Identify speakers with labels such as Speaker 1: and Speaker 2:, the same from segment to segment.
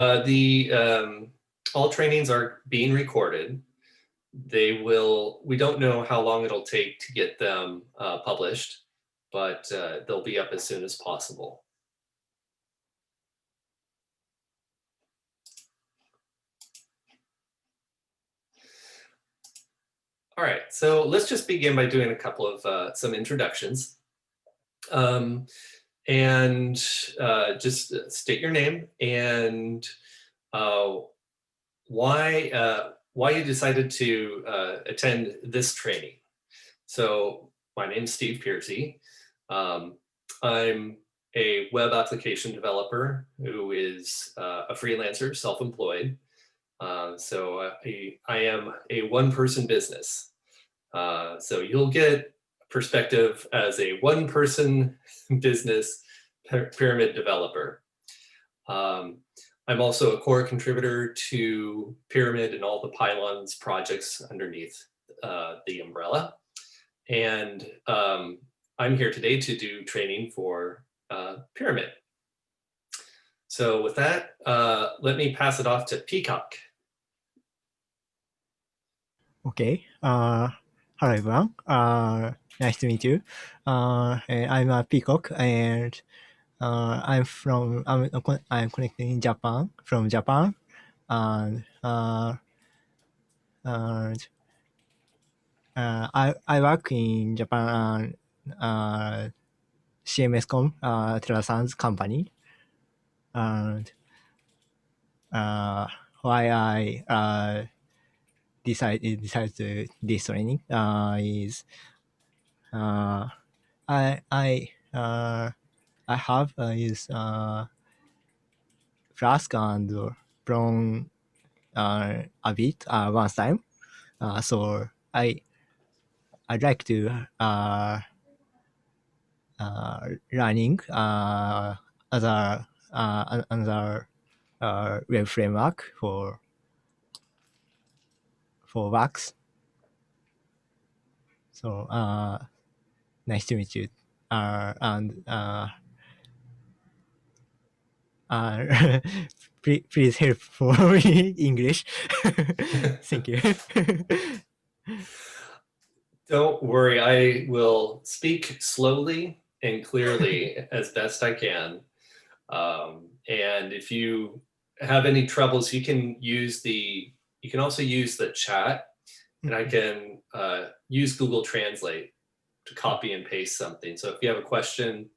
Speaker 1: All trainings are being recorded. We don't know how long it'll take to get them published, but they'll be up as soon as possible. All right, so let's just begin by doing a couple of some introductions. And just state your name and why you decided to attend this training. So my name's Steve Piercy. I'm a web application developer who is a freelancer, self-employed. So I am a one-person business. So you'll get perspective as a one-person business pyramid developer. I'm also a core contributor to Pyramid and all the Pylons projects underneath the umbrella. And I'm here today to do training for Pyramid. So with that, let me pass it off to Peacock.
Speaker 2: Okay. Hello, everyone. Nice to meet you. I'm a Peacock, and I'm connected in Japan, from Japan, and I work in Japan, CMScom, Terasan's company, and why I decided to this training is I have used Flask and Plone a bit one time, so I'd like to learning other another web framework for Wax. So nice to meet you, and please help for English. Thank you.
Speaker 1: Don't worry, I will speak slowly and clearly as best I can. And if you have any troubles, you can also use the chat, and I can use Google Translate to copy and paste something. So if you have a question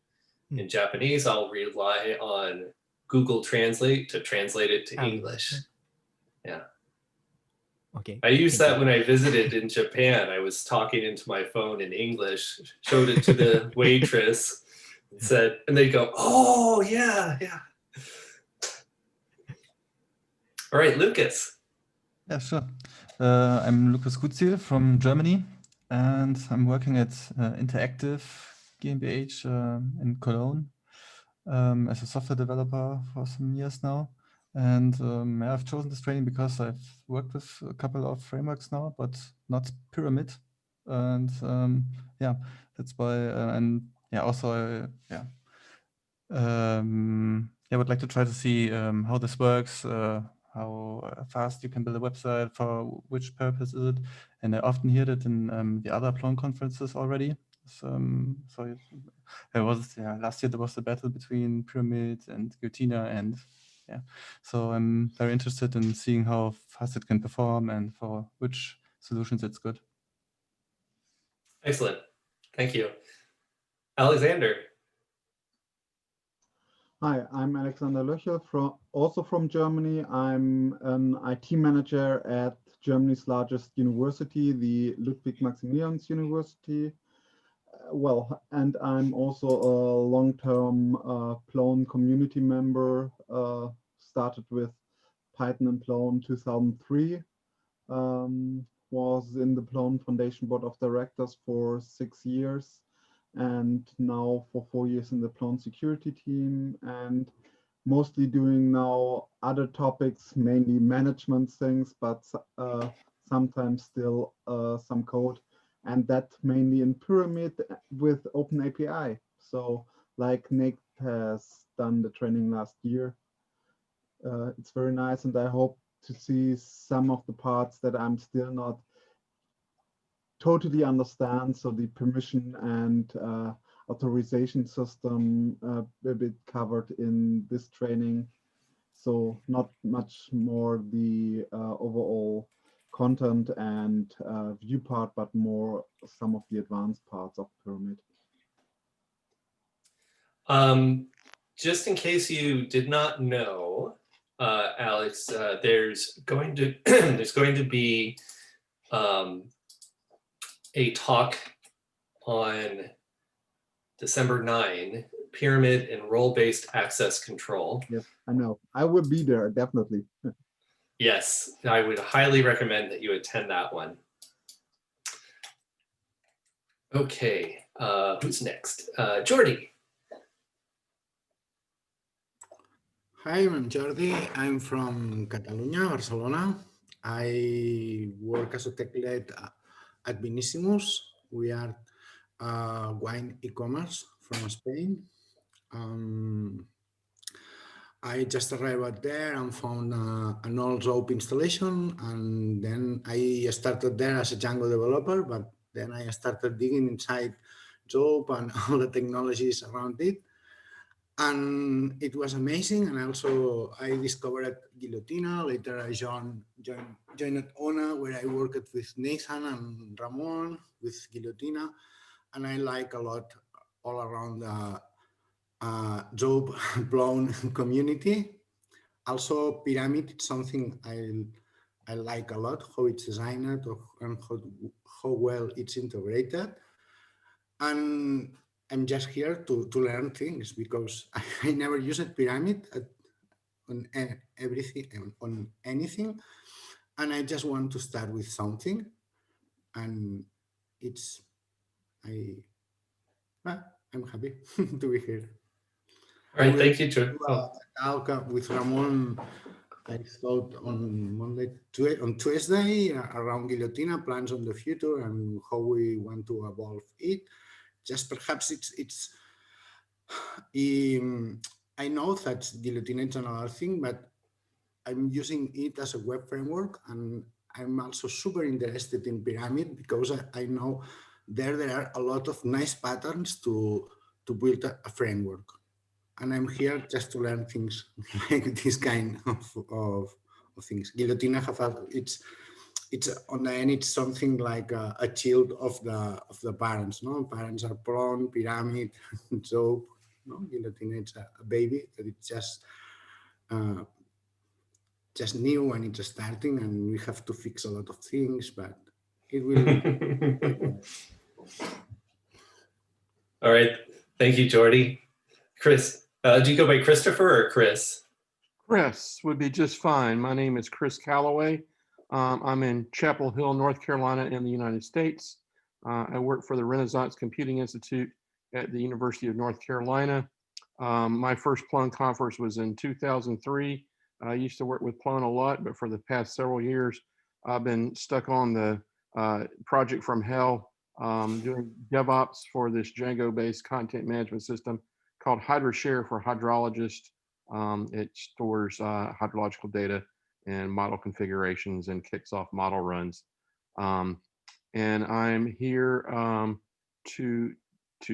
Speaker 1: in Japanese, I'll rely on Google Translate to translate it to English. Yeah.
Speaker 2: Okay.
Speaker 1: I used that when I visited in Japan. I was talking into my phone in English, showed it to the waitress, said, and they go, "Oh, yeah, yeah." All right, Lucas.
Speaker 3: Yeah, sure. I'm Lucas Gutziel from Germany, and I'm working at Interactive GmbH in Cologne as a software developer for some years now. And I've chosen this training because I've worked with a couple of frameworks now, but not Pyramid. And yeah, that's why. And yeah, also I would like to try to see how this works, how fast you can build a website, for which purpose is it. And I often hear that in the other Plone conferences already. So there was last year there was a battle between Pyramid and Gutina, and yeah, so I'm very interested in seeing how fast it can perform and for which solutions it's good.
Speaker 1: Excellent, thank you, Alexander.
Speaker 4: Hi, I'm Alexander Löchel, also from Germany. I'm an IT manager at Germany's largest university, the Ludwig-Maximilians University. And I'm also a long-term Plone community member, started with Python and Plone 2003, was in the Plone Foundation Board of Directors for 6 years, and now for 4 years in the Plone security team, and mostly doing now other topics, mainly management things, but sometimes still some code, and that mainly in Pyramid with OpenAPI. So like Nick has done the training last year. It's very nice, and I hope to see some of the parts that I'm still not totally understand. So the permission and authorization system a bit covered in this training. So not much more the overall content and view part, but more some of the advanced parts of Pyramid.
Speaker 1: Just in case you did not know, Alex, there's going to be a talk on December 9, Pyramid and role-based access control.
Speaker 4: Yes, I know. I will be there, definitely.
Speaker 1: Yes, I would highly recommend that you attend that one. Okay, who's next? Jordi.
Speaker 5: Hi, I'm Jordi. I'm from Catalunya, Barcelona. I work as a tech lead at Benissimus. We are wine e-commerce from Spain. I just arrived there and found an old rope installation, and then I started there as a Django developer, but then I started digging inside rope and all the technologies around it. And it was amazing. And also I discovered Guillotina. Later I joined ONA, where I worked with Nathan and Ramon with Guillotina. And I like a lot all around the job Plone community. Also Pyramid, it's something I like a lot, how it's designed and how well it's integrated. And I'm just here to learn things, because I never used Pyramid on everything, on anything. And I just want to start with something. And I'm happy to be here.
Speaker 1: All right, thank you, Jordi.
Speaker 5: Talk with Ramon, I thought on Tuesday around Guillotina, plans on the future and how we want to evolve it. Just perhaps I know that Guillotina is another thing, but I'm using it as a web framework, and I'm also super interested in Pyramid, because I know there are a lot of nice patterns to build a framework. And I'm here just to learn things like this kind of things. Guillotina it's on the end, it's something like a child of the parents. No, parents are Plone, Pyramid, so no, Guillotina it's a baby that it's just new and it's starting, and we have to fix a lot of things, but it will.
Speaker 1: All right, thank you, Jordi. Chris, do you go by Christopher or Chris?
Speaker 6: Chris would be just fine. My name is Chris Calloway. I'm in Chapel Hill, North Carolina in the United States. I work for the Renaissance Computing Institute at the University of North Carolina. My first Plone conference was in 2003. I used to work with Plone a lot, but for the past several years, I've been stuck on the project from hell, doing DevOps for this Django-based content management system called HydroShare for hydrologists. It stores hydrological data and model configurations and kicks off model runs. And I'm here to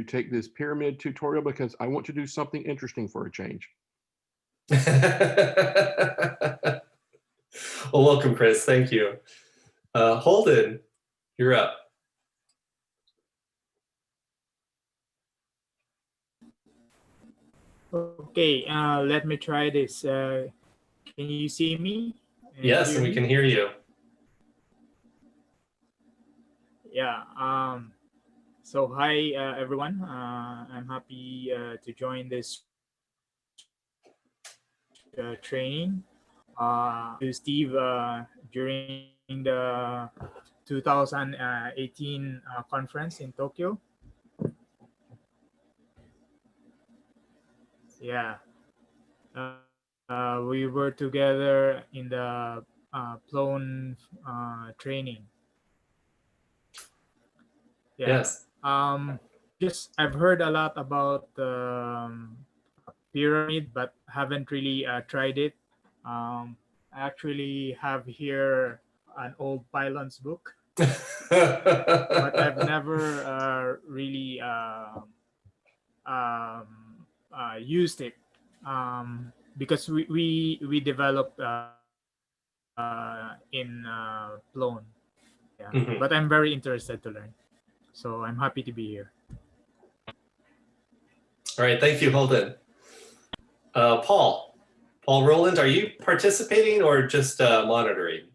Speaker 6: take this Pyramid tutorial because I want to do something interesting for a change.
Speaker 1: Well, welcome, Chris. Thank you. Holden, you're up.
Speaker 7: Okay, let me try this. Can you see me?
Speaker 1: Yes, and we can hear you.
Speaker 7: Yeah. So hi, everyone. I'm happy to join this training. To Steve during the 2018 conference in Tokyo. Yeah. We were together in the Plone training. Yeah.
Speaker 1: Yes.
Speaker 7: Just I've heard a lot about Pyramid, but haven't really tried it. I actually have here an old Pylons book, but I've never really used it because we developed in Plone. Yeah,
Speaker 1: Mhm.
Speaker 7: but I'm very interested to learn, so I'm happy to be here.
Speaker 1: All right, thank you, Holden. Paul Rowland, are you participating or just monitoring?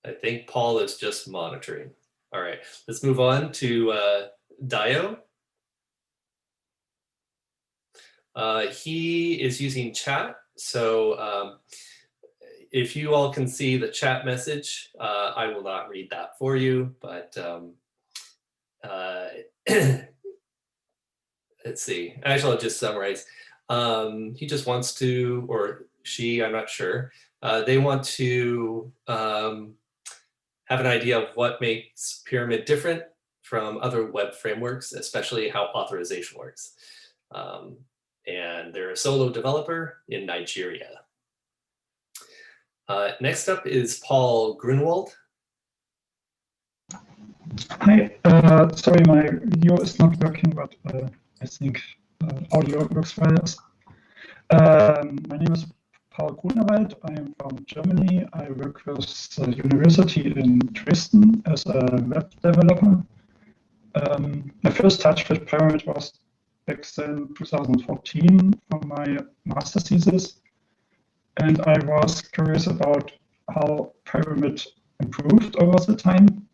Speaker 1: I think Paul is just monitoring. All right, let's move on to Dio. He is using chat, so if you all can see the chat message, I will not read that for you, but let's see. Actually, I'll just summarize. He just wants to, or she, I'm not sure. They want to have an idea of what makes Pyramid different from other web frameworks, especially how authorization works. And they're a solo developer in Nigeria. Next up is Paul Grunwald.
Speaker 8: Hi, sorry, my video is not working, but I think audio works well. My name is Paul Grunewald. I am from Germany. I work with the university in Dresden as a web developer. My first touch with Pyramid was back then 2014 for my master's thesis. And I was curious about how Pyramid improved over the time.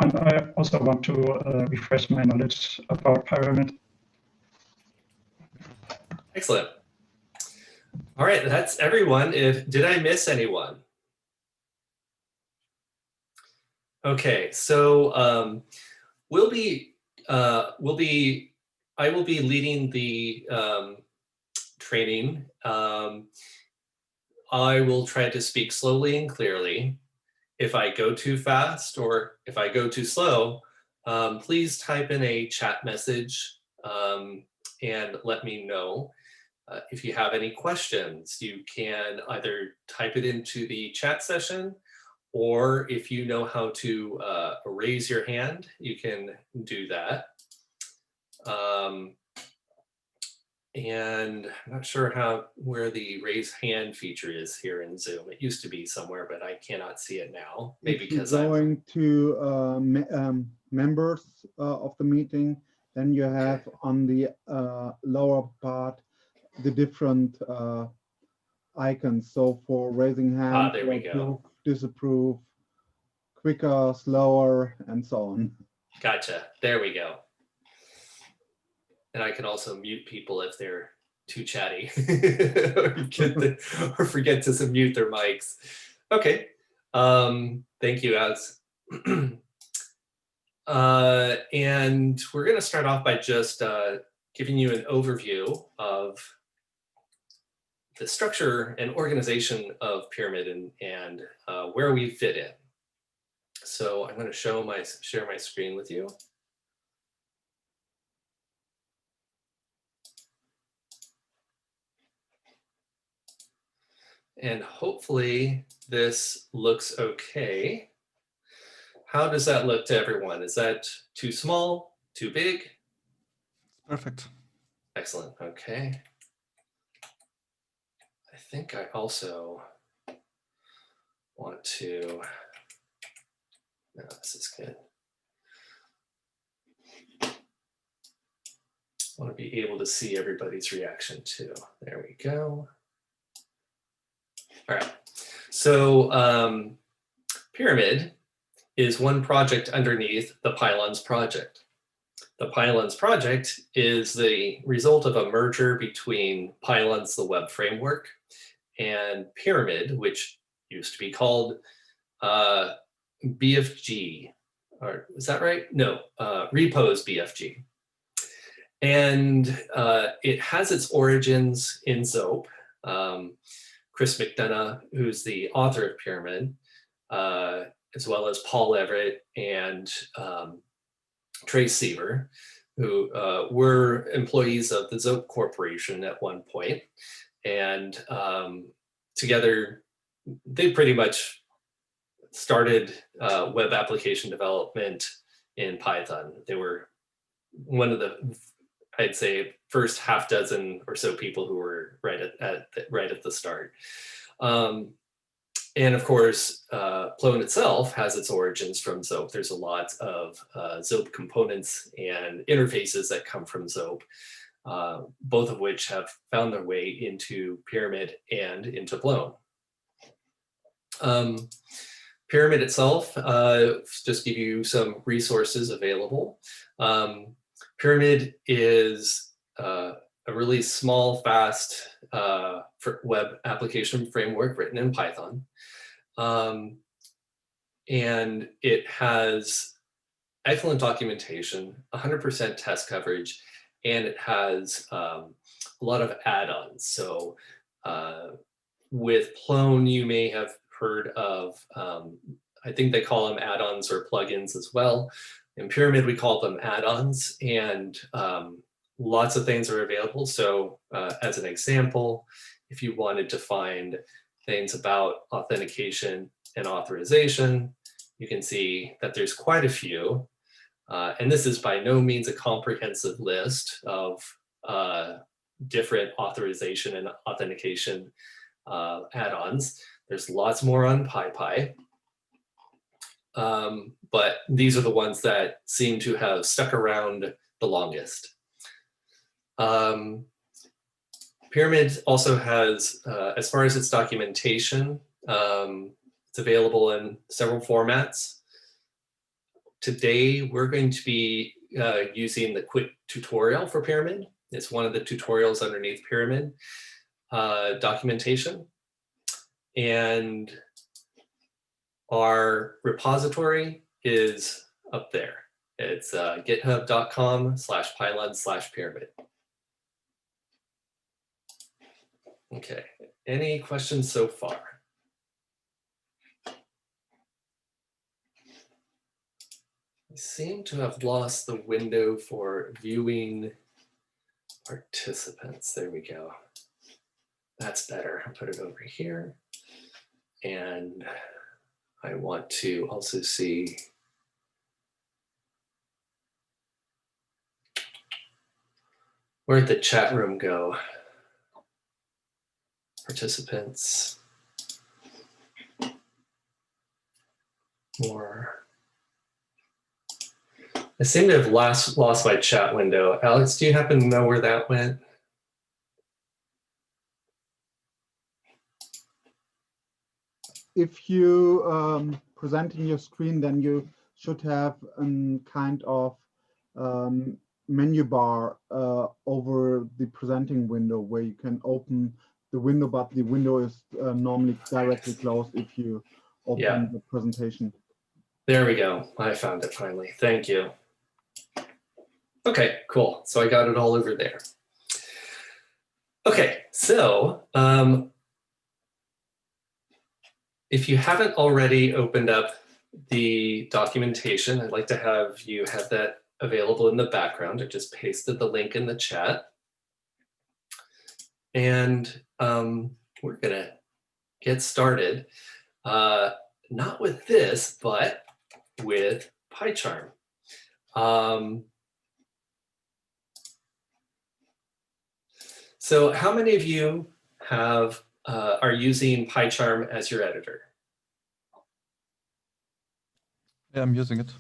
Speaker 8: And I also want to refresh my knowledge about Pyramid.
Speaker 1: Excellent. All right, that's everyone. Did I miss anyone? Okay, so I will be leading the training. I will try to speak slowly and clearly. If I go too fast or if I go too slow, please type in a chat message and let me know. If you have any questions, you can either type it into the chat session, or if you know how to raise your hand, you can do that. And I'm not sure where the raise hand feature is here in Zoom. It used to be somewhere, but I cannot see it now. Maybe because I'm
Speaker 4: going to members of the meeting, then you have on the lower part the different icons. So for raising hand,
Speaker 1: there we go.
Speaker 4: approve, disapprove, quicker, slower, and so on.
Speaker 1: Gotcha. There we go. And I can also mute people if they're too chatty or forget to mute their mics. Okay. Thank you, Az. And we're going to start off by just giving you an overview of the structure and organization of Pyramid and where we fit in. So I'm going to share my screen with you. And hopefully this looks okay. How does that look to everyone? Is that too small, too big?
Speaker 3: Perfect.
Speaker 1: Excellent, okay. I think I also want to, no, this is good. I want to be able to see everybody's reaction too. There we go. All right, so Pyramid is one project underneath the Pylons project. The Pylons project is the result of a merger between Pylons, the web framework, and Pyramid, which used to be called BFG, or is that right? No, Repos BFG. And it has its origins in Zope. Chris McDonough, who's the author of Pyramid, as well as Paul Everett and Trace Seaver, who were employees of the Zope Corporation at one point. And together, they pretty much started web application development in Python. They were one of the, I'd say, first half dozen or so people who were right at the start. And of course, Plone itself has its origins from Zope. There's a lot of Zope components and interfaces that come from Zope, both of which have found their way into Pyramid and into Plone. Pyramid itself, just give you some resources available. Pyramid is a really small, fast web application framework written in Python. And it has excellent documentation, 100% test coverage, and it has a lot of add-ons. So with Plone, you may have heard of, I think they call them add-ons or plugins as well. In Pyramid, we call them add-ons, and lots of things are available. So as an example, if you wanted to find things about authentication and authorization, you can see that there's quite a few. And this is by no means a comprehensive list of different authorization and authentication add-ons. There's lots more on PyPy. But these are the ones that seem to have stuck around the longest. Pyramid also has, as far as its documentation, it's available in several formats. Today, we're going to be using the quick tutorial for Pyramid. It's one of the tutorials underneath Pyramid documentation. And our repository is up there. It's github.com/pylons/pyramid. Okay, any questions so far? I seem to have lost the window for viewing participants. There we go. That's better. I'll put it over here. And I want to also see where'd the chat room go? Participants. More. I seem to have lost my chat window. Alex, do you happen to know where that went?
Speaker 4: If you presenting your screen, then you should have a kind of menu bar over the presenting window where you can open the window, but the window is normally directly closed if you open the presentation.
Speaker 1: There we go. I found it finally. Thank you. Okay, cool. So I got it all over there. Okay, so if you haven't already opened up the documentation, I'd like to have you have that available in the background. I just pasted the link in the chat. And we're gonna get started, not with this, but with PyCharm. So how many of you have are using PyCharm as your editor?
Speaker 3: Yeah, I'm using it.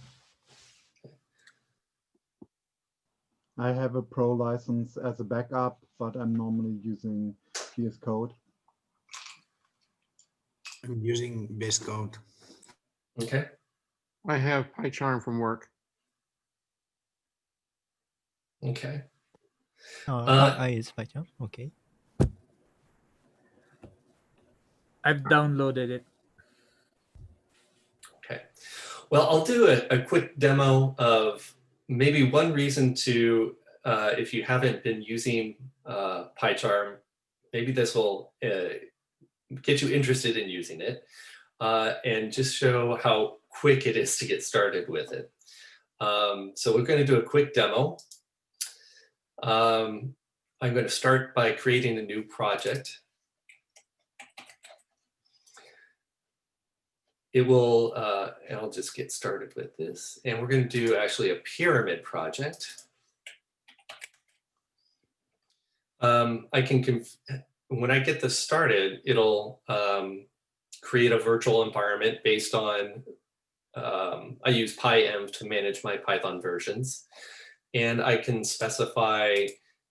Speaker 4: I have a Pro license as a backup, but I'm normally using VS Code.
Speaker 5: I'm using VS Code.
Speaker 1: Okay.
Speaker 6: I have PyCharm from work.
Speaker 1: Okay.
Speaker 2: I use PyCharm. Okay.
Speaker 7: I've downloaded it.
Speaker 1: Okay. Well, I'll do a quick demo of maybe one reason to, if you haven't been using PyCharm, maybe this will get you interested in using it, and just show how quick it is to get started with it. So we're going to do a quick demo. I'm going to start by creating a new project. It will, and I'll just get started with this. And we're going to do actually a pyramid project. When I get this started, it'll create a virtual environment based on, I use PyEnv to manage my Python versions. And I can specify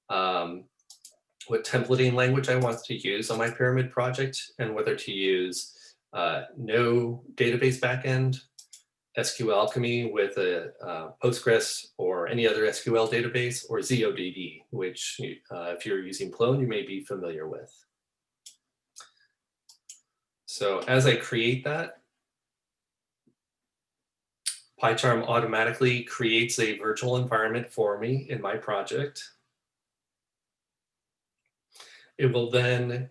Speaker 1: what templating language I want to use on my pyramid project and whether to use no database backend, SQLAlchemy with a Postgres or any other SQL database, or ZODB, which if you're using Plone, you may be familiar with. So as I create that, PyCharm automatically creates a virtual environment for me in my project. It will then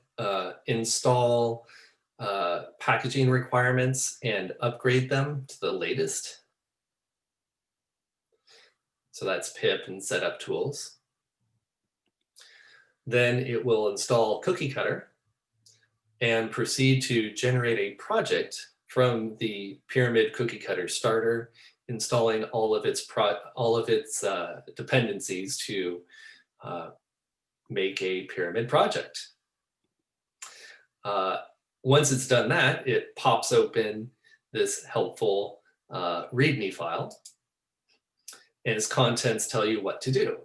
Speaker 1: install packaging requirements and upgrade them to the latest. So that's pip and setup tools. Then it will install Cookiecutter and proceed to generate a project from the Pyramid Cookiecutter starter, installing all of its dependencies to make a pyramid project. Once it's done that, it pops open this helpful README file, and its contents tell you what to do.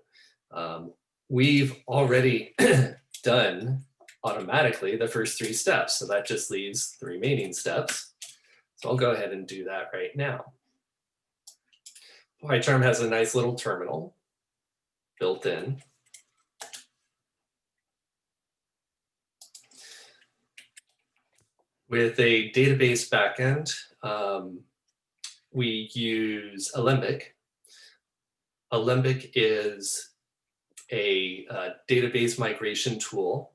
Speaker 1: We've already done automatically the first 3 steps, so that just leaves the remaining steps. So I'll go ahead and do that right now. PyCharm has a nice little terminal built in. With a database backend, we use Alembic. Alembic is a database migration tool.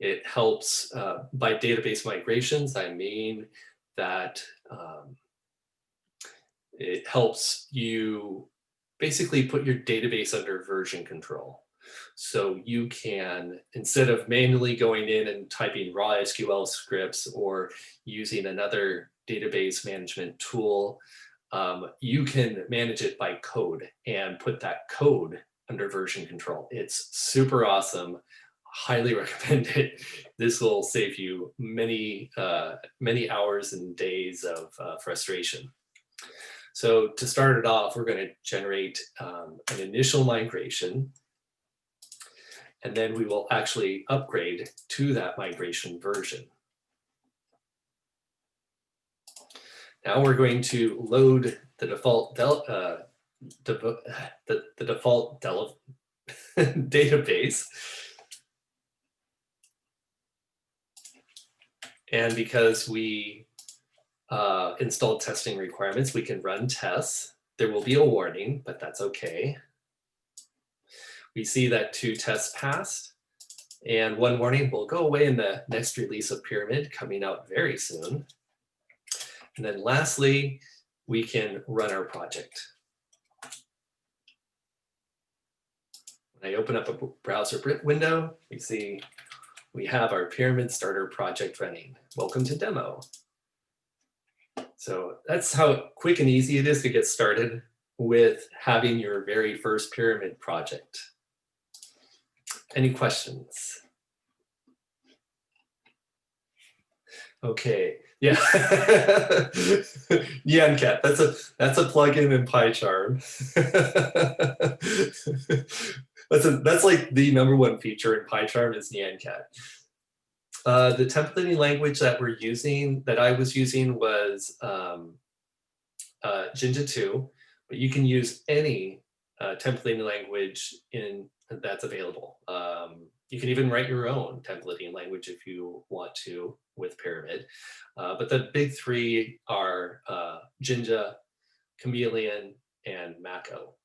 Speaker 1: It helps, by database migrations, I mean that it helps you basically put your database under version control. So you can, instead of manually going in and typing raw SQL scripts or using another database management tool, you can manage it by code and put that code under version control. It's super awesome. Highly recommend it. This will save you many hours and days of frustration. So to start it off, we're going to generate an initial migration, and then we will actually upgrade to that migration version. Now we're going to load the default database. And because we installed testing requirements, we can run tests. There will be a warning, but that's okay. We see that 2 tests passed, and 1 warning will go away in the next release of Pyramid coming out very soon. And then lastly, we can run our project. When I open up a browser window, we see we have our Pyramid starter project running. Welcome to demo. So that's how quick and easy it is to get started with having your very first Pyramid project. Any questions? Okay, yeah. Nyancat, that's a plugin in PyCharm. That's like the #1 feature in PyCharm is Nyancat. The templating language that I was using was Jinja 2, but you can use any templating language that's available. You can even write your own templating language if you want to with Pyramid. But the big 3 are Jinja, Chameleon, and Mako.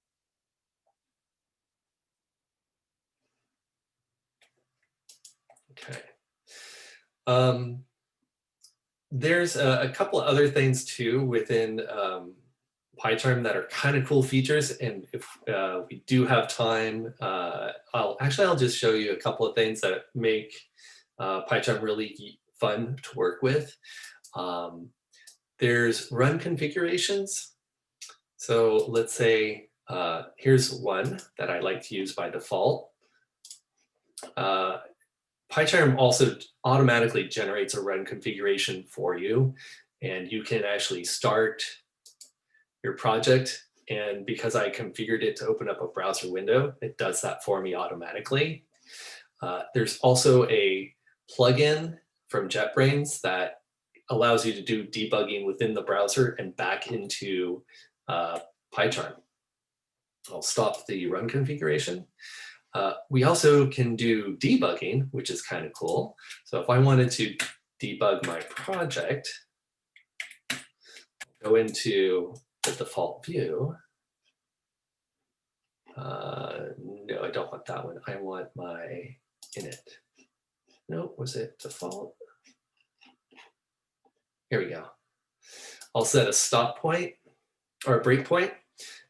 Speaker 1: Okay. There's a couple of other things too within PyCharm that are kind of cool features. And if we do have time, I'll just show you a couple of things that make PyCharm really fun to work with. There's run configurations. So let's say, here's one that I like to use by default. PyCharm also automatically generates a run configuration for you, and you can actually start your project. And because I configured it to open up a browser window, it does that for me automatically. There's also a plugin from JetBrains that allows you to do debugging within the browser and back into PyCharm. I'll stop the run configuration. We also can do debugging, which is kind of cool. So if I wanted to debug my project, go into the default view. No, I don't want that one. I want my init. No, was it default? Here we go. I'll set a stop point or a breakpoint,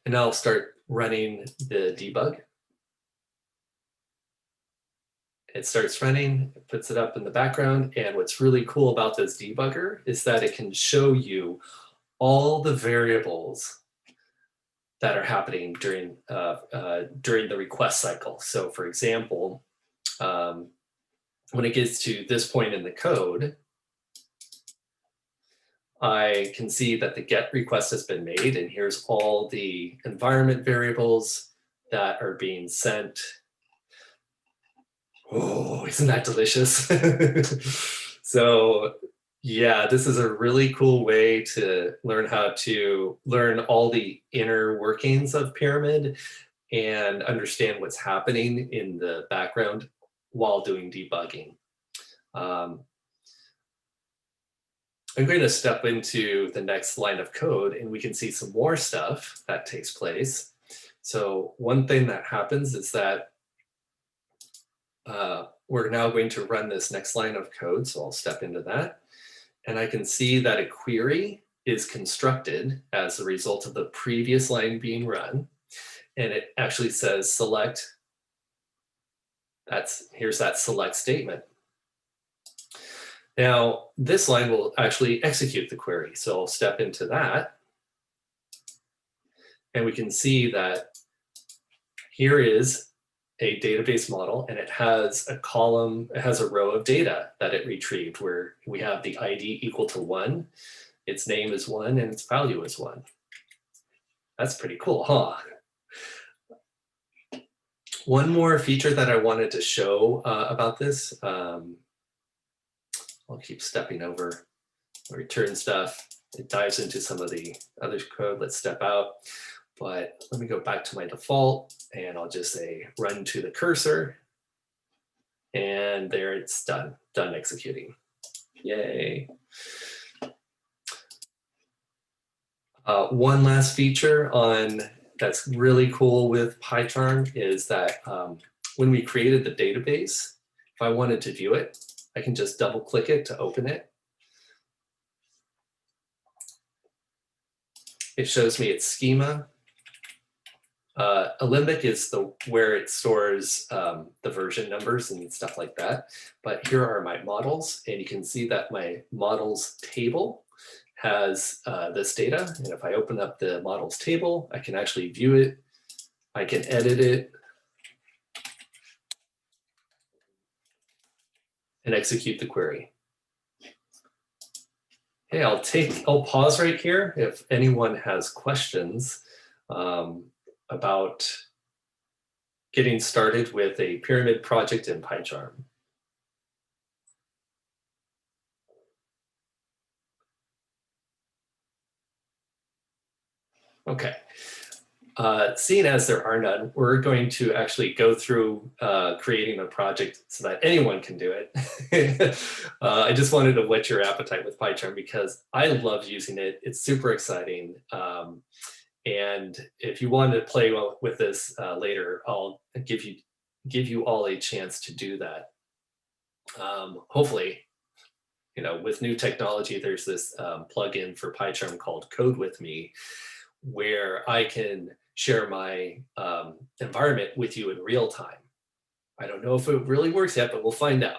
Speaker 1: and I'll start running the debug. It starts running, it puts it up in the background. And what's really cool about this debugger is that it can show you all the variables that are happening during the request cycle. So for example, when it gets to this point in the code, I can see that the GET request has been made, and here's all the environment variables that are being sent. Oh, isn't that delicious? So yeah, this is a really cool way to learn how to learn all the inner workings of Pyramid and understand what's happening in the background while doing debugging. I'm going to step into the next line of code, and we can see some more stuff that takes place. So one thing that happens is that we're now going to run this next line of code. So I'll step into that. And I can see that a query is constructed as a result of the previous line being run. And it actually says select. Here's that select statement. Now, this line will actually execute the query. So I'll step into that. And we can see that here is a database model, and it has a column, it has a row of data that it retrieved, where we have the ID equal to 1, its name is 1, and its value is 1. That's pretty cool, huh? One more feature that I wanted to show about this, I'll keep stepping over return stuff. It dives into some of the other code. Let's step out. But let me go back to my default, and I'll just say run to the cursor. And there it's done executing. Yay. One last feature that's really cool with PyCharm is that when we created the database, if I wanted to view it, I can just double click it to open it. It shows me its schema. Alembic is where it stores the version numbers and stuff like that. But here are my models, and you can see that my models table has this data. And if I open up the models table, I can actually view it. I can edit it and execute the query. Okay, I'll pause right here if anyone has questions about getting started with a Pyramid project in PyCharm. Okay, seeing as there are none, we're going to actually go through creating a project so that anyone can do it. I just wanted to whet your appetite with PyCharm because I love using it. It's super exciting. And if you want to play with this later, I'll give you all a chance to do that. Hopefully, with new technology, there's this plugin for PyCharm called Code With Me, where I can share my environment with you in real time. I don't know if it really works yet, but we'll find out.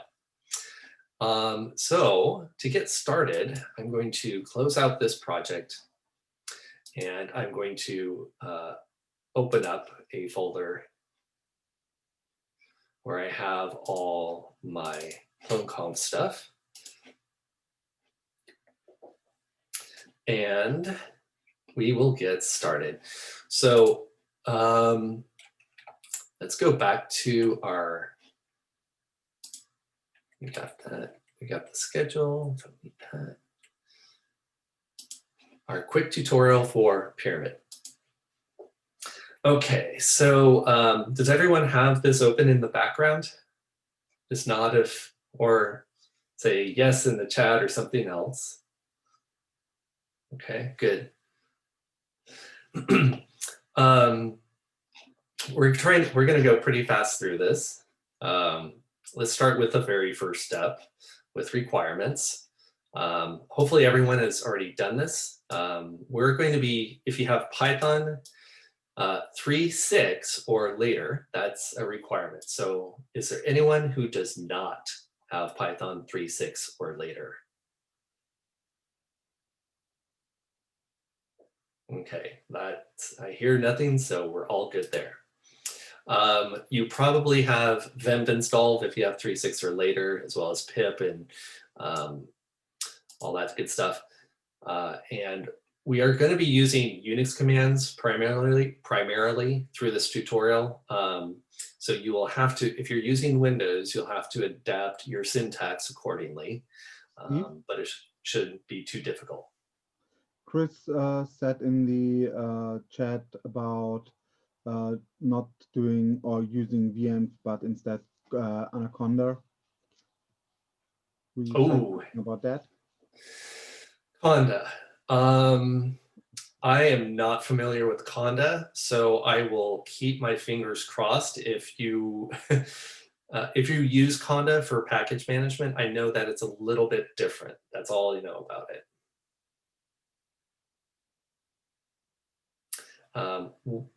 Speaker 1: So to get started, I'm going to close out this project, and I'm going to open up a folder where I have all my Ploneconf stuff. And we will get started. So let's go back to our, we got that, we got the schedule, don't need that. Our quick tutorial for Pyramid. Okay, so does everyone have this open in the background? Just nod if, or say yes in the chat or something else. Okay, good. We're going to go pretty fast through this. Let's start with the very first step with requirements. Hopefully everyone has already done this. We're going to be, if you have Python 3.6 or later, that's a requirement. So is there anyone who does not have Python 3.6 or later? Okay, I hear nothing, so we're all good there. You probably have Vemp installed if you have 3.6 or later, as well as pip and all that good stuff. And we are going to be using Unix commands primarily through this tutorial. So you will have to, if you're using Windows, you'll have to adapt your syntax accordingly, but it shouldn't be too difficult.
Speaker 4: Chris said in the chat about not doing or using VMs, but instead Anaconda. Will you say something about that?
Speaker 1: Conda. I am not familiar with Conda, so I will keep my fingers crossed. If you if you use Conda for package management, I know that it's a little bit different. That's all I know about it.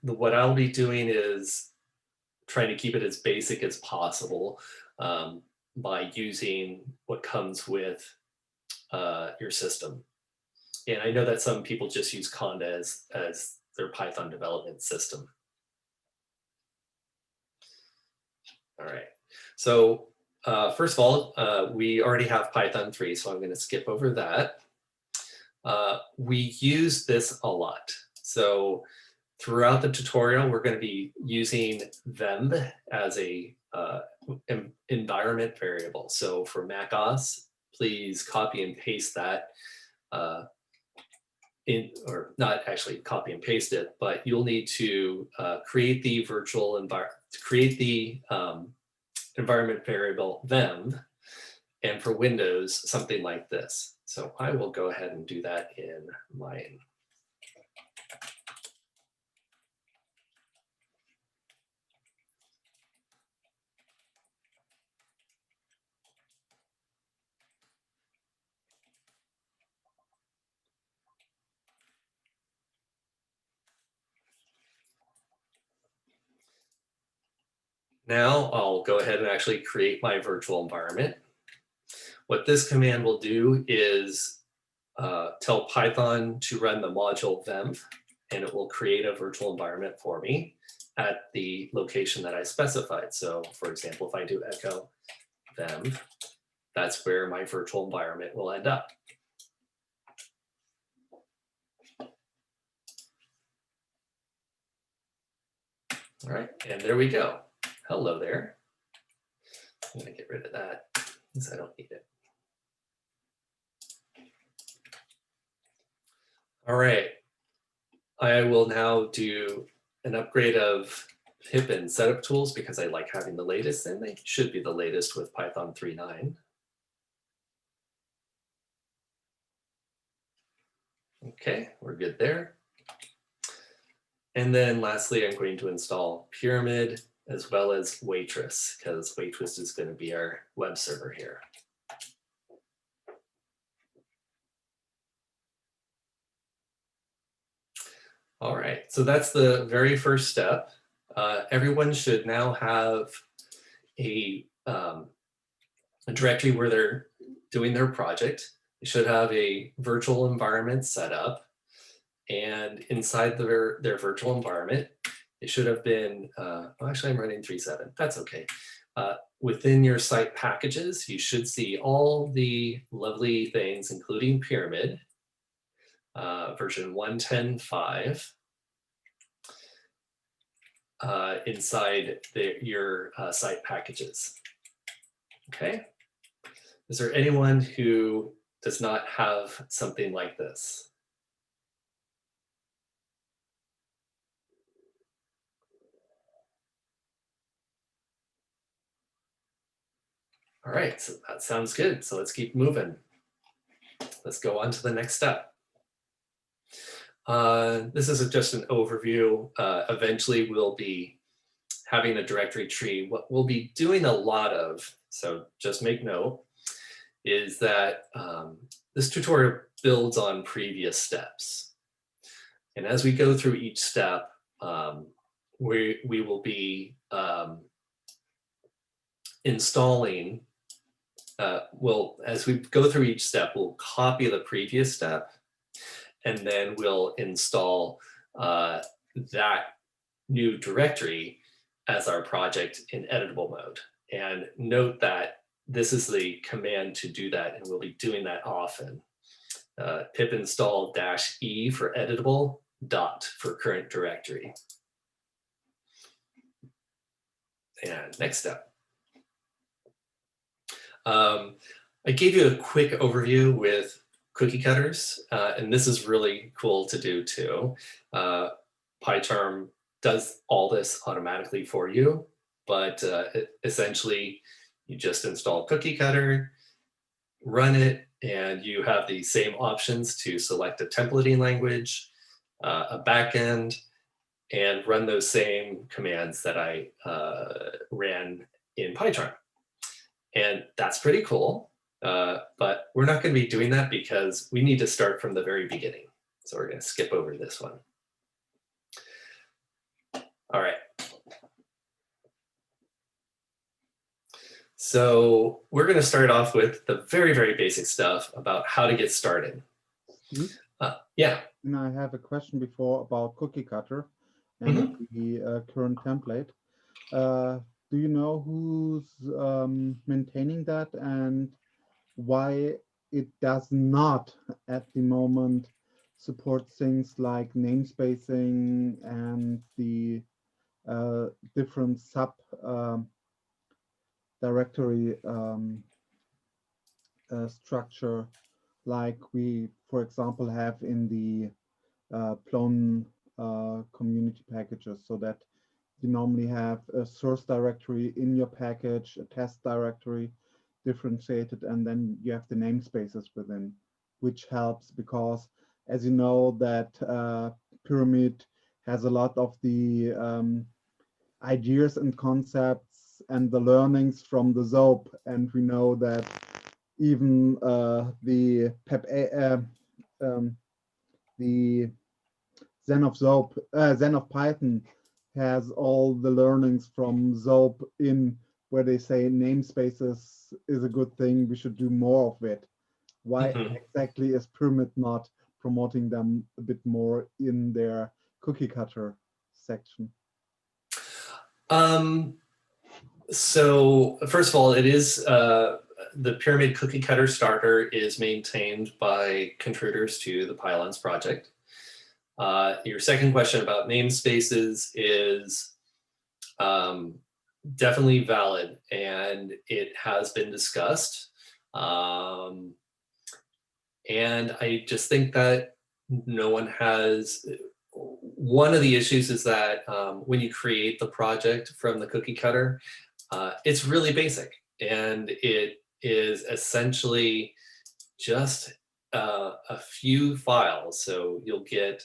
Speaker 1: What I'll be doing is trying to keep it as basic as possible by using what comes with your system. And I know that some people just use Conda as their Python development system. All right. So first of all, we already have Python 3, so I'm going to skip over that. We use this a lot. So throughout the tutorial, we're going to be using them as a environment variable. So for macOS, please copy and paste that or not actually copy and paste it, but you'll need to create the virtual environment, create the environment variable them, and for Windows, something like this. So I will go ahead and do that in mine. Now I'll go ahead and actually create my virtual environment. What this command will do is tell Python to run the module venv, and it will create a virtual environment for me at the location that I specified. So for example, if I do echo venv, that's where my virtual environment will end up. All right, and there we go. Hello there. I'm going to get rid of that because I don't need it. All right, I will now do an upgrade of pip and setup tools because I like having the latest, and they should be the latest with Python 3.9. Okay, we're good there. And then lastly, I'm going to install Pyramid as well as Waitress, because Waitress is going to be our web server here. All right, so that's the very first step. Everyone should now have a directory where they're doing their project. They should have a virtual environment set up. And inside their virtual environment, it should have been, actually I'm running 3.7, that's okay. Within your site packages, you should see all the lovely things, including Pyramid, version 1.10.5. Inside your site packages. Okay. Is there anyone who does not have something like this? All right, so that sounds good. So let's keep moving. Let's go on to the next step. This is just an overview. Eventually we'll be having a directory tree. What we'll be doing a lot of, so just make note, is that this tutorial builds on previous steps. And as we go through each step, we will be installing, as we go through each step, we'll copy the previous step, and then we'll install that new directory as our project in editable mode. And note that this is the command to do that, and we'll be doing that often. Pip install -e for editable, dot for current directory. And next step. I gave you a quick overview with Cookiecutters, and this is really cool to do too. PyCharm does all this automatically for you, but essentially you just install Cookiecutter, run it, and you have the same options to select a templating language, a backend, and run those same commands that I ran in PyCharm. And that's pretty cool, but we're not going to be doing that because we need to start from the very beginning. So we're going to skip over this one. All right. So we're going to start off with the very, very basic stuff about how to get started.
Speaker 4: Steve?
Speaker 1: Yeah.
Speaker 4: And I have a question before about Cookiecutter and the current template. Do you know who's maintaining that and why it does not at the moment support things like namespacing and the different sub directory structure like we, for example, have in the Plone community packages, so that you normally have a source directory in your package, a test directory differentiated, and then you have the namespaces within, which helps because, as you know, that Pyramid has a lot of the ideas and concepts and the learnings from the ZOAP, and we know that even the Zen of ZOAP, Zen of Python has all the learnings from ZOAP in where they say namespaces is a good thing, we should do more of it. Why exactly is Pyramid not promoting them a bit more in their Cookiecutter section?
Speaker 1: So first of all, it is the Pyramid Cookiecutter starter is maintained by contributors to the Pylons project. Your second question about namespaces is definitely valid, and it has been discussed. And I just think that no one has, one of the issues is that when you create the project from the Cookiecutter, it's really basic, and it is essentially just a few files. So you'll get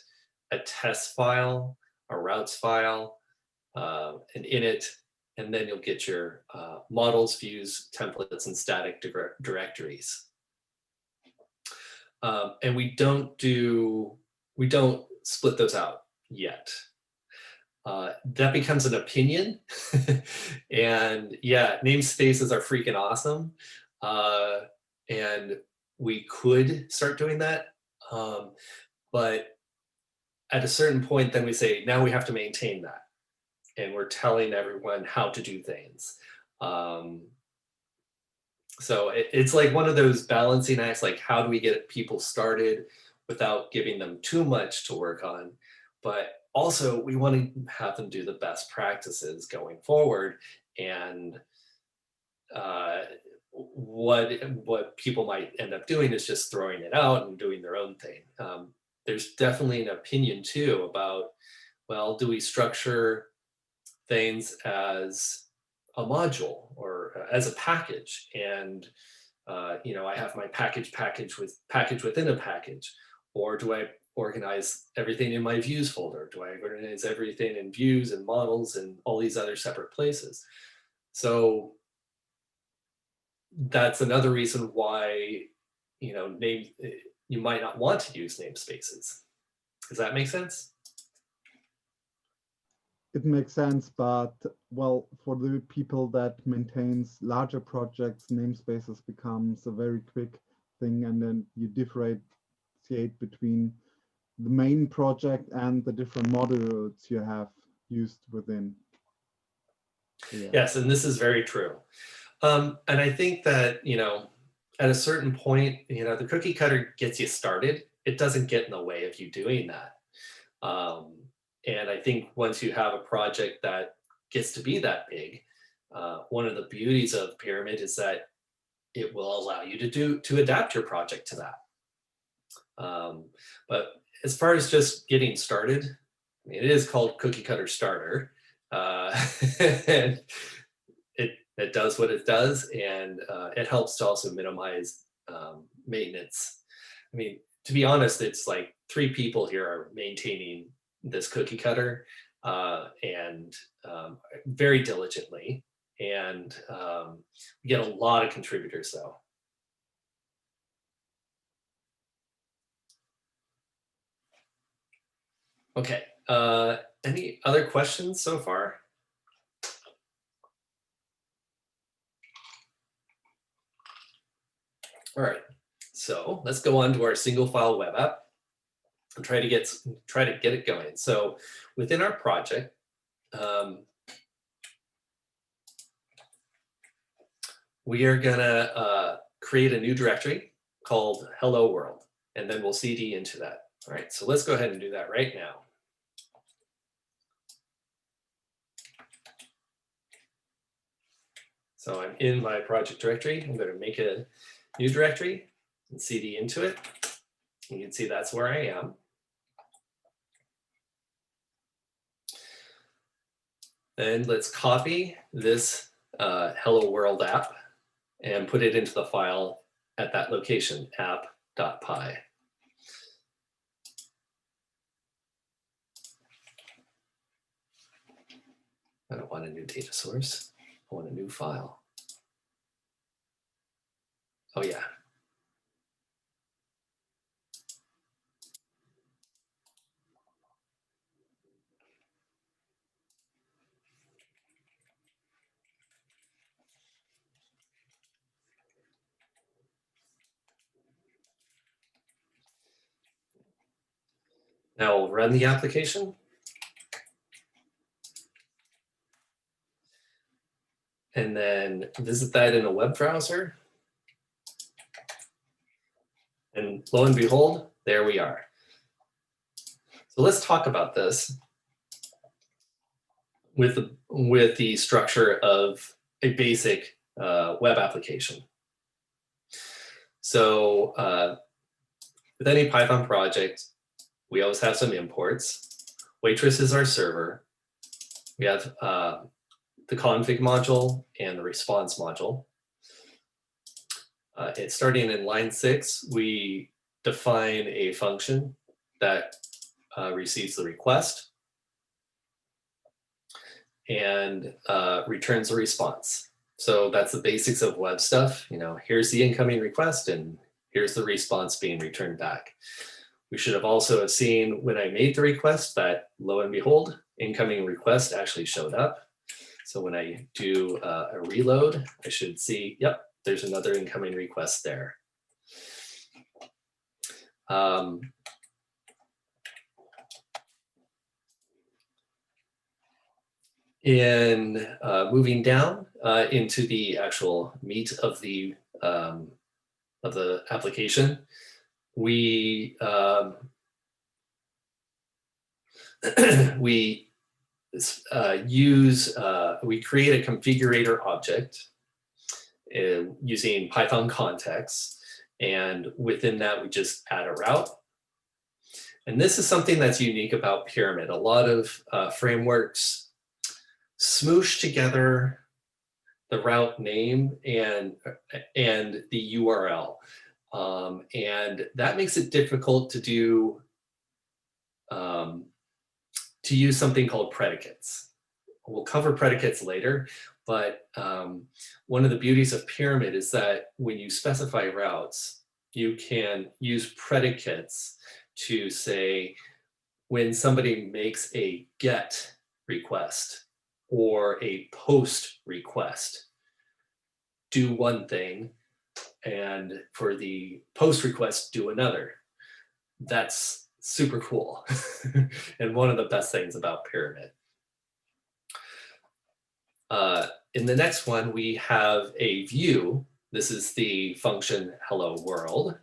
Speaker 1: a test file, a routes file, an init, and then you'll get your models, views, templates, and static directories. And we don't split those out. yet. That becomes an opinion. And yeah, namespaces are freaking awesome. And we could start doing that. But at a certain point, then we say, now we have to maintain that. And we're telling everyone how to do things. So it's like one of those balancing acts, like how do we get people started without giving them too much to work on? But also we want to have them do the best practices going forward. And what people might end up doing is just throwing it out and doing their own thing. There's definitely an opinion too about, well, do we structure things as a module or as a package? And you know, I have my package within a package, or do I organize everything in my views folder? Do I organize everything in views and models and all these other separate places? So that's another reason why, you know, you might not want to use namespaces. Does that make sense?
Speaker 4: It makes sense, but well, for the people that maintains larger projects, namespaces becomes a very quick thing, and then you differentiate between the main project and the different modules you have used within. Yeah.
Speaker 1: Yes, and this is very true. And I think that, you know, at a certain point, you know, the cookie cutter gets you started. It doesn't get in the way of you doing that. And I think once you have a project that gets to be that big, one of the beauties of Pyramid is that it will allow you to adapt your project to that. But as far as just getting started, I mean, it is called Cookie Cutter Starter. And it does what it does, and it helps to also minimize maintenance. I mean, to be honest, it's like 3 people here are maintaining this cookie cutter, and very diligently. And we get a lot of contributors though. Okay, any other questions so far? All right, so let's go on to our single file web app and try to get it going. So within our project, we are gonna create a new directory called Hello World, and then we'll CD into that. All right, so let's go ahead and do that right now. So I'm in my project directory. I'm going to make a new directory and CD into it. You can see that's where I am. Then let's copy this Hello World app and put it into the file at that location, app.py. I don't want a new data source. I want a new file. Oh yeah. Now we'll run the application. And then visit that in a web browser. And lo and behold, there we are. So let's talk about this with the structure of a basic web application. So with any Python project, we always have some imports. Waitress is our server. We have the config module and the response module. It's starting in line 6, we define a function that receives the request and returns a response. So that's the basics of web stuff. You know, here's the incoming request and here's the response being returned back. We should have also seen when I made the request that, lo and behold, incoming request actually showed up. So when I do a reload, I should see, yep, there's another incoming request there. In moving down into the actual meat of the application, we we create a configurator object using Python context, and within that we just add a route. And this is something that's unique about Pyramid. A lot of frameworks smoosh together the route name and the URL. And that makes it difficult to do to use something called predicates. We'll cover predicates later, but one of the beauties of Pyramid is that when you specify routes, you can use predicates to say when somebody makes a GET request or a POST request, do one thing, and for the POST request, do another. That's super cool and one of the best things about Pyramid. In the next one, we have a view. This is the function hello world.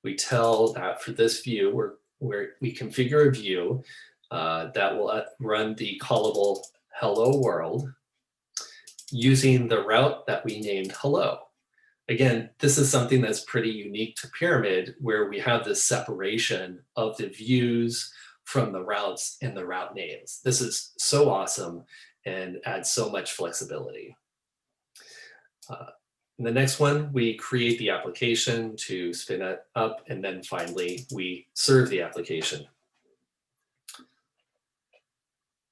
Speaker 1: We tell that for this view, we configure a view that will run the callable hello world using the route that we named hello. Again, this is something that's pretty unique to Pyramid, where we have this separation of the views from the routes and the route names. This is so awesome and adds so much flexibility. In the next one, we create the application to spin it up, and then finally we serve the application.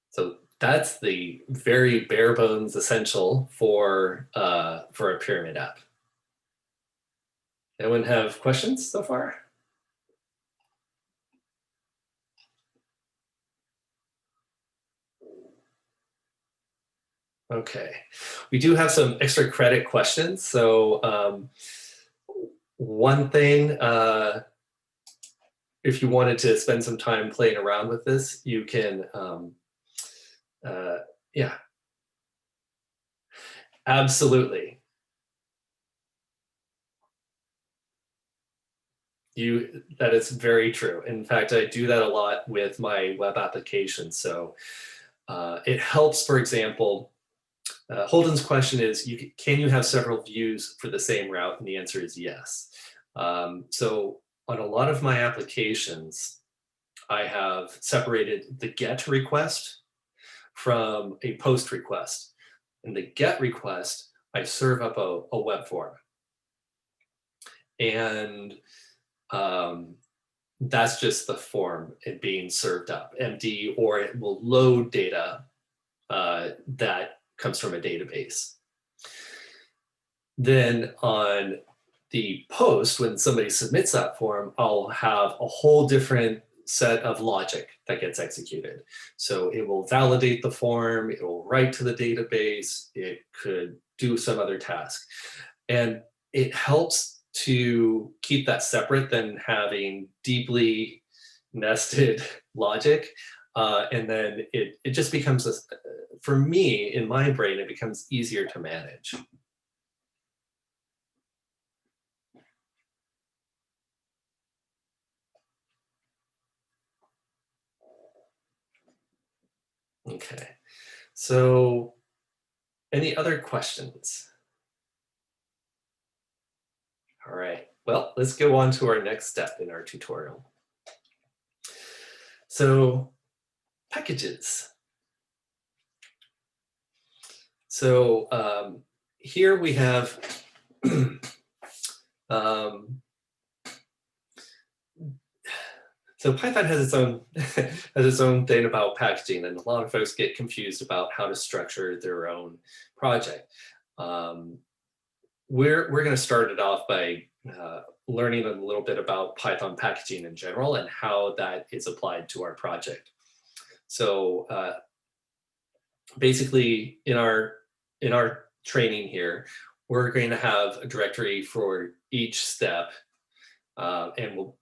Speaker 1: So that's the very bare bones essential for a Pyramid app. Anyone have questions so far? Okay, we do have some extra credit questions. So one thing, if you wanted to spend some time playing around with this, you can, yeah, absolutely. That is very true. In fact, I do that a lot with my web applications. So it helps, for example, Holden's question is, can you have several views for the same route? And the answer is yes. So on a lot of my applications, I have separated the GET request from a POST request. In the GET request, I serve up a web form. And that's just the form it being served up, empty, or it will load data that comes from a database. Then on the POST, when somebody submits that form, I'll have a whole different set of logic that gets executed. So it will validate the form, it will write to the database, it could do some other task. And it helps to keep that separate than having deeply nested logic. And then it just becomes, for me, in my brain, it becomes easier to manage. Okay, so any other questions? All right, well, let's go on to our next step in our tutorial. So packages. So here we have so Python has its own thing about packaging, and a lot of folks get confused about how to structure their own project. We're going to start it off by learning a little bit about Python packaging in general and how that is applied to our project. So basically, in our training here, we're going to have a directory for each step, and we'll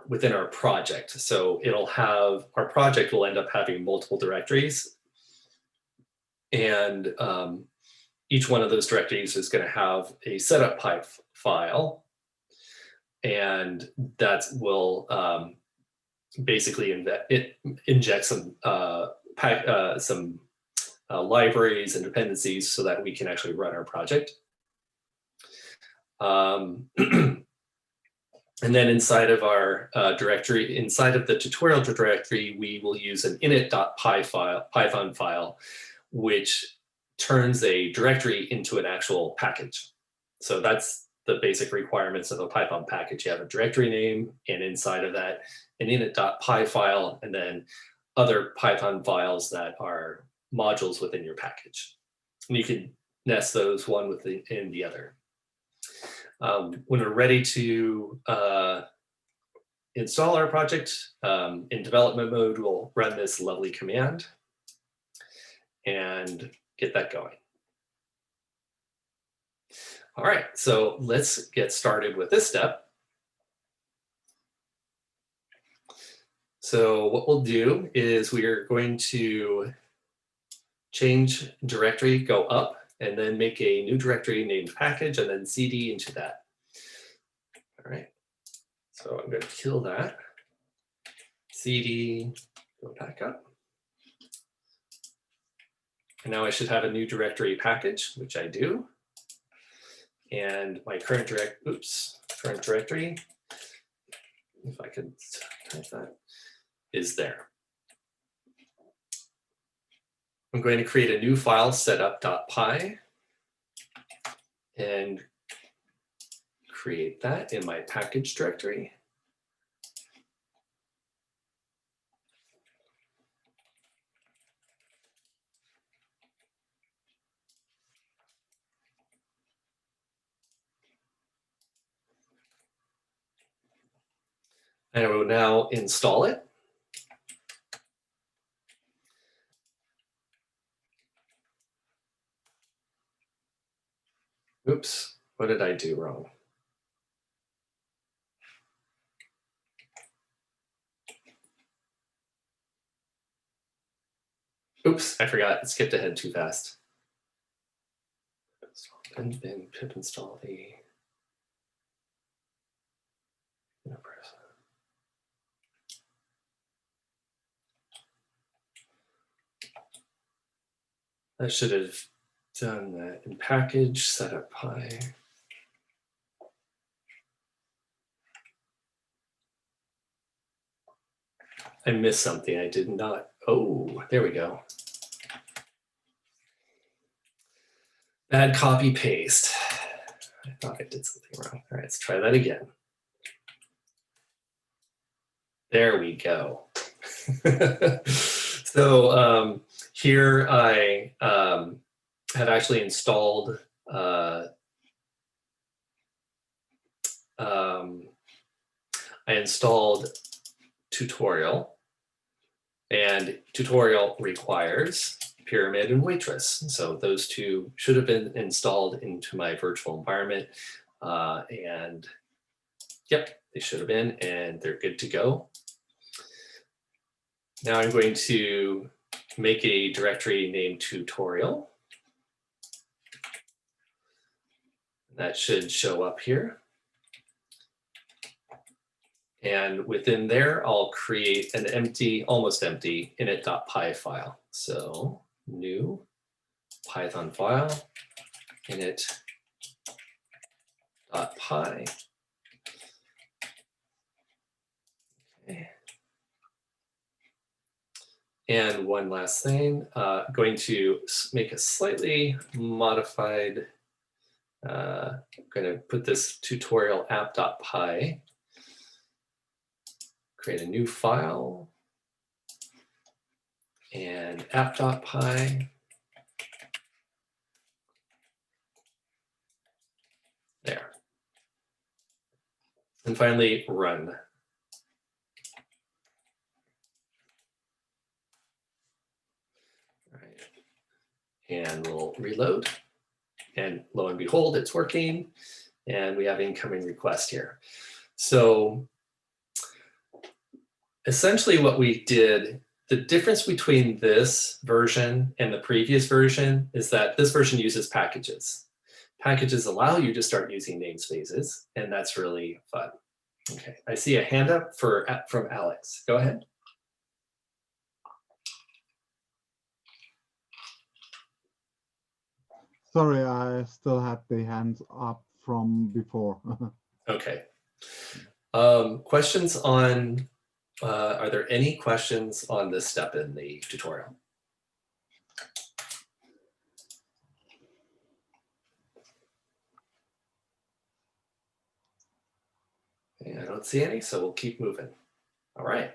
Speaker 1: within our project. So it'll have, our project will end up having multiple directories, and each one of those directories is going to have a setup pipe file, and that will basically inject some libraries and dependencies so that we can actually run our project. And then inside of our directory, inside of the tutorial directory, we will use an init.py Python file, which turns a directory into an actual package. So that's the basic requirements of a Python package. You have a directory name, and inside of that, an init.py file, and then other Python files that are modules within your package. And you can nest those one within the other. When we're ready to install our project, in development mode, we'll run this lovely command and get that going. All right, so let's get started with this step. So what we'll do is we are going to change directory, go up, and then make a new directory named package, and then cd into that. All right, so I'm going to kill that. CD, go back up. And now I should have a new directory package, which I do. And my current directory, if I could type that, is there. I'm going to create a new file, setup.py, and create that in my package directory. And I will now install it. Oops, what did I do wrong? Oops, I forgot, it skipped ahead too fast. And then pip install the I should have done that in package, setup py. I missed something. I did not. Oh, there we go. Bad copy paste. I thought I did something wrong. All right, let's try that again. There we go. So here I have actually installed tutorial, and tutorial requires pyramid and waitress. So those two should have been installed into my virtual environment, and yep, they should have been, and they're good to go. Now I'm going to make a directory named tutorial. That should show up here. And within there, I'll create an empty, almost empty init.py file. So new Python file, init.py. Okay. And one last thing, going to make a slightly modified, I'm going to put this tutorial app.py, create a new file, and app.py. There. And finally, run. All right. And we'll reload. And lo and behold, it's working. And we have incoming request here. So essentially what we did, the difference between this version and the previous version is that this version uses packages. Packages allow you to start using namespaces, and that's really fun. Okay, I see a hand up from Alex. Go ahead.
Speaker 4: Sorry, I still had the hands up from before.
Speaker 1: Okay. Questions on, are there any questions on this step in the tutorial? Okay, I don't see any, so we'll keep moving. All right.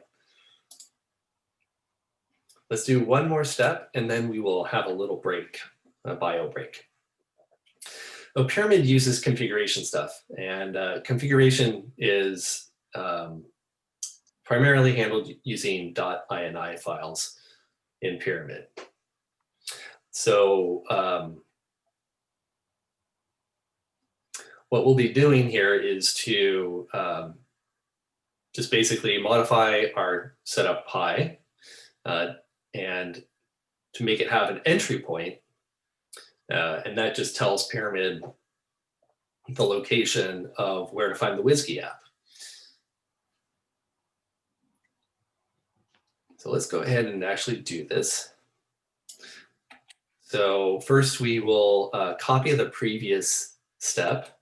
Speaker 1: Let's do one more step, and then we will have a little break, a bio break. Pyramid uses configuration stuff, and configuration is primarily handled using .ini files in Pyramid. So what we'll be doing here is to just basically modify our setup py and to make it have an entry point. And that just tells Pyramid the location of where to find the WSGI app. So let's go ahead and actually do this. So first we will copy the previous step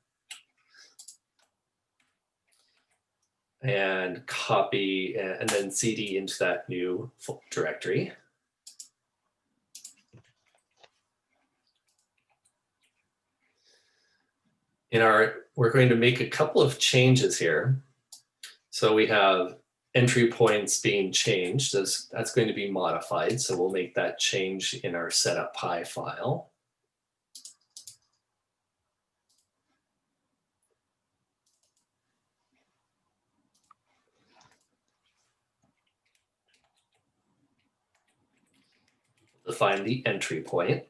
Speaker 1: and copy and then cd into that new directory. We're going to make a couple of changes here. So we have entry points being changed. That's going to be modified. So we'll make that change in our setup py file. Define the entry point.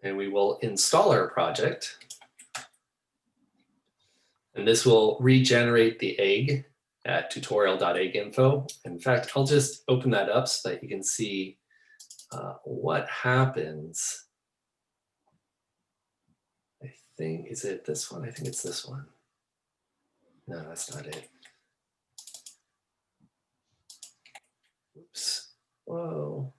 Speaker 1: And we will install our project. And this will regenerate the egg at tutorial.egginfo. In fact, I'll just open that up so that you can see what happens. I think, is it this one? I think it's this one. No, that's not it. Oops. Whoa.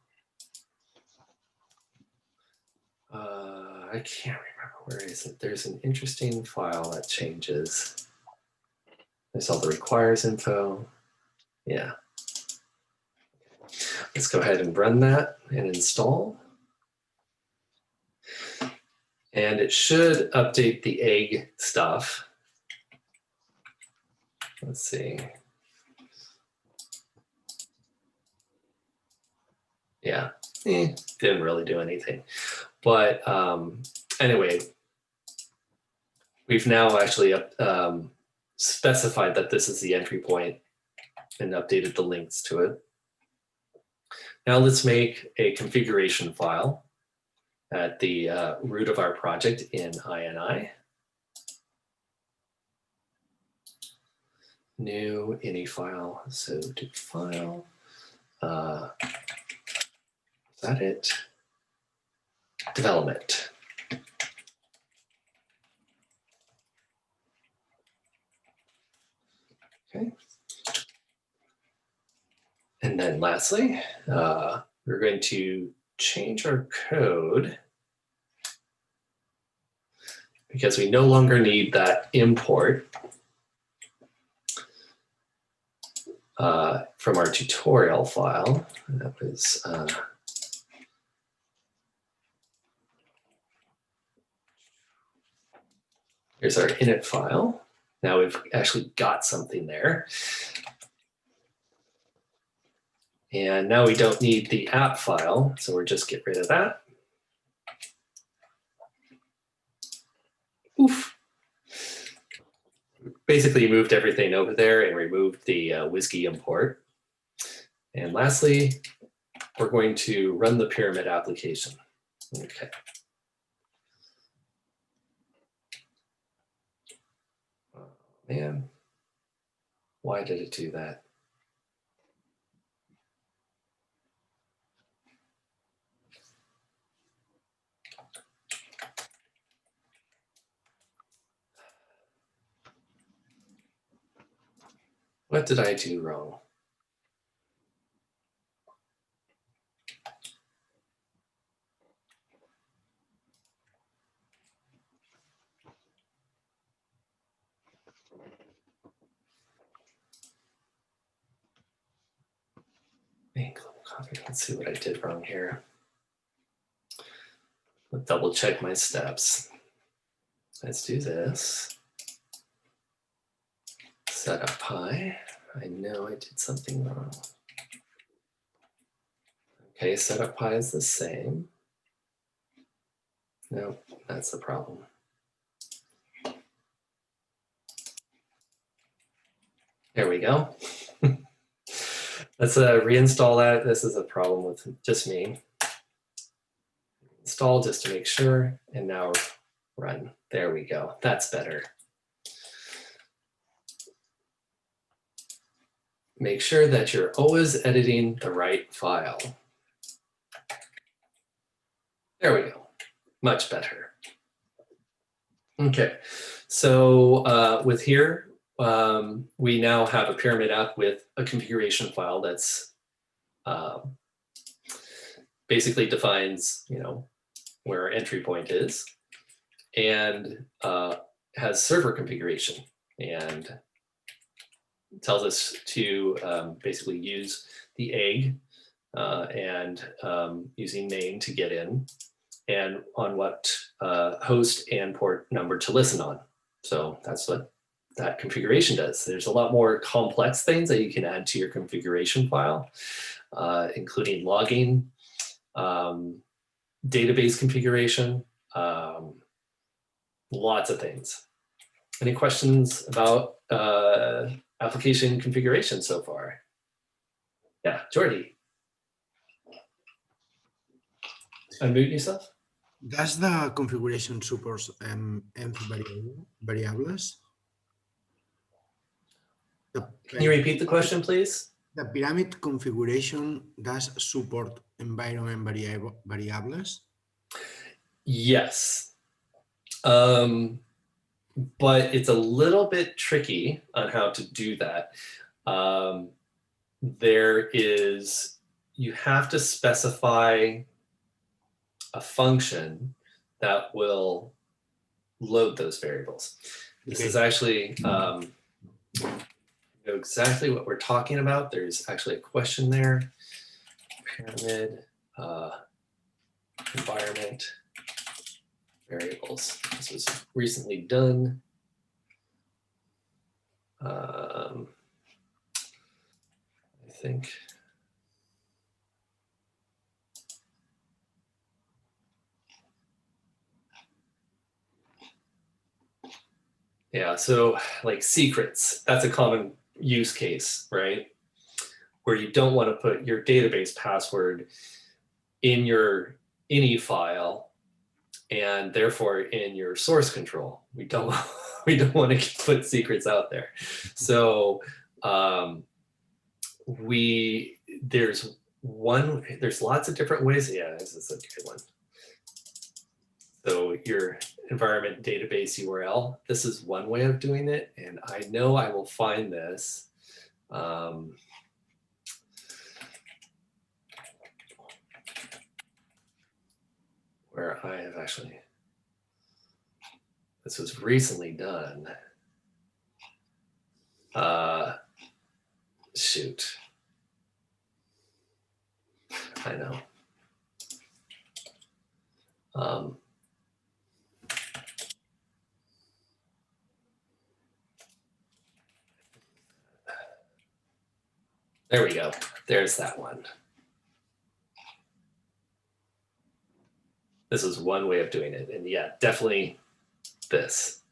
Speaker 1: I can't remember, where is it? There's an interesting file that changes. There's all the requires info. Yeah. Let's go ahead and run that and install. And it should update the egg stuff. Let's see. Yeah, didn't really do anything. But anyway, we've now actually specified that this is the entry point and updated the links to it. Now let's make a configuration file at the root of our project in ini. New ini file, so do file. Is that it? Development. Okay. And then lastly, we're going to change our code because we no longer need that import from our tutorial file. That was here's our init file. Now we've actually got something there. And now we don't need the app file, so we'll just get rid of that. basically moved everything over there and removed the WSGI import. And lastly, we're going to run the pyramid application. Okay. Oh, man, why did it do that? What did I do wrong? Let's see what I did wrong here. Let's double check my steps. Let's do this. Set up Py. I know I did something wrong. Okay, setup Py is the same. No, that's the problem. There we go. Let's reinstall that. This is a problem with just me. Install just to make sure, and now run. There we go. That's better. Make sure that you're always editing the right file. There we go. Much better. Okay, so with here, we now have a pyramid app with a configuration file that's basically defines, where our entry point is, and has server configuration, and tells us to basically use the egg and using main to get in, and on what host and port number to listen on. So that's what that configuration does. There's a lot more complex things that you can add to your configuration file, including logging, database configuration, lots of things. Any questions about application configuration so far? Yeah, Jordy. Unmute yourself.
Speaker 5: Does the configuration support env variables?
Speaker 1: Can you repeat the question, please?
Speaker 5: The pyramid configuration does support environment variables?
Speaker 1: Yes. But it's a little bit tricky on how to do that. You have to specify a function that will load those variables. This is actually, know exactly what we're talking about. There's actually a question there. Pyramid environment variables. This was recently done. I think. Yeah, so like secrets, that's a common use case, right? Where you don't want to put your database password in your ini file and therefore in your source control. We don't want to put secrets out there. So there's lots of different ways. Yeah, this is a good one. So your environment database URL, this is one way of doing it. And I know I will find this. Where I have actually, this was recently done. Shoot. I know. There we go. There's that one. This is one way of doing it. And yeah, definitely this.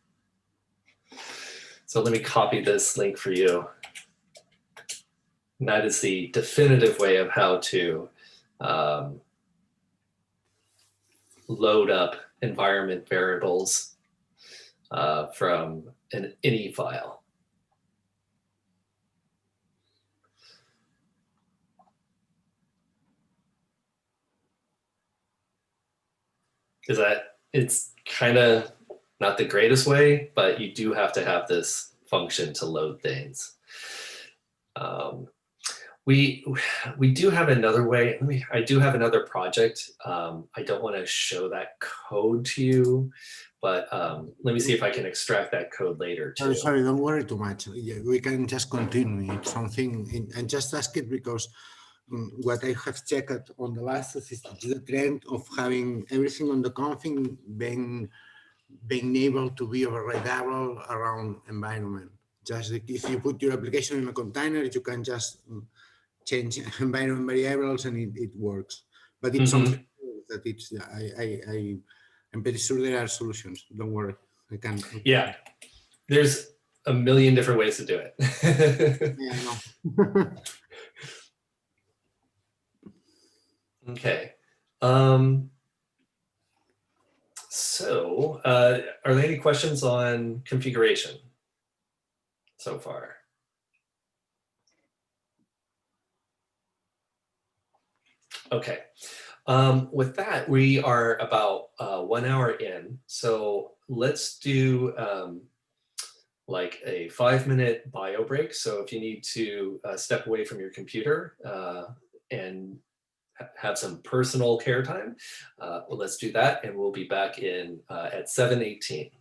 Speaker 1: So let me copy this link for you. And that is the definitive way of how to load up environment variables from an ini file. Because it's kind of not the greatest way, but you do have to have this function to load things. We do have another way. I do have another project. I don't want to show that code to you, but let me see if I can extract that code later too.
Speaker 5: Sorry, don't worry too much. Yeah, we can just continue. It's something, and just ask it because what I have checked on the last is the trend of having everything on the config being able to be overridable around environment. Just like if you put your application in a container, you can just change environment variables and it works. But it's something that it's, I'm pretty sure there are solutions. Don't worry. I can.
Speaker 1: Yeah, there's a million different ways to do it.
Speaker 5: Yeah, I know.
Speaker 1: Okay. So are there any questions on configuration so far? Okay. With that, we are about 1 hour in. So let's do like a 5-minute bio break. So if you need to step away from your computer and have some personal care time, well, let's do that. And we'll be back in at 7:18.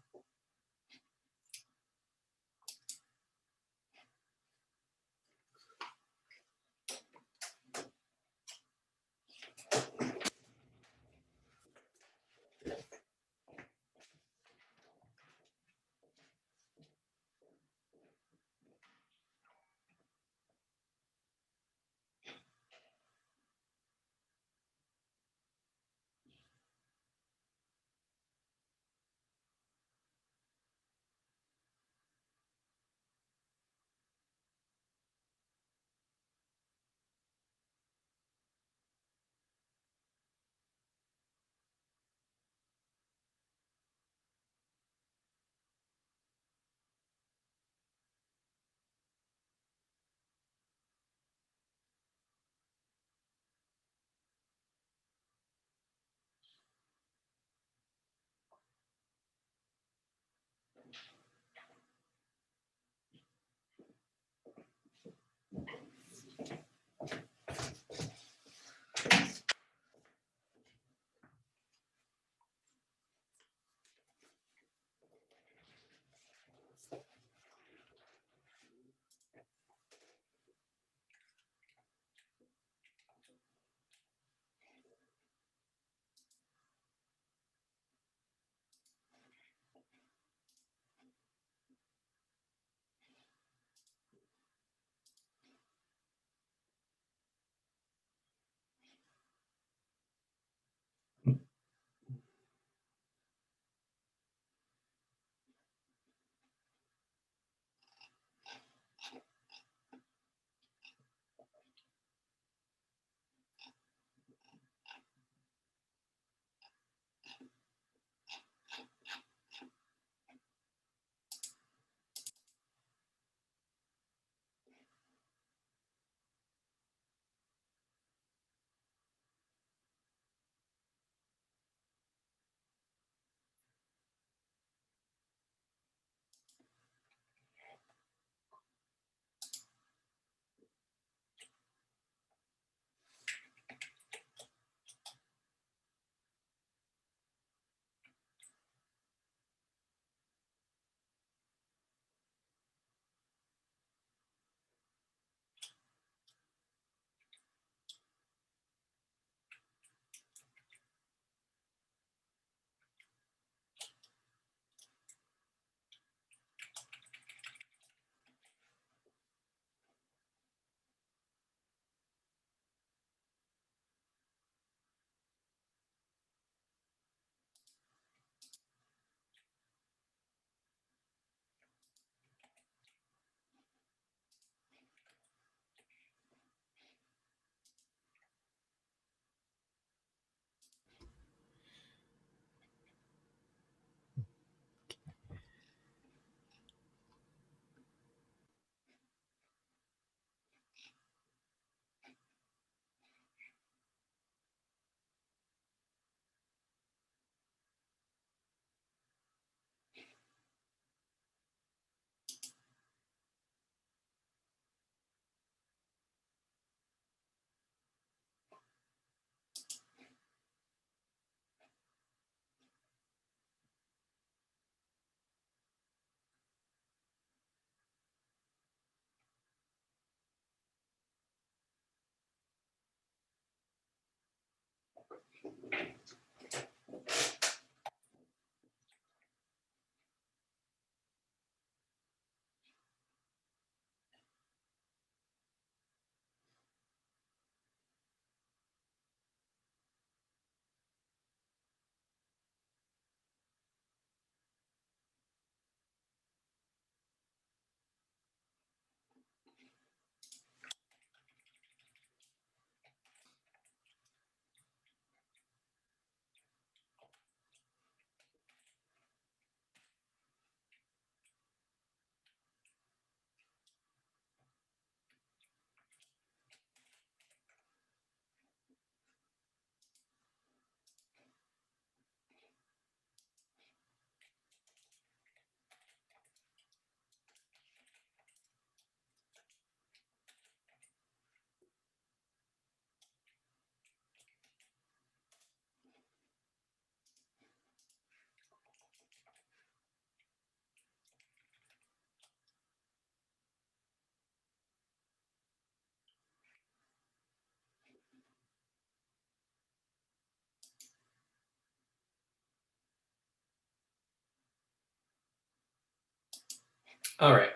Speaker 1: All right.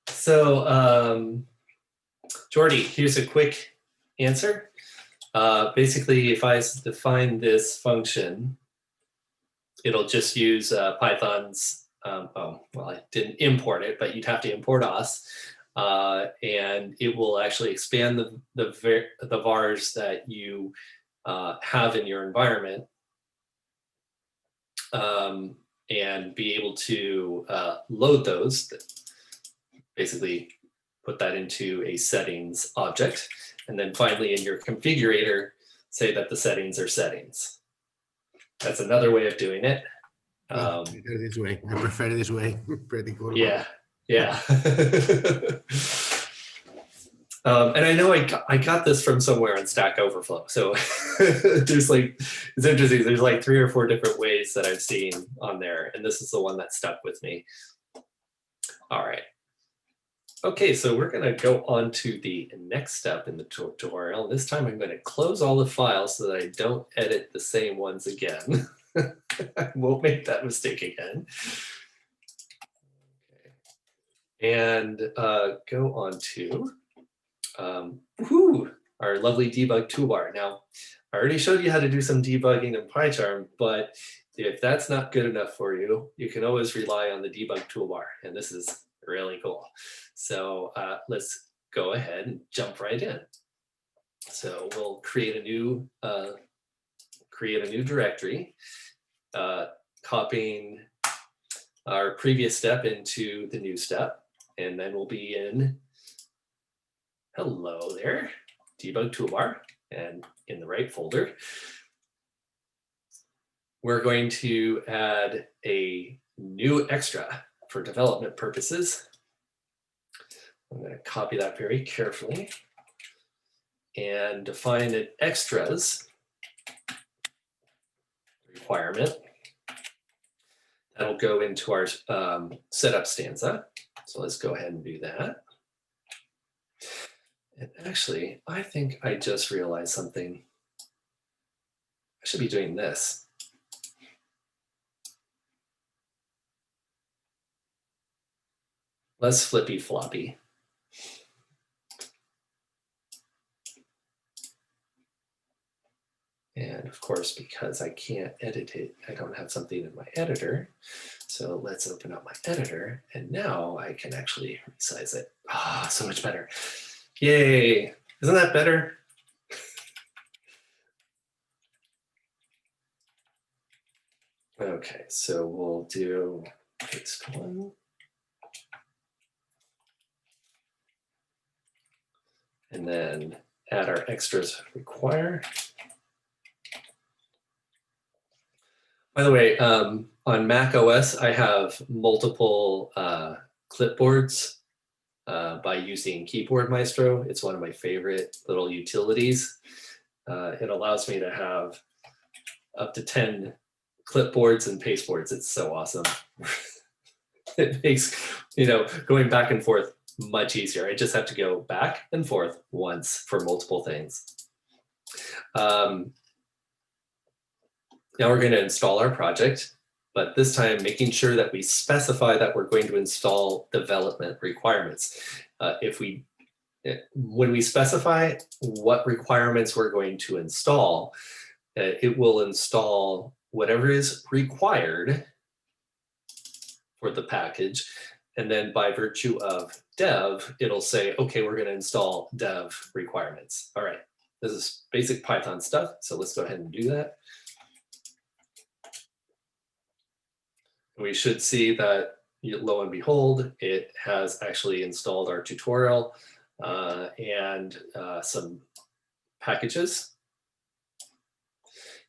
Speaker 1: So, Jordy, here's a quick answer. Basically, if I define this function, it'll just use Python's, well, I didn't import it, but you'd have to import os, and it will actually expand the vars that you have in your environment, and be able to load those, basically put that into a settings object. And then finally in your configurator, say that the settings are settings. That's another way of doing it.
Speaker 5: This way. I prefer this way. Pretty cool.
Speaker 1: Yeah, yeah. And I know I got this from somewhere on Stack Overflow. So there's like, it's interesting. There's like 3 or 4 different ways that I've seen on there. And this is the one that stuck with me. All right. Okay, so we're going to go on to the next step in the tutorial. This time I'm going to close all the files so that I don't edit the same ones again. I won't make that mistake again. Okay. And go on to our lovely debug toolbar. Now, I already showed you how to do some debugging in PyCharm, but if that's not good enough for you, you can always rely on the debug toolbar. And this is really cool. So let's go ahead and jump right in. So we'll create a new directory, copying our previous step into the new step, and then we'll be in, hello there, debug toolbar, and in the right folder. We're going to add a new extra for development purposes. I'm going to copy that very carefully and define an extras requirement. That'll go into our setup stanza. So let's go ahead and do that. And actually, I think I just realized something. I should be doing this. Less flippy floppy. And of course, because I can't edit it, I don't have something in my editor. So let's open up my editor. And now I can actually resize it. Ah, so much better. Yay. Isn't that better? Okay, so we'll do paste one. And then add our extras require. By the way, on Mac OS, I have multiple clipboards by using Keyboard Maestro. It's one of my favorite little utilities. It allows me to have up to 10 clipboards and pasteboards. It's so awesome. It makes, going back and forth much easier. I just have to go back and forth once for multiple things. Now we're going to install our project, but this time making sure that we specify that we're going to install development requirements. When we specify what requirements we're going to install, it will install whatever is required for the package. And then by virtue of dev, it'll say, okay, we're going to install dev requirements. All right, this is basic Python stuff. So let's go ahead and do that. We should see that, lo and behold, it has actually installed our tutorial and some packages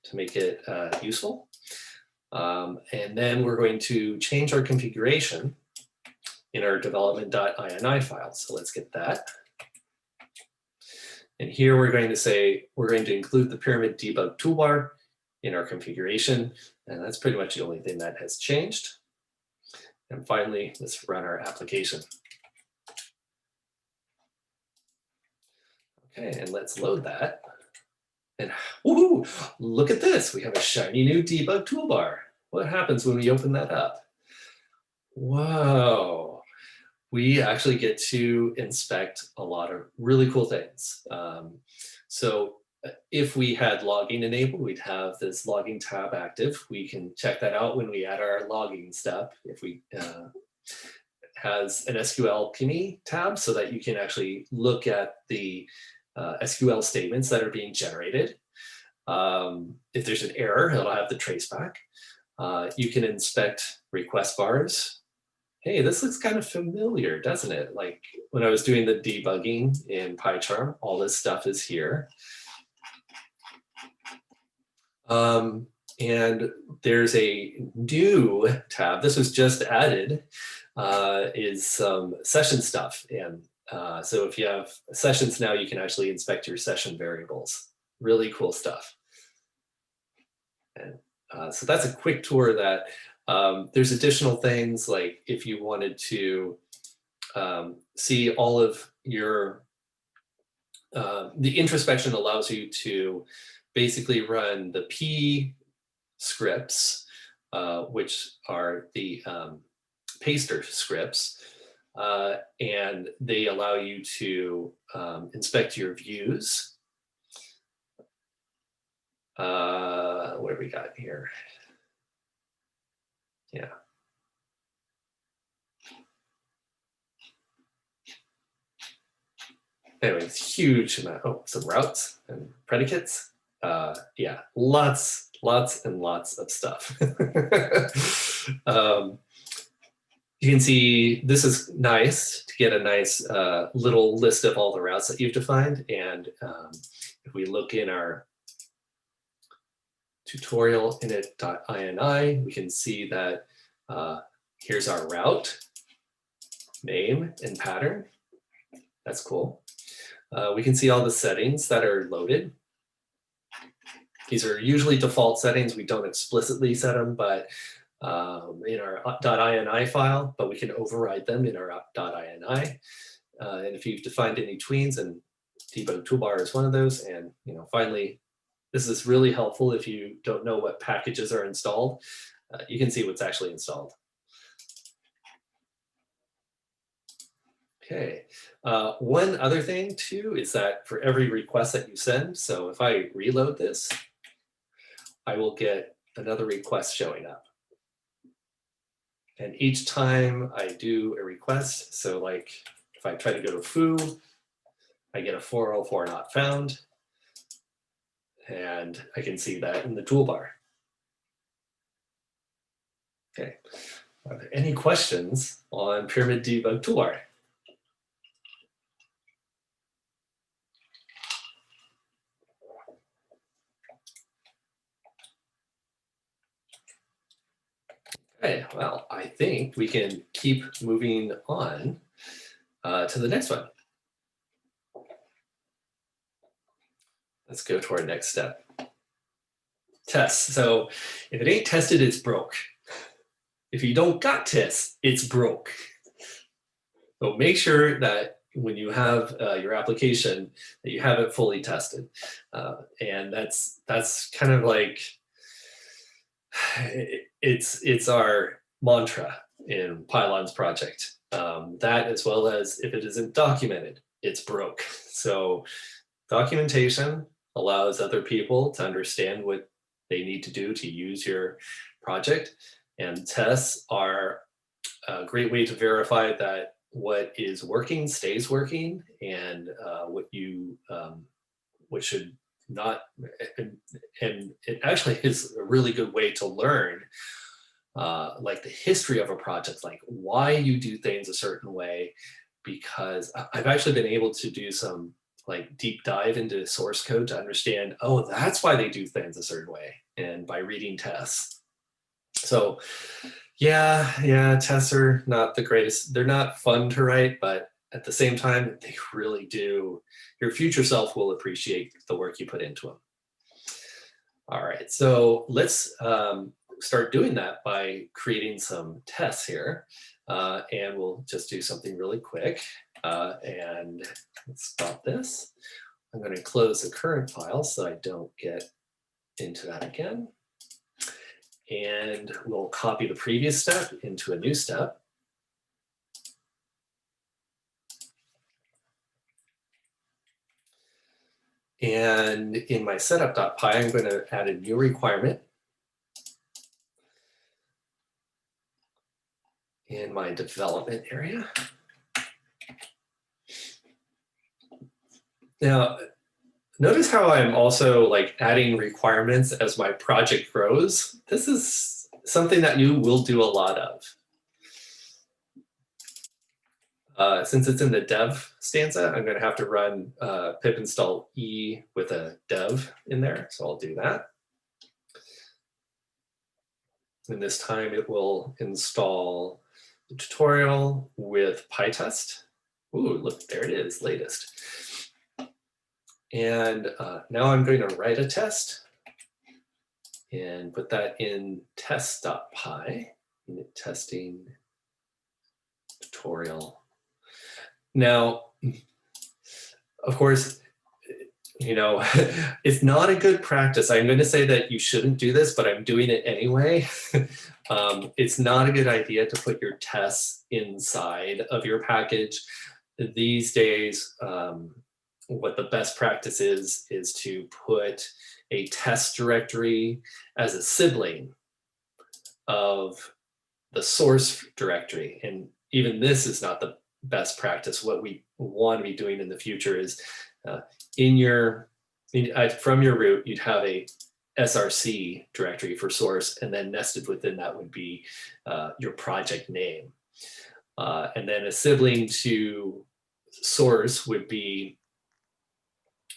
Speaker 1: to make it useful. And then we're going to change our configuration in our development.ini file. So let's get that. And here we're going to say, we're going to include the pyramid debug toolbar in our configuration. And that's pretty much the only thing that has changed. And finally, let's run our application. Okay, and let's load that. And woohoo, look at this. We have a shiny new debug toolbar. What happens when we open that up? Whoa. We actually get to inspect a lot of really cool things. So if we had logging enabled, we'd have this logging tab active. We can check that out when we add our logging step. If we has an SQLAlchemy tab so that you can actually look at the SQL statements that are being generated. If there's an error, it'll have the traceback. You can inspect request bars. Hey, this looks kind of familiar, doesn't it? Like when I was doing the debugging in PyCharm, all this stuff is here. And there's a new tab, this was just added, is some session stuff. And so if you have sessions now, you can actually inspect your session variables. Really cool stuff. And so that's a quick tour of that. There's additional things like if you wanted to see all of your, the introspection allows you to basically run the P scripts, which are the paster scripts, and they allow you to inspect your views. What have we got here? Yeah. Anyways, huge amount. Oh, some routes and predicates. Yeah, lots and lots of stuff. You can see this is nice to get a nice little list of all the routes that you've defined. And if we look in our tutorial init.ini, we can see that here's our route, name, and pattern. That's cool. We can see all the settings that are loaded. These are usually default settings. We don't explicitly set them, but in our .ini file, but we can override them in our .ini. And if you've defined any tweens, and debugtoolbar is one of those. And finally, this is really helpful if you don't know what packages are installed. You can see what's actually installed. Okay, one other thing too is that for every request that you send, so if I reload this, I will get another request showing up. And each time I do a request, so like if I try to go to foo, I get a 404 not found. And I can see that in the toolbar. Okay, are there any questions on Pyramid Debug Toolbar? Okay, well, I think we can keep moving on to the next one. Let's go to our next step. Tests. So if it ain't tested, it's broke. If you don't got tests, it's broke. So make sure that when you have your application, that you have it fully tested. And that's kind of like, it's our mantra in Pylons project. That as well as if it isn't documented, it's broke. So documentation allows other people to understand what they need to do to use your project. And tests are a great way to verify that what is working stays working, and what should not. And it actually is a really good way to learn like the history of a project, like why you do things a certain way, because I've actually been able to do some like deep dive into source code to understand, oh, that's why they do things a certain way, and by reading tests. So yeah, tests are not the greatest. They're not fun to write, but at the same time, they really do. Your future self will appreciate the work you put into them. All right, so let's start doing that by creating some tests here. And we'll just do something really quick. And let's stop this. I'm going to close the current file so I don't get into that again. And we'll copy the previous step into a new step. And in my setup.py, I'm going to add a new requirement in my development area. Now, notice how I'm also like adding requirements as my project grows. This is something that you will do a lot of. Since it's in the dev stanza, I'm going to have to run pip install e with a dev in there. So I'll do that. And this time it will install the tutorial with PyTest. Ooh, look, there it is, latest. And now I'm going to write a test and put that in test.py, unit testing tutorial. Now, of course, you know, it's not a good practice. I'm going to say that you shouldn't do this, but I'm doing it anyway. It's not a good idea to put your tests inside of your package. These days, what the best practice is to put a test directory as a sibling of the source directory. And even this is not the best practice. What we want to be doing in the future is from your root, you'd have a src directory for source, and then nested within that would be your project name. And then a sibling to source would be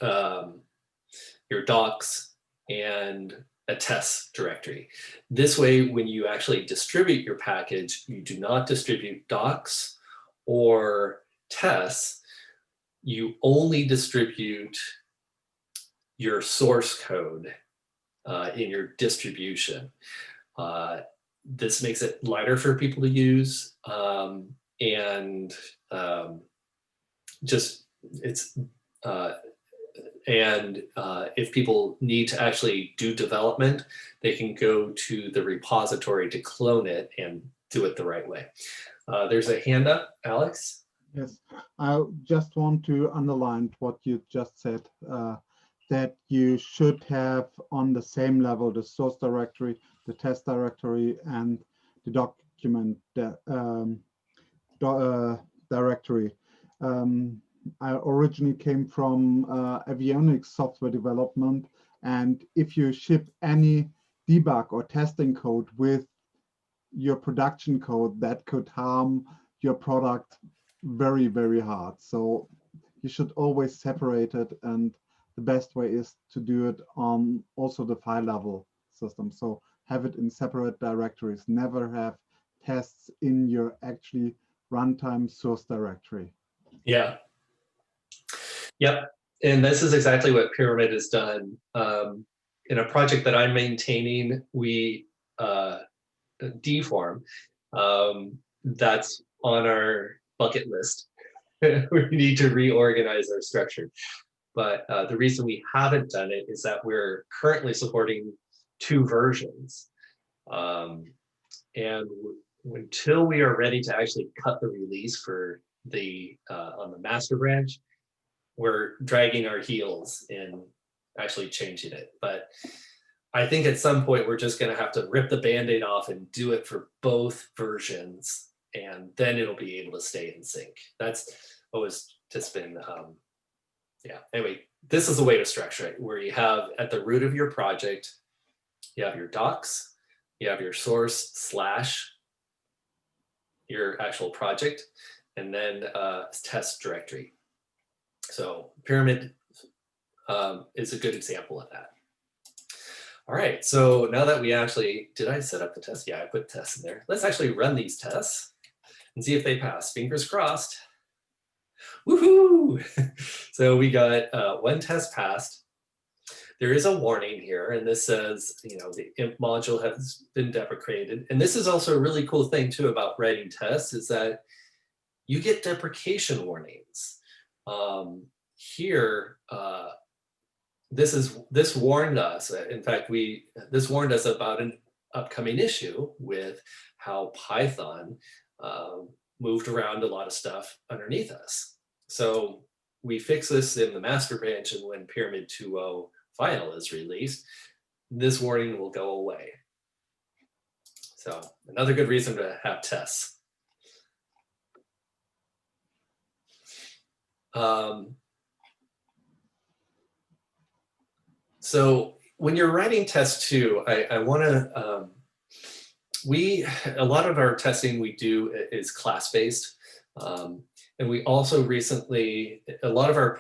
Speaker 1: your docs and a test directory. This way, when you actually distribute your package, you do not distribute docs or tests. You only distribute your source code in your distribution. This makes it lighter for people to use, and if people need to actually do development, they can go to the repository to clone it and do it the right way. There's a hand up, Alex.
Speaker 4: Yes, I just want to underline what you just said, that you should have on the same level the source directory, the test directory, and the document directory. I originally came from avionics software development, and if you ship any debug or testing code with your production code, that could harm your product very, very hard. So you should always separate it, and the best way is to do it on also the file level system. So have it in separate directories. Never have tests in your actually runtime source directory.
Speaker 1: Yeah. Yep. And this is exactly what Pyramid has done. In a project that I'm maintaining, we Deform, that's on our bucket list. We need to reorganize our structure. But the reason we haven't done it is that we're currently supporting 2 versions. And until we are ready to actually cut the release for the on the master branch, we're dragging our heels in actually changing it. But I think at some point we're just going to have to rip the Band-Aid off and do it for both versions, and then it'll be able to stay in sync. That's always just been, yeah. Anyway, this is a way to structure it, where you have at the root of your project, you have your docs, you have your source / your actual project, and then test directory. So Pyramid is a good example of that. All right, so now that we actually, did I set up the test? Yeah, I put tests in there. Let's actually run these tests and see if they pass. Fingers crossed. Woohoo! So we got 1 test passed. There is a warning here, and this says, you know, the imp module has been deprecated. And this is also a really cool thing too about writing tests, is that you get deprecation warnings. Here, this warned us. In fact, this warned us about an upcoming issue with how Python moved around a lot of stuff underneath us. So we fix this in the master branch, and when Pyramid 2.0 final is released, this warning will go away. So another good reason to have tests. So when you're writing test 2, I want to, a lot of our testing we do is class-based. And we also recently, a lot of our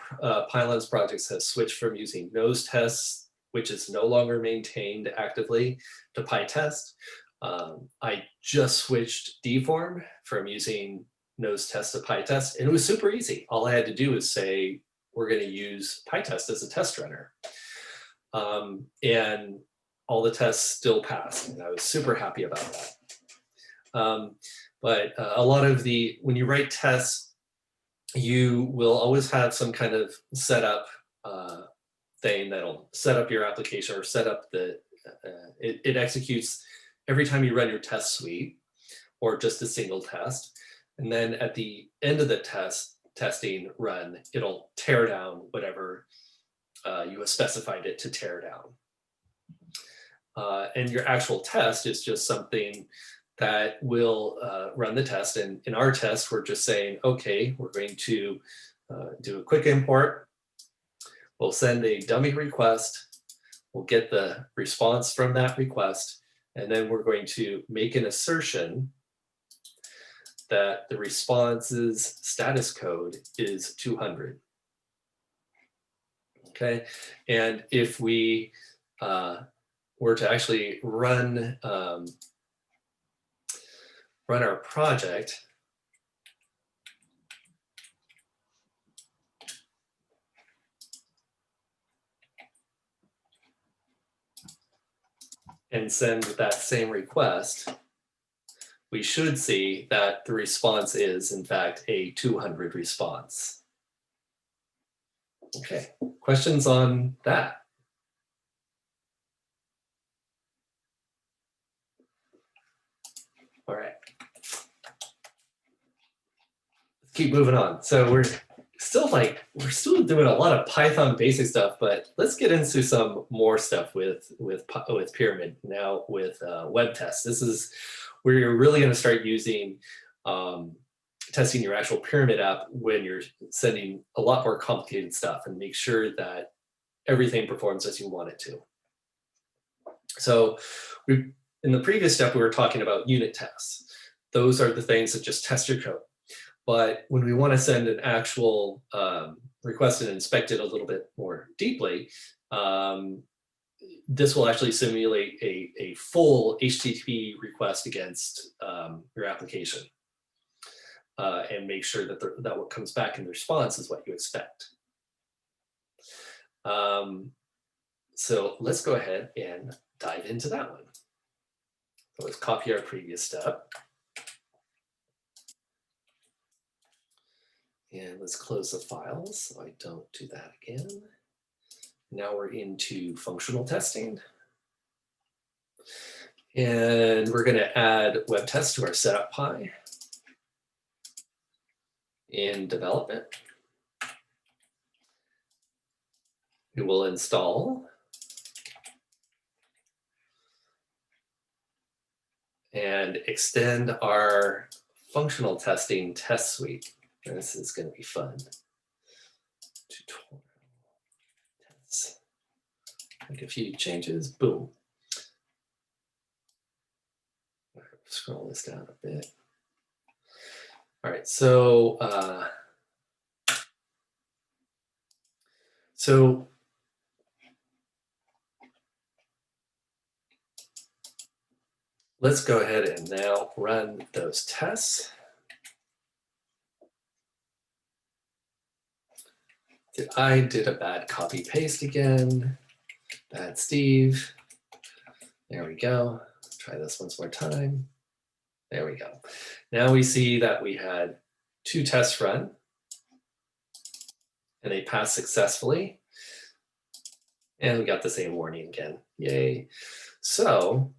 Speaker 1: Pylons projects have switched from using nose tests, which is no longer maintained actively, to PyTest. I just switched Deform from using nose test to PyTest, and it was super easy. All I had to do was say, we're going to use PyTest as a test runner. And all the tests still passed, and I was super happy about that. But a lot of when you write tests, you will always have some kind of setup thing that'll set up your application or set up it executes every time you run your test suite or just a single test. And then at the end of the testing run, it'll tear down whatever you have specified it to tear down. And your actual test is just something that will run the test. And in our test, we're just saying, okay, we're going to do a quick import. We'll send a dummy request. We'll get the response from that request. And then we're going to make an assertion that the response's status code is 200. Okay, and if we were to actually run our project, and send that same request, we should see that the response is, in fact, a 200 response. Okay, questions on that? All right. Let's keep moving on. So we're still doing a lot of Python basic stuff, but let's get into some more stuff with Pyramid now with WebTest. This is where you're really going to start using testing your actual Pyramid app when you're sending a lot more complicated stuff, and make sure that everything performs as you want it to. So in the previous step, we were talking about unit tests. Those are the things that just test your code. But when we want to send an actual request and inspect it a little bit more deeply, this will actually simulate a full HTTP request against your application and make sure that that what comes back in the response is what you expect. So let's go ahead and dive into that one. So let's copy our previous step. And let's close the files so I don't do that again. Now we're into functional testing. And we're going to add WebTest to our setup py in development. We will install and extend our functional testing test suite. This is going to be fun. Tutorial tests. Make a few changes. Boom. Scroll this down a bit. All right. So let's go ahead and now run those tests. I did a bad copy paste again. Bad Steve. There we go. Try this once more time. There we go. Now we see that we had 2 tests run and they passed successfully. And we got the same warning again. Yay. So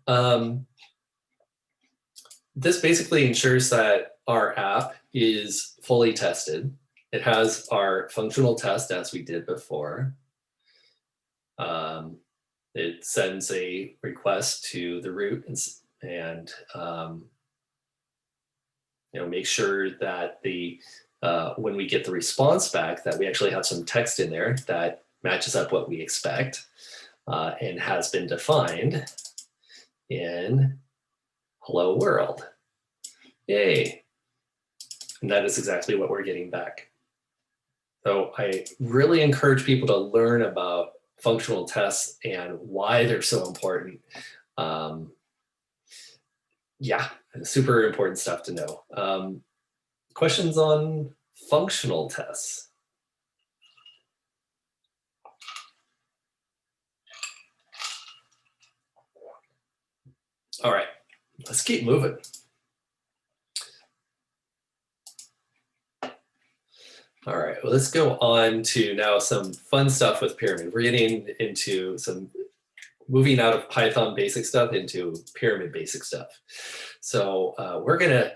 Speaker 1: this basically ensures that our app is fully tested it has our functional test as we did before. It sends a request to the root and make sure that when we get the response back, that we actually have some text in there that matches up what we expect and has been defined in hello world. Yay. And that is exactly what we're getting back. So I really encourage people to learn about functional tests and why they're so important. Yeah, super important stuff to know. Questions on functional tests? All right, let's keep moving. All right, well, let's go on to now some fun stuff with Pyramid. We're getting into moving out of Python basic stuff into Pyramid basic stuff. So we're gonna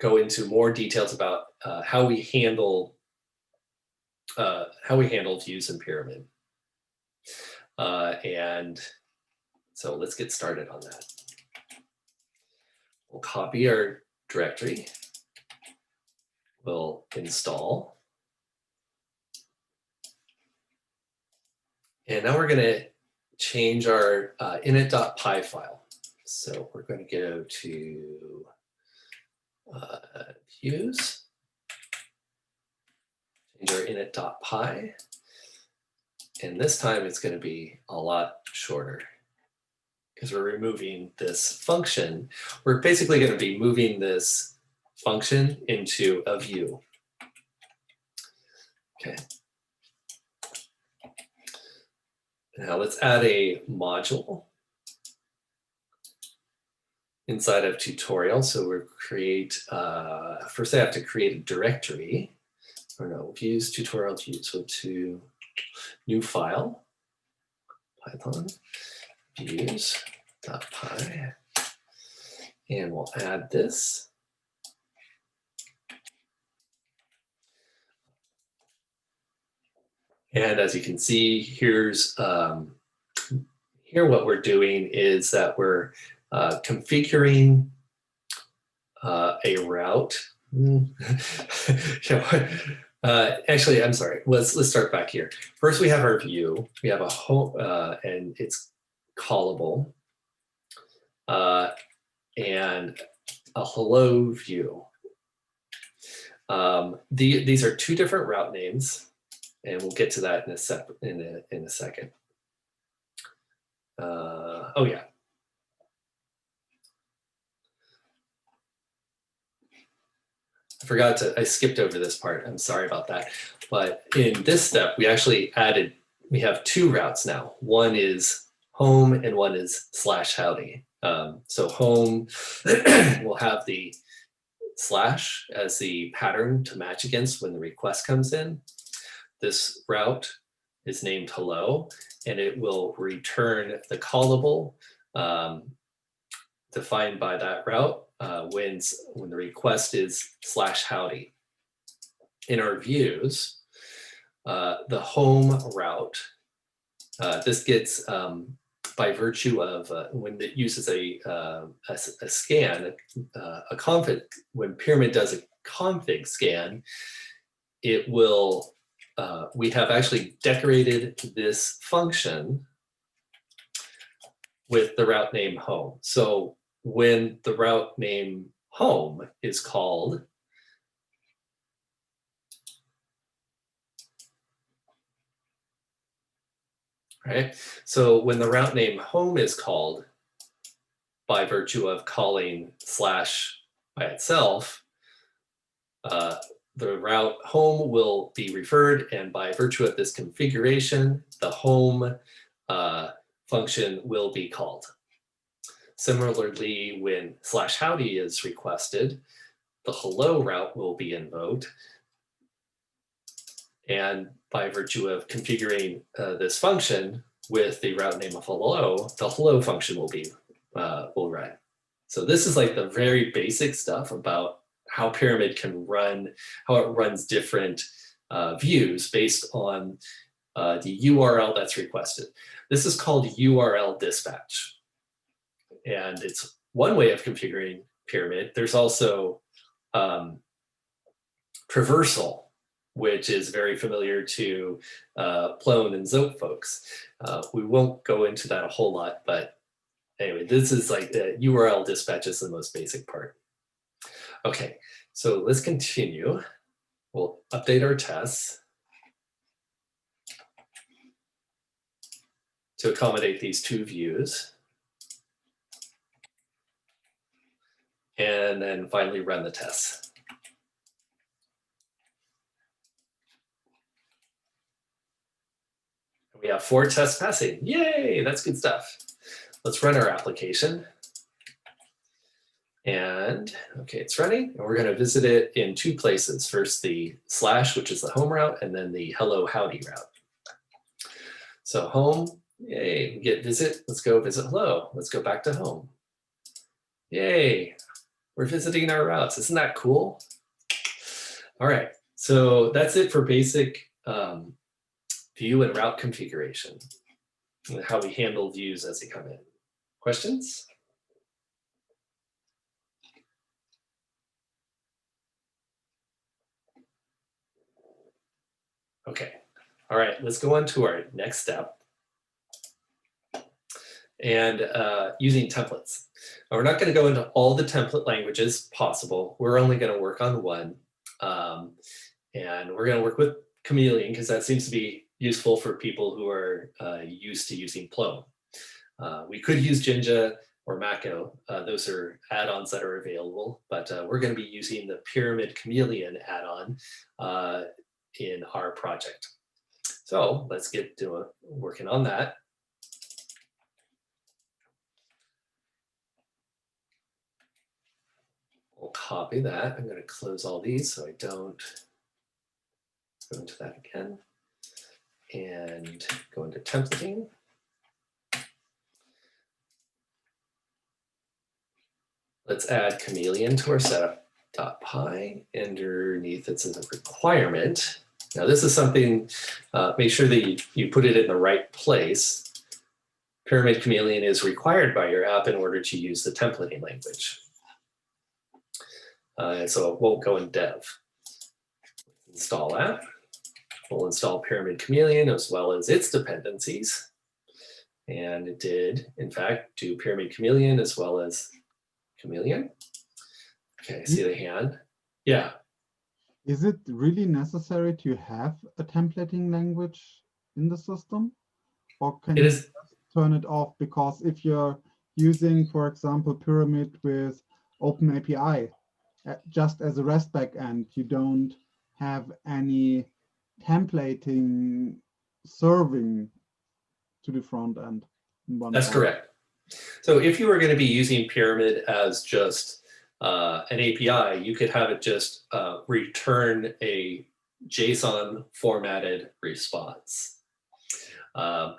Speaker 1: go into more details about how we handle views in Pyramid. And so let's get started on that. We'll copy our directory. We'll install. And now we're going to change our init.py file. So we're going to go to views, change our init.py. And this time it's going to be a lot shorter because we're removing this function. We're basically going to be moving this function into a view. Okay. Now let's add a module inside of tutorial. So we'll create, first I have to create a directory, or no, views, tutorial views. So to new file, Python views.py, and we'll add this. And as you can see, here what we're doing is that we're configuring a route. Actually, I'm sorry. Let's start back here. First, we have our view. We have a home, and it's callable, and a hello view. These are two different route names. And we'll get to that in a second. Oh yeah. I skipped over this part. I'm sorry about that. But in this step, we actually we have two routes now. One is home and one is /howdy. So home will have the slash as the pattern to match against when the request comes in. This route is named hello, and it will return the callable defined by that route when the request is /howdy. In our views, the home route, this gets by virtue of when it uses a scan, a config, when Pyramid does a config scan, it will we have actually decorated this function with the route name home. So when the route name home is called, right? So when the route name home is called by virtue of calling slash by itself, the route home will be referred, and by virtue of this configuration, the home function will be called. Similarly, when /howdy is requested, the hello route will be invoked, and by virtue of configuring this function with the route name of hello, the hello function will run. So this is like the very basic stuff about how Pyramid can run, how it runs different views based on the URL that's requested. This is called URL dispatch. And it's one way of configuring Pyramid. There's also traversal, which is very familiar to Plone and Zope folks. We won't go into that a whole lot, but anyway, this is like the URL dispatch is the most basic part. Okay, so let's continue. We'll update our tests to accommodate these two views. And then finally run the tests. We have 4 tests passing. Yay, that's good stuff. Let's run our application. And okay, it's running. And we're going to visit it in 2 places. First, the /, which is the home route, and then the hello howdy route. So home, yay, we get visit. Let's go visit hello. Let's go back to home. Yay, we're visiting our routes. Isn't that cool? All right, so that's it for basic view and route configuration, and how we handle views as they come in. Questions? Okay, all right, let's go on to our next step. And using templates. Now, we're not going to go into all the template languages possible. We're only going to work on one. And we're going to work with Chameleon because that seems to be useful for people who are used to using Plone. We could use Jinja or Mako. Those are add-ons that are available, but we're going to be using the Pyramid Chameleon add-on in our project. So let's get to working on that. We'll copy that. I'm going to close all these so I don't go into that again. And go into templating. Let's add Chameleon to our setup.py. Underneath it's a requirement. Now this is something, make sure that you put it in the right place. Pyramid Chameleon is required by your app in order to use the templating language. So it won't go in dev. Install that. We'll install Pyramid Chameleon as well as its dependencies. And it did, in fact, do Pyramid Chameleon as well as Chameleon. Okay, see the hand? Yeah.
Speaker 4: Is it really necessary to have a templating language in the system? Or can you just turn it off? Because if you're using, for example, Pyramid with OpenAPI, just as a REST backend, you don't have any templating serving to the front end.
Speaker 1: That's correct. So if you were going to be using Pyramid as just an API, you could have it just return a JSON formatted response. But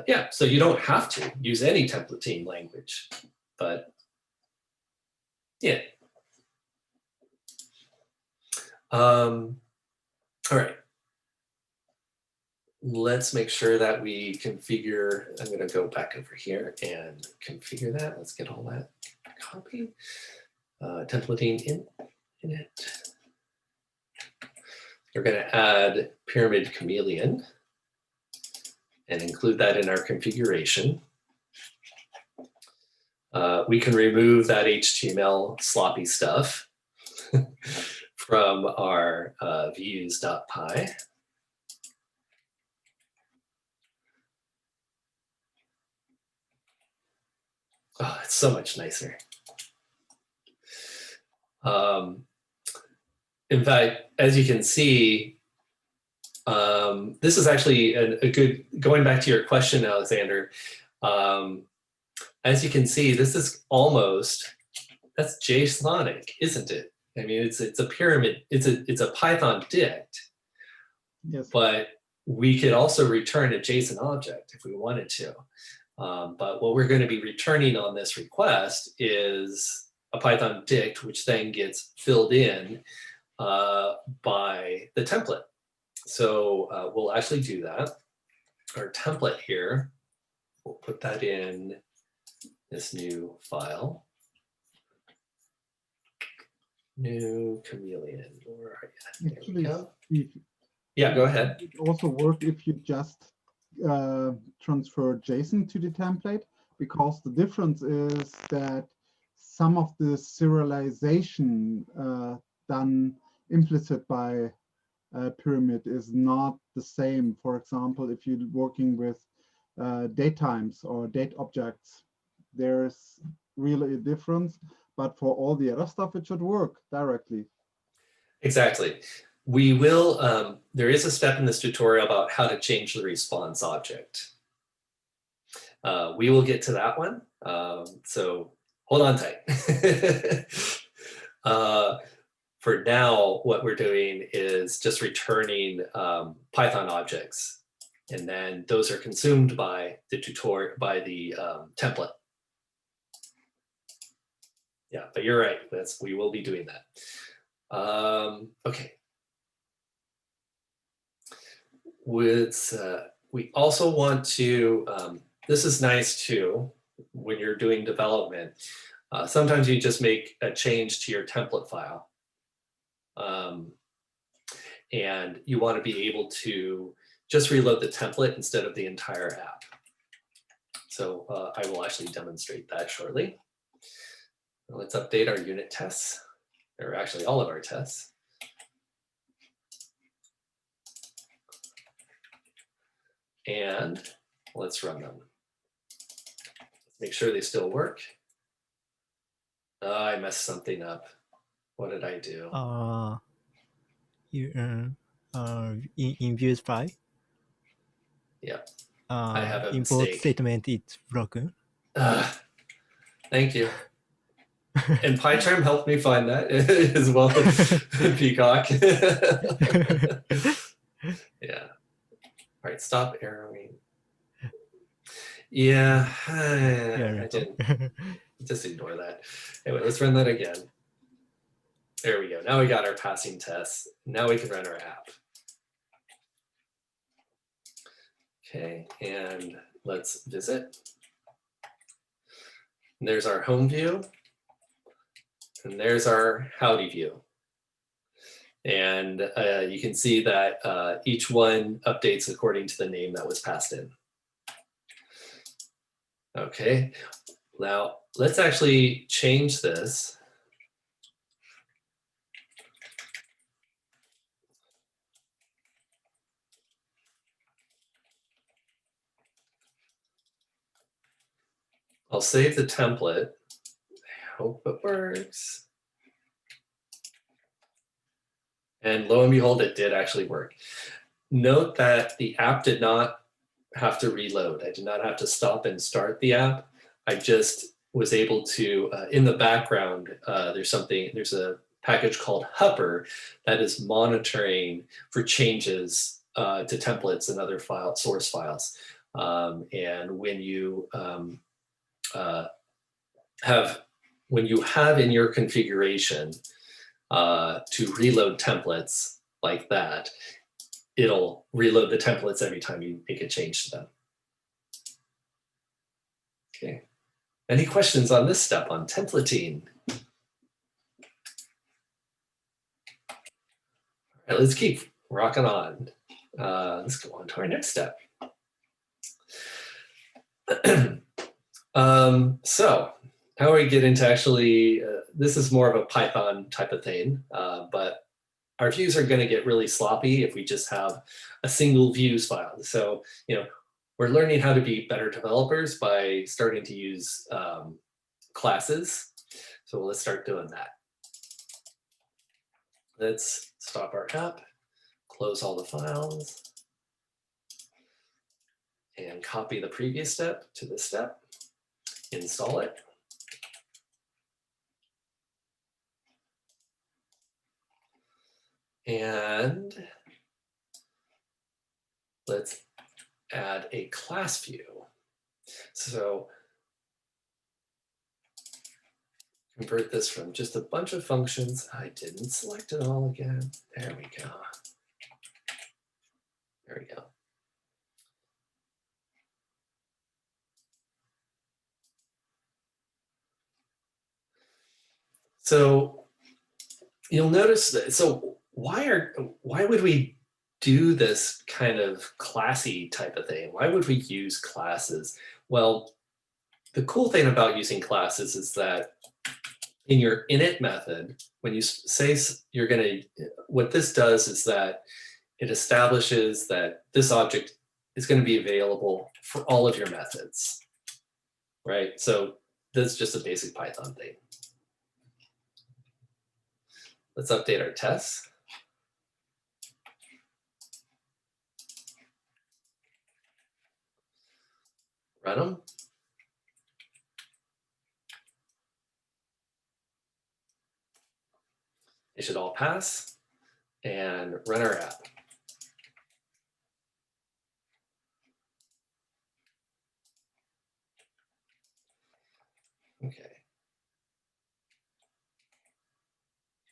Speaker 1: yeah, so you don't have to use any templating language, but yeah. All right. Let's make sure that we configure. I'm going to go back over here and configure that. Let's get all that copied. Templating in it. We're going to add Pyramid Chameleon and include that in our configuration. We can remove that HTML sloppy stuff from our views.py. Oh, it's so much nicer. In fact, as you can see, this is actually a good, going back to your question, Alexander, as you can see, this is almost, that's JSONic, isn't it? I mean, it's a pyramid, it's a Python dict,
Speaker 4: yes.
Speaker 1: But we could also return a JSON object if we wanted to. But what we're going to be returning on this request is a Python dict, which then gets filled in by the template. So we'll actually do that. Our template here, we'll put that in this new file. New chameleon. Where are you? There we
Speaker 4: Actually,
Speaker 1: go.
Speaker 4: Steve,
Speaker 1: Yeah, go ahead.
Speaker 4: it also work if you just transfer JSON to the template, because the difference is that some of the serialization done implicit by Pyramid is not the same. For example, if you're working with date times or date objects, there's really a difference. But for all the other stuff, it should work directly.
Speaker 1: Exactly. We will, there is a step in this tutorial about how to change the response object. We will get to that one. So hold on tight. For now, what we're doing is just returning Python objects, and then those are consumed by the tutorial, by the template. Yeah, but you're right. We will be doing that. Okay. We also want to, this is nice too, when you're doing development. Sometimes you just make a change to your template file. And you want to be able to just reload the template instead of the entire app. So I will actually demonstrate that shortly. Let's update our unit tests, or actually all of our tests. And let's run them. Make sure they still work. I messed something up. What did I do?
Speaker 2: In views file.
Speaker 1: Yeah, I have a
Speaker 2: import
Speaker 1: mistake.
Speaker 2: statement is broken.
Speaker 1: Thank you. And PyCharm helped me find that as well as Peacock. Yeah. All right, stop arrowing. Yeah, I didn't. Just ignore that. Anyway, let's run that again. There we go. Now we got our passing tests. Now we can run our app. Okay, and let's visit. And there's our home view. And there's our howdy view. And you can see that each one updates according to the name that was passed in. Okay, now let's actually change this. I'll save the template. I hope it works. And lo and behold, it did actually work. Note that the app did not have to reload. I did not have to stop and start the app. I just was able to, in the background, there's a package called Hupper that is monitoring for changes to templates and other source files. And when you have in your configuration to reload templates like that, it'll reload the templates every time you make a change to them. Okay. Any questions on this step on templating? All right, let's keep rocking on. Let's go on to our next step. So how we get into actually, this is more of a Python type of thing, but our views are going to get really sloppy if we just have a single views file. So, we're learning how to be better developers by starting to use classes. So let's start doing that. Let's stop our app, close all the files, and copy the previous step to this step, install it. And let's add a class view. So convert this from just a bunch of functions. I didn't select it all again. There we go. There we go. So you'll notice that, so why would we do this kind of classy type of thing? Why would we use classes? Well, the cool thing about using classes is that in your init method, when you say you're going to, what this does is that it establishes that this object is going to be available for all of your methods, right? So that's just a basic Python thing. Let's update our tests. Run them. They should all pass, and run our app. Okay.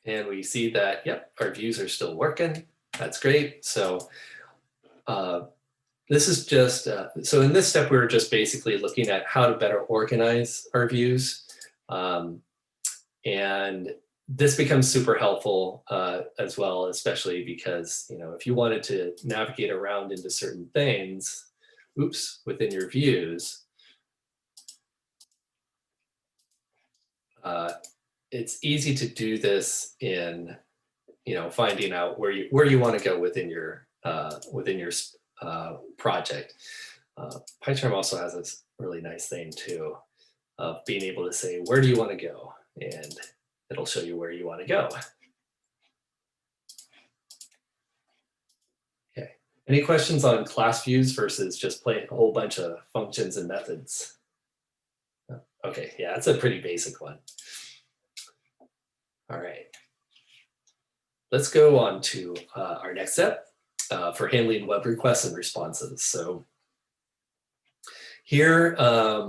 Speaker 1: And we see that, yep, our views are still working. That's great. So this is just, so in this step, we were just basically looking at how to better organize our views. And this becomes super helpful as well, especially because, you know, if you wanted to navigate around into certain things, oops, within your views, it's easy to do this in, you know, finding out where you want to go within your project. PyCharm also has this really nice thing too of being able to say, where do you want to go? And it'll show you where you want to go. Okay. Any questions on class views versus just playing a whole bunch of functions and methods? Okay, yeah, it's a pretty basic one. All right. Let's go on to our next step for handling web requests and responses. So here, I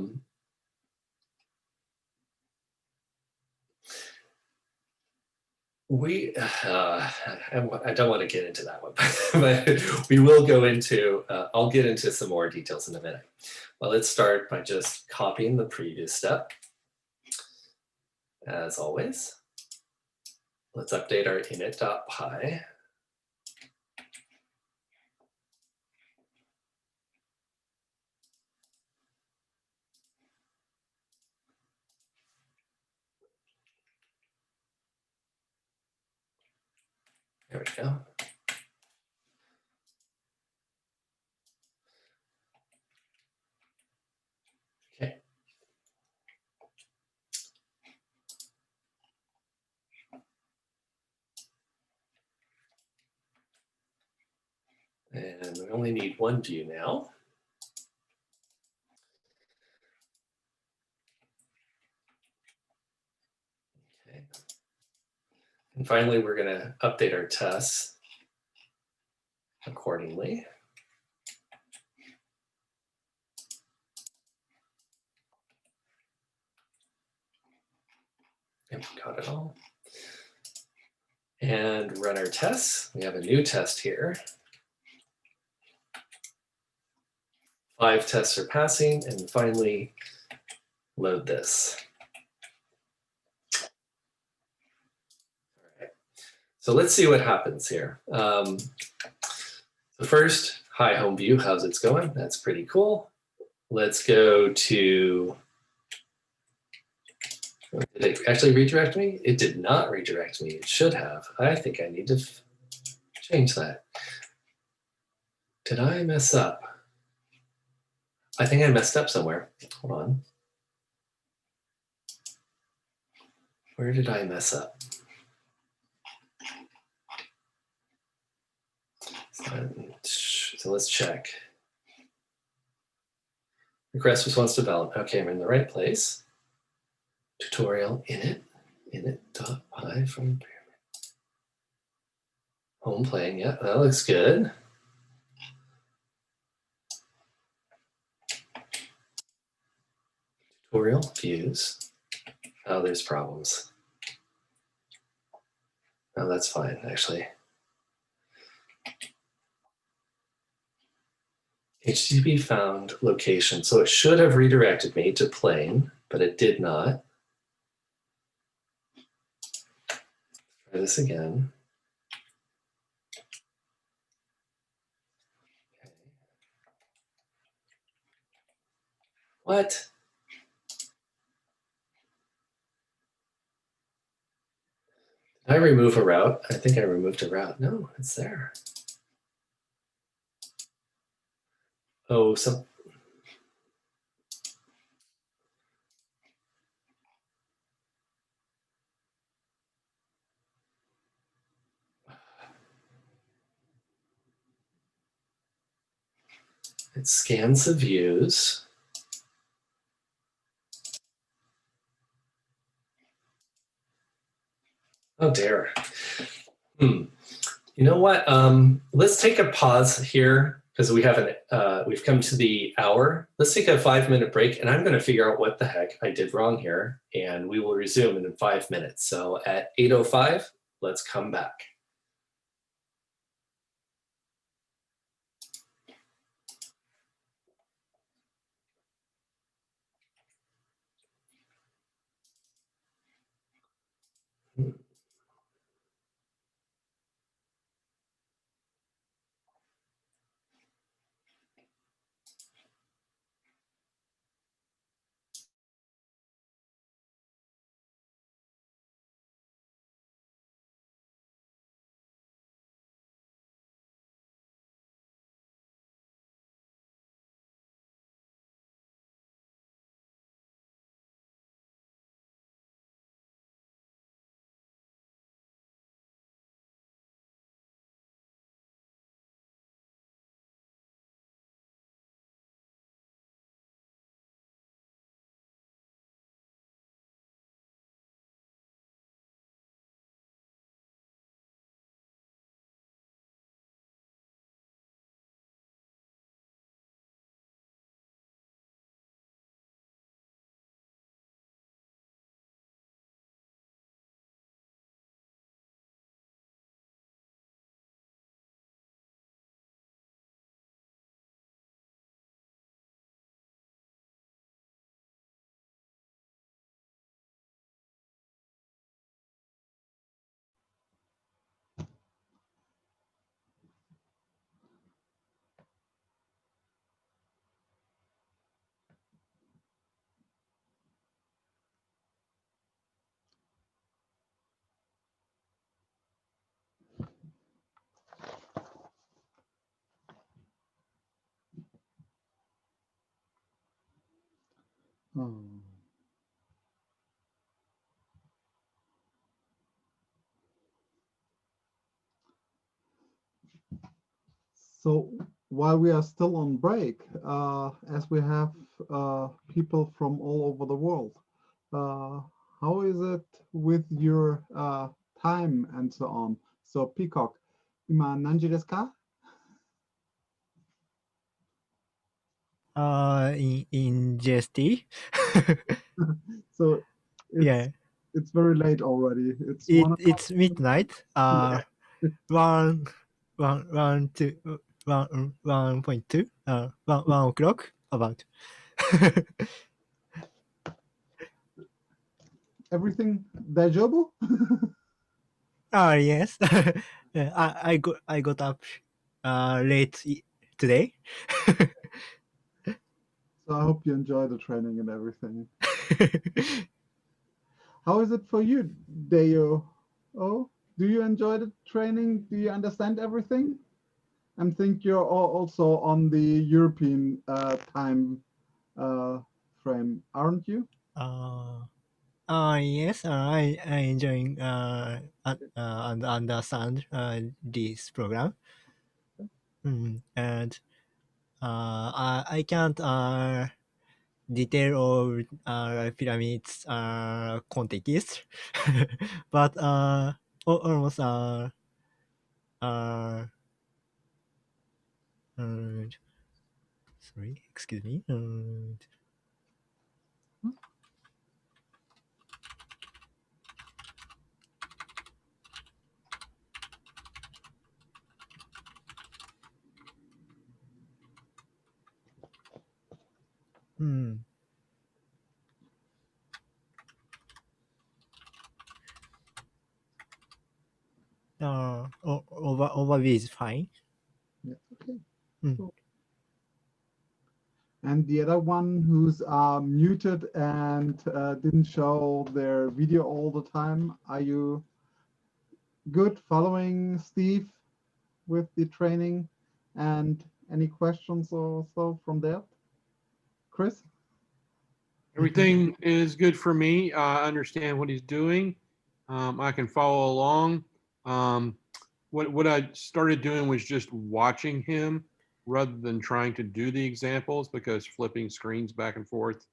Speaker 1: don't want to get into that one, but we will go into, I'll get into some more details in a minute. Well, let's start by just copying the previous step. As always, let's update our init.py. There we go. Okay. And we only need one view now. Okay. And finally, we're going to update our tests accordingly. Yep, got it all. And run our tests. We have a new test here. 5 tests are passing, and finally load this. All right. So let's see what happens here. So first, hi home view, how's it going? That's pretty cool. Let's go to, did it actually redirect me? It did not redirect me. It should have. I think I need to change that. Did I mess up? I think I messed up somewhere. Hold on. Where did I mess up? So let's check. Request response development. Okay, I'm in the right place. Tutorial init.py from home playing. Yeah, that looks good. Tutorial views. Oh, there's problems. Oh, that's fine, actually. HTTP found location. So it should have redirected me to Plane, but it did not. Try this again. Okay. What? Did I remove a route? I think I removed a route. No, it's there. Oh, so it scans the views. Oh dear. You know what? Let's take a pause here because we haven't. We've come to the hour. Let's take a 5-minute break, and I'm going to figure out what the heck I did wrong here, and we will resume in 5 minutes. So at 8:05, let's come back.
Speaker 4: So while we are still on break, as we have people from all over the world, how is it with your time and so on? So Peacock, ima nanji desu ka?
Speaker 2: In JST.
Speaker 4: So
Speaker 2: Yeah,
Speaker 4: it's very late already. It's 1 o'clock.
Speaker 2: it's midnight.
Speaker 4: Yeah.
Speaker 2: 1.2. 1 o'clock about.
Speaker 4: Everything daijoubu?
Speaker 2: Yes. Yeah, I got up late today.
Speaker 4: So I hope you enjoy the training and everything. How is it for you, Deo? Oh, do you enjoy the training? Do you understand everything? I think you're also on the European time frame, aren't you?
Speaker 2: Yes, I enjoying and understand this program. And I can't detail of pyramids context, but almost sorry, excuse me. Overview is fine.
Speaker 4: Yeah. Okay.
Speaker 2: Mm.
Speaker 4: Cool. And the other one who's muted and didn't show their video all the time. Are you good following Steve with the training? And any questions or so from there? Chris?
Speaker 6: Everything is good for me. I understand what he's doing. I can follow along. What I started doing was just watching him rather than trying to do the examples, because flipping screens back and forth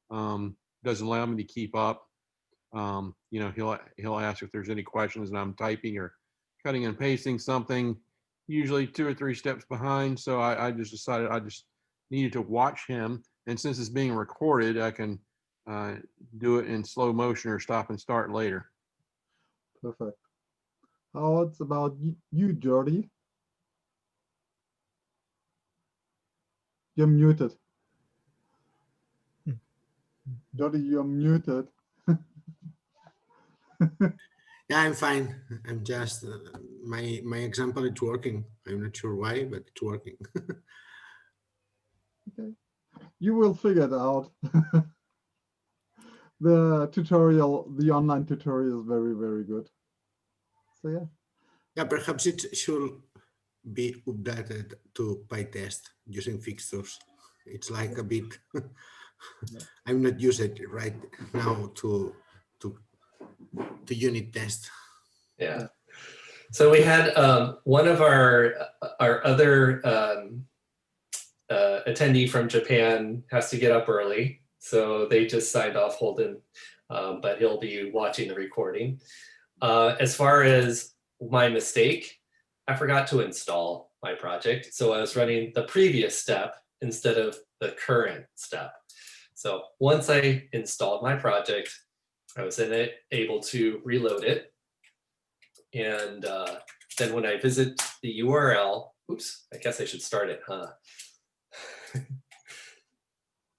Speaker 6: doesn't allow me to keep up. You know, he'll ask if there's any questions, and I'm typing or cutting and pasting something, usually 2 or 3 steps behind. So I just decided I just needed to watch him. And since it's being recorded, I can do it in slow motion or stop and start later.
Speaker 4: Perfect. How it's about you, Jordi? You're muted. Jordi, you're muted.
Speaker 5: Yeah, I'm fine. I'm just my example. It's working. I'm not sure why, but it's working.
Speaker 4: Okay. You will figure it out. The tutorial, the online tutorial is very, very good. So yeah.
Speaker 5: Yeah, perhaps it should be updated to PyTest using fixtures. It's like a bit. I'm not using it right now to unit test.
Speaker 1: Yeah. So we had one of our other attendee from Japan has to get up early, so they just signed off Holden, but he'll be watching the recording. As far as my mistake, I forgot to install my project, so I was running the previous step instead of the current step. So once I installed my project, I was then able to reload it. And then when I visit the URL, oops, I guess I should start it, huh?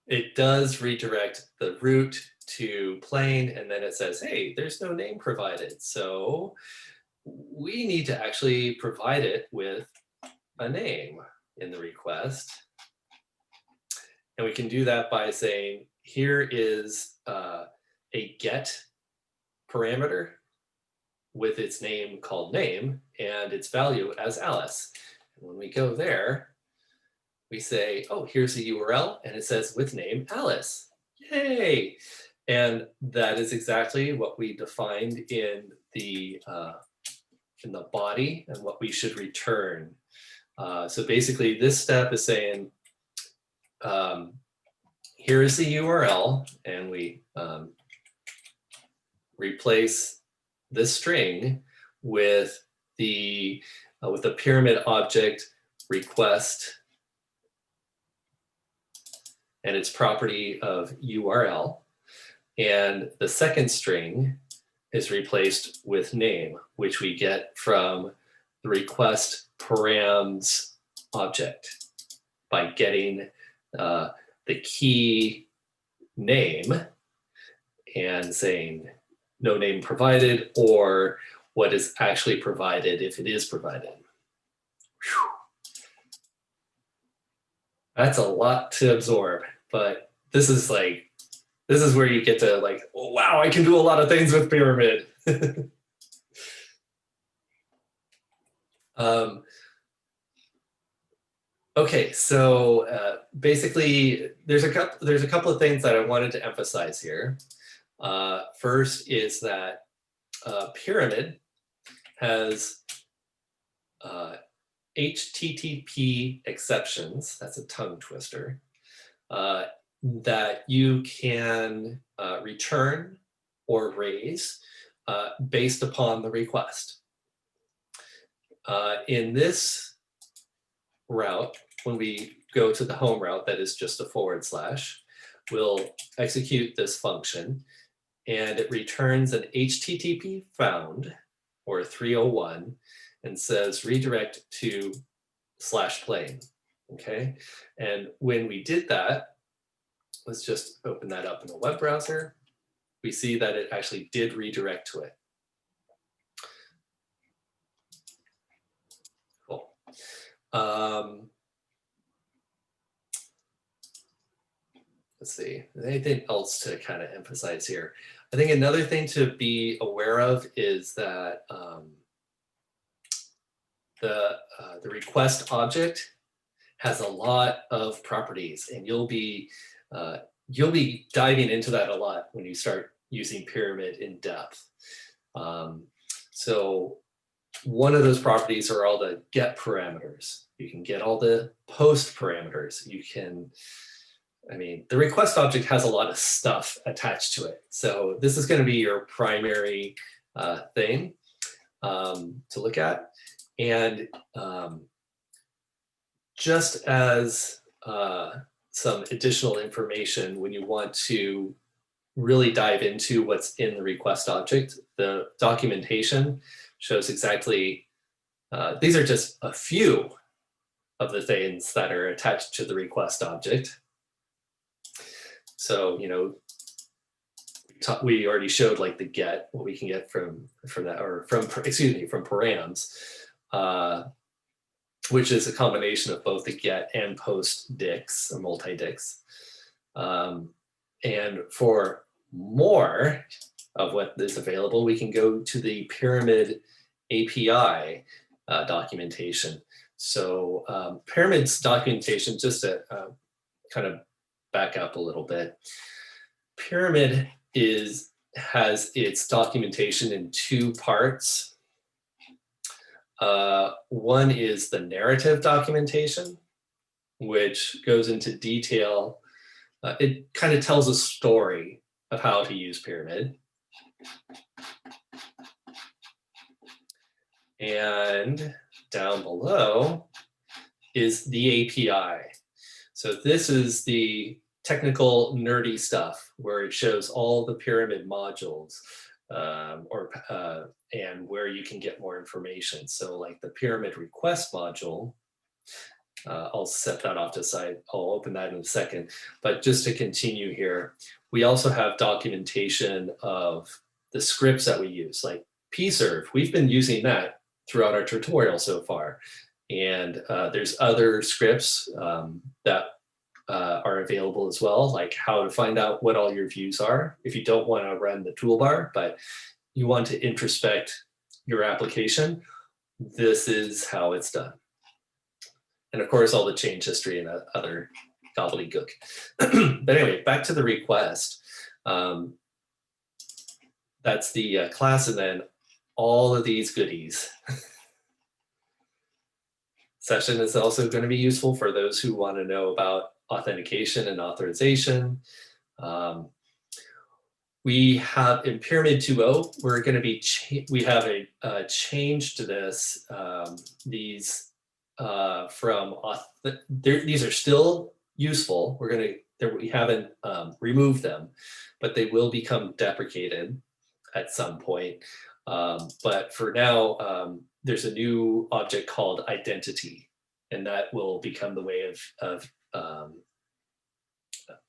Speaker 1: It does redirect the route to Plane, and then it says, hey, there's no name provided. So we need to actually provide it with a name in the request. And we can do that by saying, here is a get parameter with its name called name and its value as Alice. And when we go there, we say, oh, here's the URL, and it says with name Alice. Yay! And that is exactly what we defined in the body and what we should return. So basically, this step is saying, here is the URL, and we replace this string with the pyramid object request and its property of URL. And the second string is replaced with name, which we get from the request params object by getting the key name and saying no name provided, or what is actually provided if it is provided. Whew. That's a lot to absorb, but this is where you get to like, oh, wow, I can do a lot of things with pyramid. Okay, so basically, there's a couple of things that I wanted to emphasize here. First is that pyramid has HTTP exceptions. That's a tongue twister. That you can return or raise based upon the request. In this route, when we go to the home route, that is just a /, we'll execute this function, and it returns an HTTP found, or 301, and says redirect to /plane, okay? And when we did that, let's just open that up in a web browser. We see that it actually did redirect to it. Let's see, anything else to kind of emphasize here? I think another thing to be aware of is that the request object has a lot of properties, and you'll be diving into that a lot when you start using Pyramid in depth. So one of those properties are all the get parameters. You can get all the post parameters. You can, I mean, the request object has a lot of stuff attached to it. So this is going to be your primary thing to look at. And just as some additional information, when you want to really dive into what's in the request object, the documentation shows exactly, these are just a few of the things that are attached to the request object. So, you know, we already showed like the get, what we can get from that, or from params, which is a combination of both the get and post dicts, or multi-dicts. And for more of what is available, we can go to the Pyramid API documentation. So Pyramid's documentation, just to kind of back up a little bit, Pyramid has its documentation in two parts. One is the narrative documentation, which goes into detail. It kind of tells a story of how to use Pyramid. And down below is the API. So this is the technical nerdy stuff where it shows all the Pyramid modules and where you can get more information. So like the Pyramid request module, I'll set that off to the side. I'll open that in a second. But just to continue here, we also have documentation of the scripts that we use, like pserv. We've been using that throughout our tutorial so far. And there's other scripts that are available as well, like how to find out what all your views are if you don't want to run the toolbar, but you want to introspect your application. This is how it's done. And of course, all the change history and other gobbledygook. But anyway, back to the request. That's the class, and then all of these goodies. Session is also going to be useful for those who want to know about authentication and authorization. We have in Pyramid 2.0, we're going to be, we have a change to this. These these are still useful. We haven't removed them, but they will become deprecated at some point. But for now, there's a new object called identity, and that will become the way of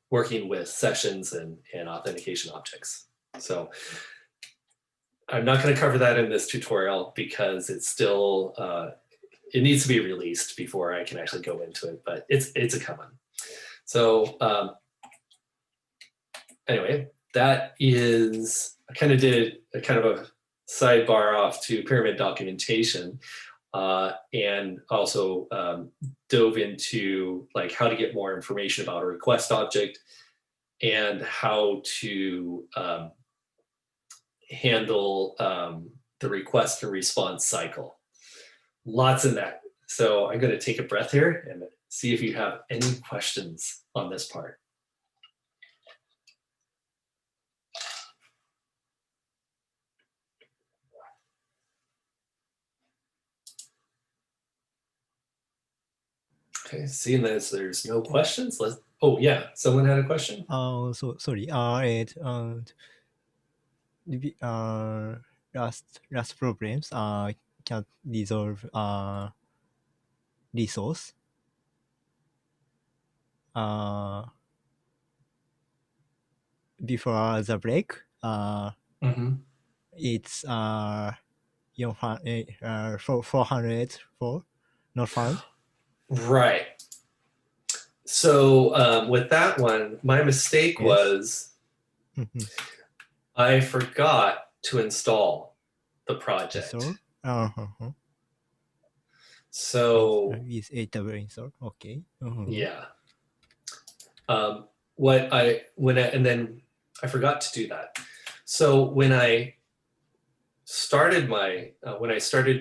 Speaker 1: working with sessions and authentication objects. So I'm not going to cover that in this tutorial because it's still, it needs to be released before I can actually go into it, but it's a coming. So anyway, that is, I kind of did a kind of a sidebar off to Pyramid documentation, and also dove into like how to get more information about a request object and how to handle the request and response cycle. Lots in that. So I'm going to take a breath here and see if you have any questions on this part. Okay, seeing as there's no questions, oh yeah, someone had a question?
Speaker 2: So sorry. Last problems can resolve resource. Before the break, it's 404. not found?
Speaker 1: Right. So with that one, my mistake
Speaker 2: Yes.
Speaker 1: was
Speaker 2: Mhm.
Speaker 1: I forgot to install the project.
Speaker 2: Install?
Speaker 1: So
Speaker 2: Is AW install? Okay.
Speaker 1: yeah. And then I forgot to do that. So when I started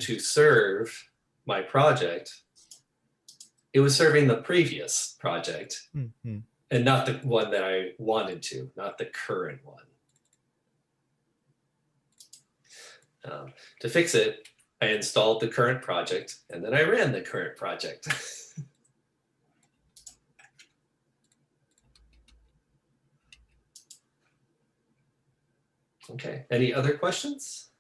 Speaker 1: to serve my project, it was serving the previous project and not the one that I wanted to, not the current one. To fix it, I installed the current project and then I ran the current project. Okay, any other questions?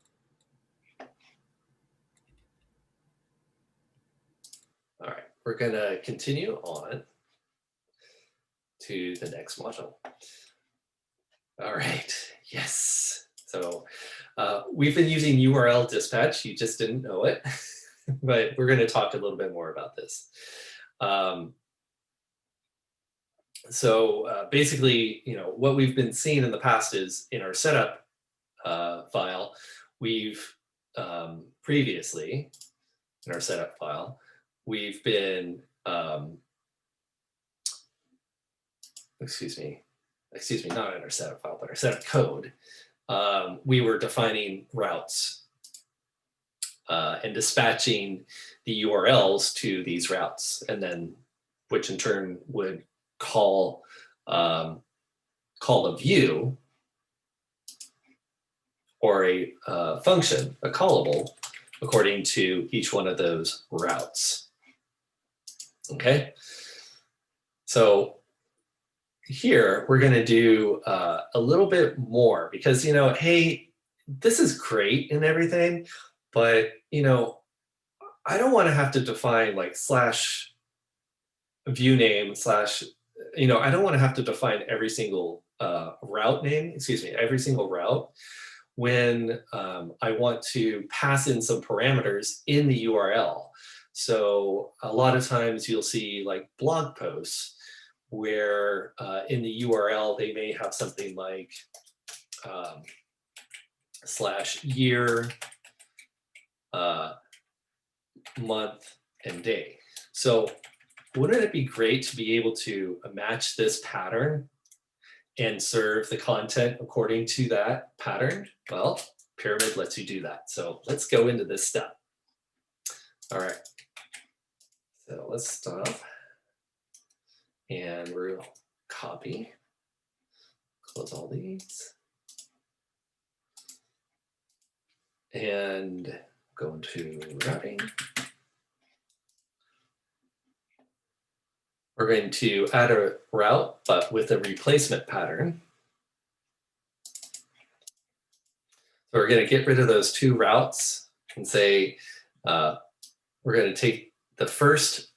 Speaker 1: All right, we're gonna continue on to the next module. All right, yes. So we've been using URL dispatch, you just didn't know it, but we're gonna talk a little bit more about this. So basically, what we've been seeing in the past is in our setup file, we've previously, in our setup file, we've been, excuse me, not in our setup file, but our setup code, we were defining routes and dispatching the URLs to these routes, and then which in turn would call a view or a function, a callable, according to each one of those routes. Okay, so here we're going to do a little bit more because, hey, this is great and everything, but, I don't want to have to define like slash view name slash, I don't want to have to define every single route name, every single route when I want to pass in some parameters in the URL. So a lot of times you'll see like blog posts where in the URL they may have something like /year, month, and day. So wouldn't it be great to be able to match this pattern and serve the content according to that pattern? Well, Pyramid lets you do that. So let's go into this step. All right. So let's stop. And we'll copy, close all these. And go into routing. We're going to add a route, but with a replacement pattern. So we're going to get rid of those two routes and say, we're going to take the first,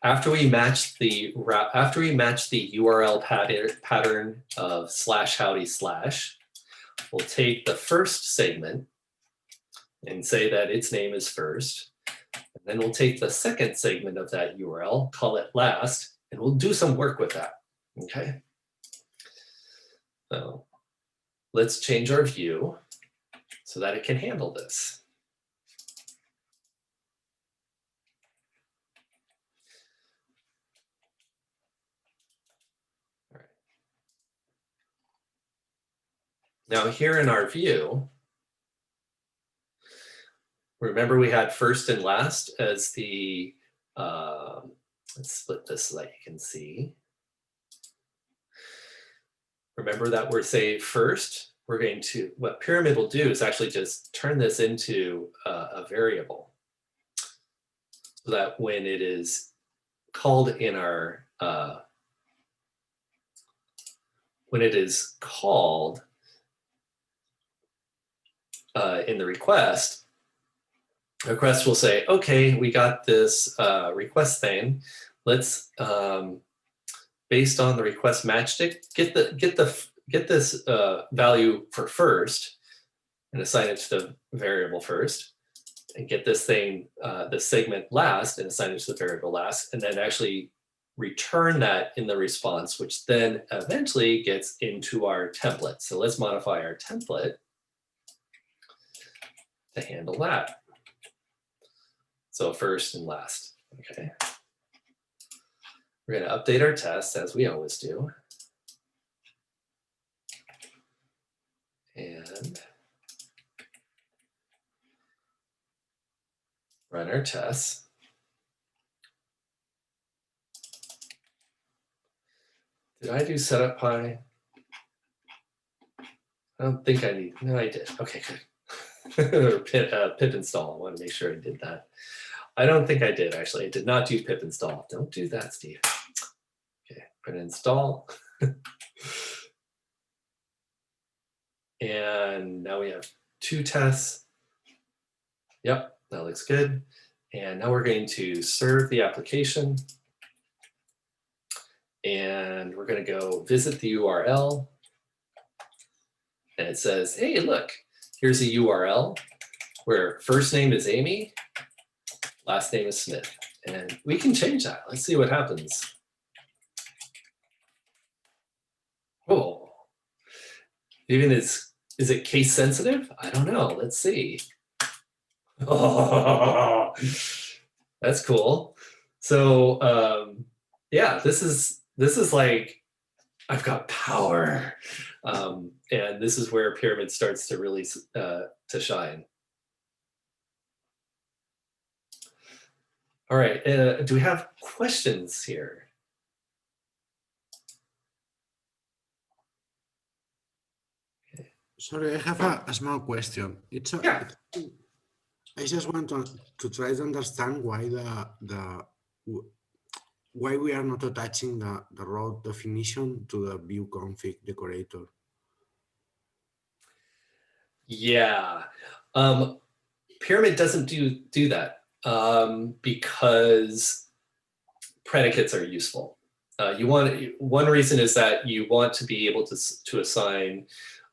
Speaker 1: after we match the URL pattern of /howdy/, we'll take the first segment and say that its name is first. And then we'll take the second segment of that URL, call it last, and we'll do some work with that, okay? So let's change our view so that it can handle this. All right. Now here in our view, remember we had first and last as the, let's split this so that you can see. Remember that we're saying first, we're going to, what Pyramid will do is actually just turn this into a variable so that when it is called in our, when it is called in the request will say, okay, we got this request thing. Let's, based on the request matchstick, get this value for first and assign it to the variable first. and get this thing, this segment last and assign it to the variable last, and then actually return that in the response, which then eventually gets into our template. So let's modify our template to handle that. So first and last, okay. We're gonna update our tests as we always do. And run our tests. Did I do setup Py? I don't think I need, no, I did. Okay, good. Pip install, I want to make sure I did that. I don't think I did, actually. I did not do pip install. Don't do that, Steve. Okay, I'm gonna install. And now we have 2 tests. Yep, that looks good. And now we're going to serve the application. And we're going to go visit the URL. And it says, hey, look, here's a URL where first name is Amy, last name is Smith. And we can change that. Let's see what happens. Oh, even is it case sensitive? I don't know. Let's see. Oh, that's cool. So yeah, this is like, I've got power. And this is where Pyramid starts to really to shine. All right, do we have questions here?
Speaker 5: Sorry, I have a small question.
Speaker 1: Yeah.
Speaker 5: I just want to try to understand why why we are not attaching the row definition to the view config decorator.
Speaker 1: Yeah, Pyramid doesn't do that because predicates are useful. One reason is that you want to be able to assign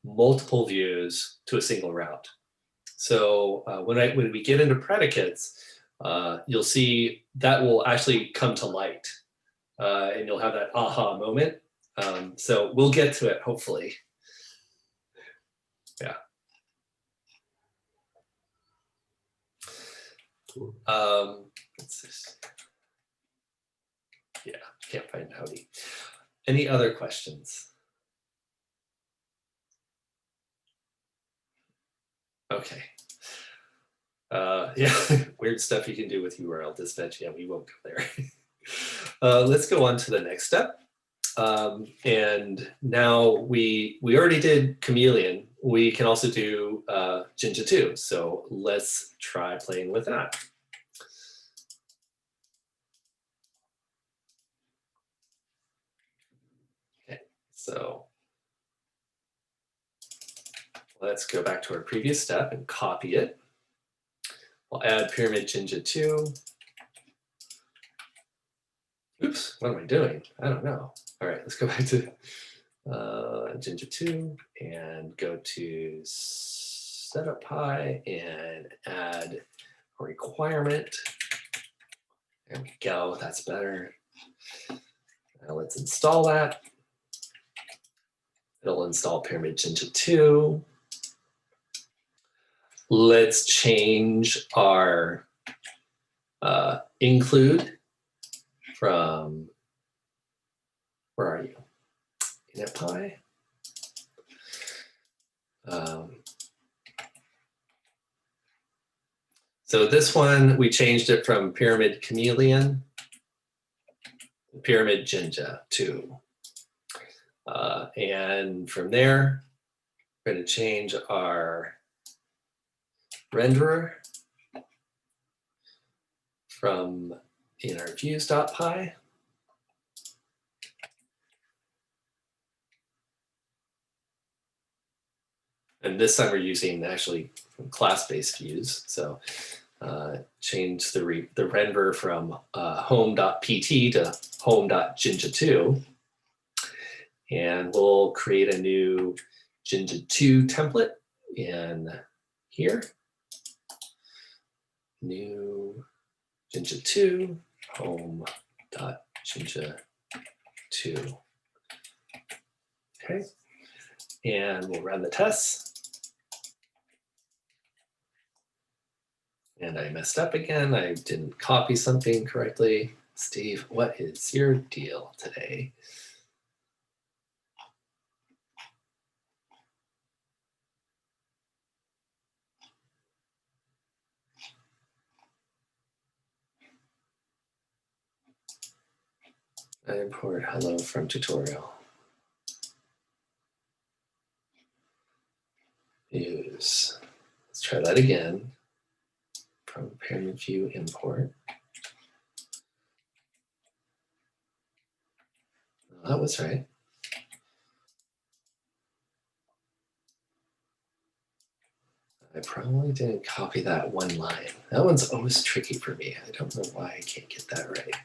Speaker 1: multiple views to a single route. So when we get into predicates, you'll see that will actually come to light, and you'll have that aha moment. So we'll get to it, hopefully. Yeah. What's this? Yeah, can't find howdy. Any other questions? Okay. Yeah, weird stuff you can do with URL dispatch. Yeah, we won't go there. Let's go on to the next step. And now we already did Chameleon. We can also do Jinja 2. So let's try playing with that. Okay, so let's go back to our previous step and copy it. We'll add Pyramid Jinja 2. Oops, what am I doing? I don't know. All right, let's go back to Jinja 2 and go to setup Py and add a requirement. There we go, that's better. Now let's install that. It'll install Pyramid Jinja 2. Let's change our include from, where are you? InitPy. So this one, we changed it from Pyramid Chameleon to Pyramid Jinja 2. And from there, we're going to change our renderer from in our views.py. And this time we're using actually class-based views. So change the renderer from home.pt to home.jinja2. And we'll create a new Jinja 2 template in here. new Jinja2 home dot Jinja2. Okay, and we'll run the tests. And I messed up again. I didn't copy something correctly. Steve, what is your deal today? I import hello from tutorial. Use. Let's try that again. From parent view import. Oh, that was right. I probably didn't copy that one line. That one's always tricky for me. I don't know why I can't get that right.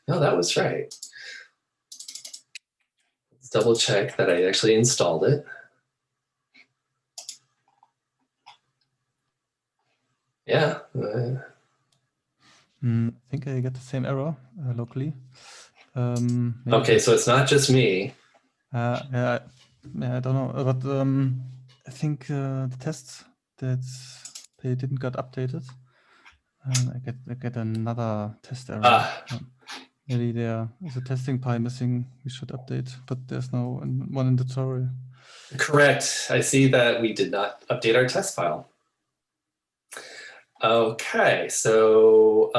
Speaker 1: No, that was right. Let's double check that I actually installed it. Yeah.
Speaker 3: I think I get the same error locally.
Speaker 1: Okay, so it's not just me.
Speaker 3: Yeah, I don't know, but I think the tests that they didn't get updated, and I get another test error. Maybe there is a testing py missing. We should update, but there's no one in the tutorial.
Speaker 1: Correct. I see that we did not update our test file. Okay, so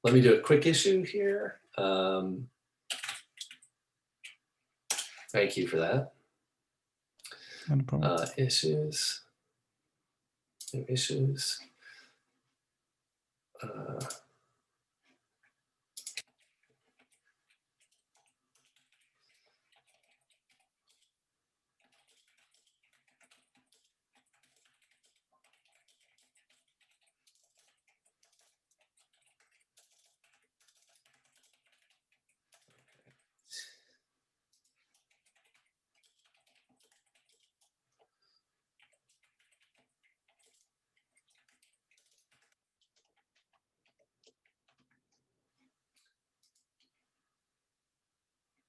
Speaker 1: let me do a quick issue here. Thank you for that.
Speaker 3: No problem.
Speaker 1: Issues. New issues.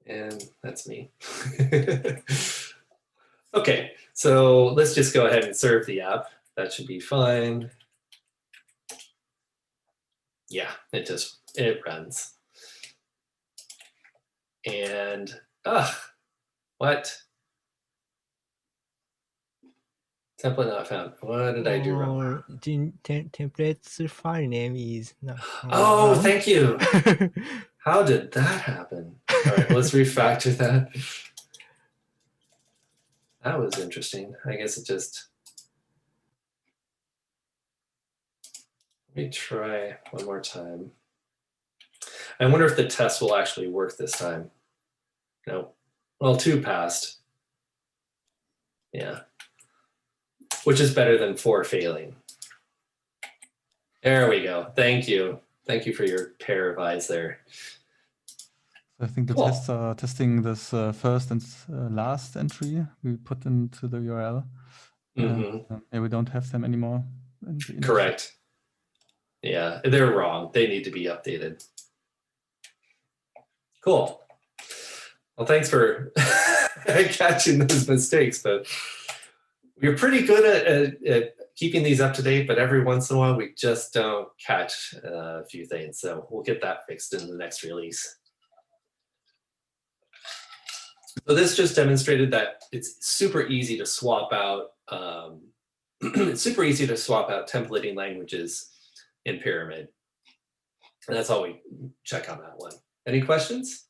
Speaker 1: And that's me. Okay, so let's just go ahead and serve the app. That should be fine. Yeah, it runs. And, what? Template not found. What did I do wrong?
Speaker 2: Templates file name is not.
Speaker 1: Oh, thank you. How did that happen? All right, let's refactor that. That was interesting. I guess it just. Let me try one more time. I wonder if the test will actually work this time. No. Well, 2 passed. Yeah. Which is better than 4 failing. There we go. Thank you. Thank you for your pair of eyes there.
Speaker 3: I think the
Speaker 1: Cool.
Speaker 3: tests are testing this first and last entry we put into the URL. Yeah, we don't have them anymore.
Speaker 1: Correct. Yeah, they're wrong. They need to be updated. Cool. Well, thanks for catching those mistakes, but we're pretty good at keeping these up to date, but every once in a while we just don't catch a few things. So we'll get that fixed in the next release. So this just demonstrated that it's super easy to swap out. It's super easy to swap out templating languages in Pyramid. And that's all we check on that one. Any questions?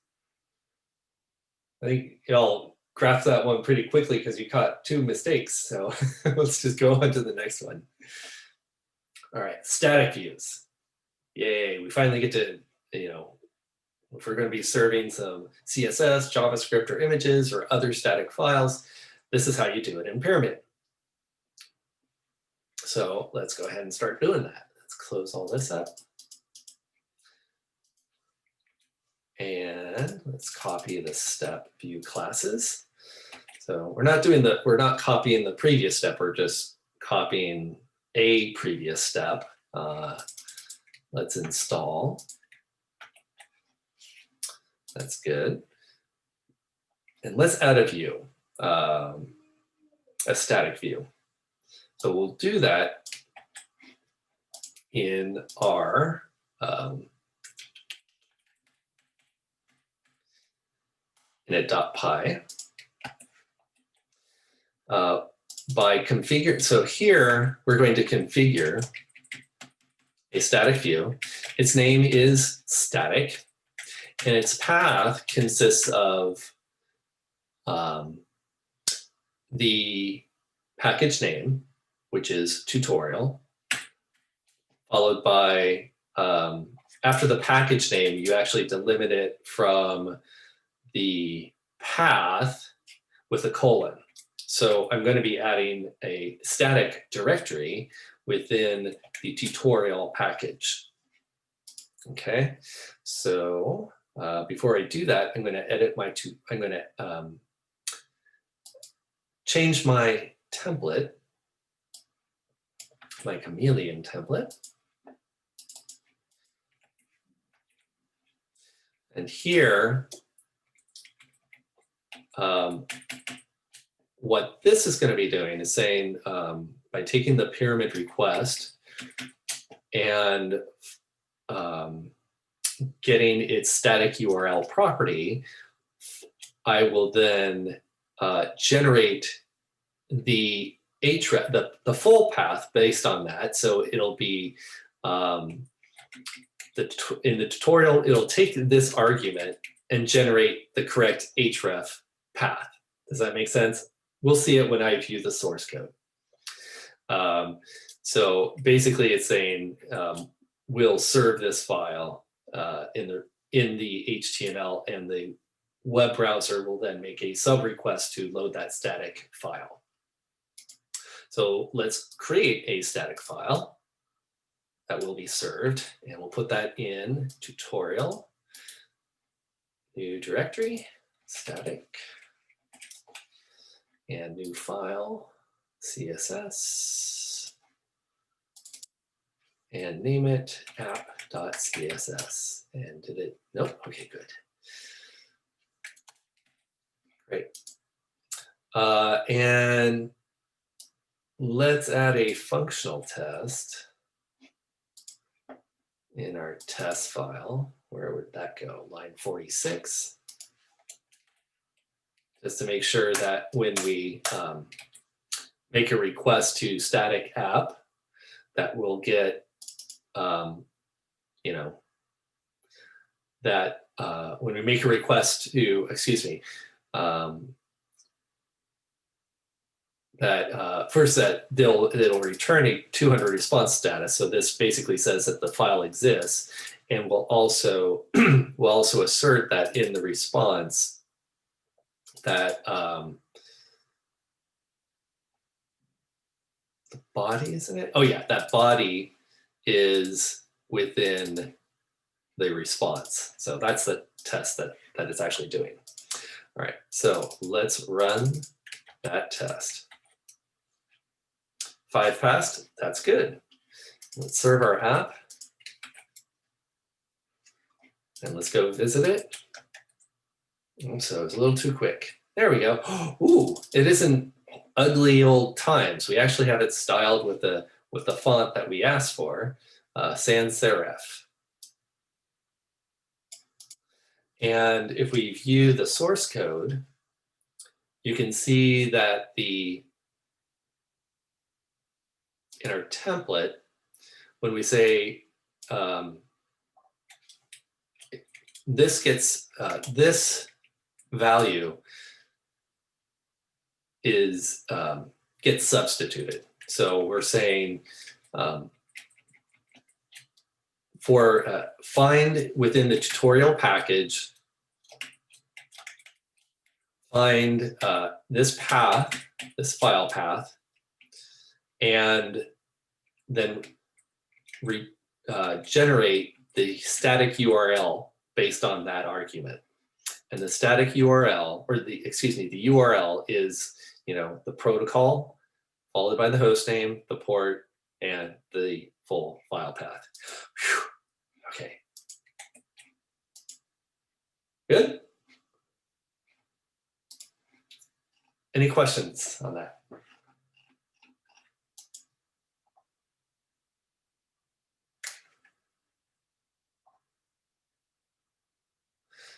Speaker 1: I think y'all graphed that one pretty quickly because you caught 2 mistakes. So let's just go on to the next one. All right, static views. Yay, we finally get to, if we're going to be serving some CSS, JavaScript, or images, or other static files, this is how you do it in Pyramid. So let's go ahead and start doing that. Let's close all this up. And let's copy the step view classes. So we're not copying the previous step, we're just copying a previous step. Let's install. That's good. And let's add a view, a static view. So we'll do that in our init.py. By configure, so here we're going to configure a static view. Its name is static, and its path consists of the package name, which is tutorial, followed by, after the package name, you actually delimit it from the path with a colon. So I'm going to be adding a static directory within the tutorial package. Okay, so before I do that, I'm going to edit my, I'm going to change my template, my chameleon template. And here, what this is going to be doing is saying, by taking the pyramid request and getting its static URL property, I will then generate the href, the full path based on that. So it'll be in the tutorial, it'll take this argument and generate the correct href path. Does that make sense? We'll see it when I view the source code. So basically it's saying we'll serve this file in the HTML, and the web browser will then make a sub request to load that static file. So let's create a static file that will be served, and we'll put that in tutorial, new directory, static, and new file, CSS, and name it app.css. And did it? Nope. Okay, good. Great. And let's add a functional test in our test file. Where would that go? Line 46. Just to make sure that when we make a request to static app, that we'll get, you know, that when we make a request to, excuse me, that first that it'll return a 200 response status. So this basically says that the file exists, and we'll also assert that in the response that the body, isn't it? Oh yeah, that body is within the response. So that's the test that it's actually doing. All right, so let's run that test. 5 passed, that's good. Let's serve our app. And let's go visit it. So it's a little too quick. There we go. Ooh, it isn't ugly old Times. We actually have it styled with the font that we asked for, sans serif. And if we view the source code, you can see that in our template, when we say this gets this value is gets substituted. So we're saying for find within the tutorial package, find this path, this file path, and then generate the static URL based on that argument. And the static URL, or the URL is, you know, the protocol followed by the host name, the port, and the full file path. Whew. Okay. Good. Any questions on that?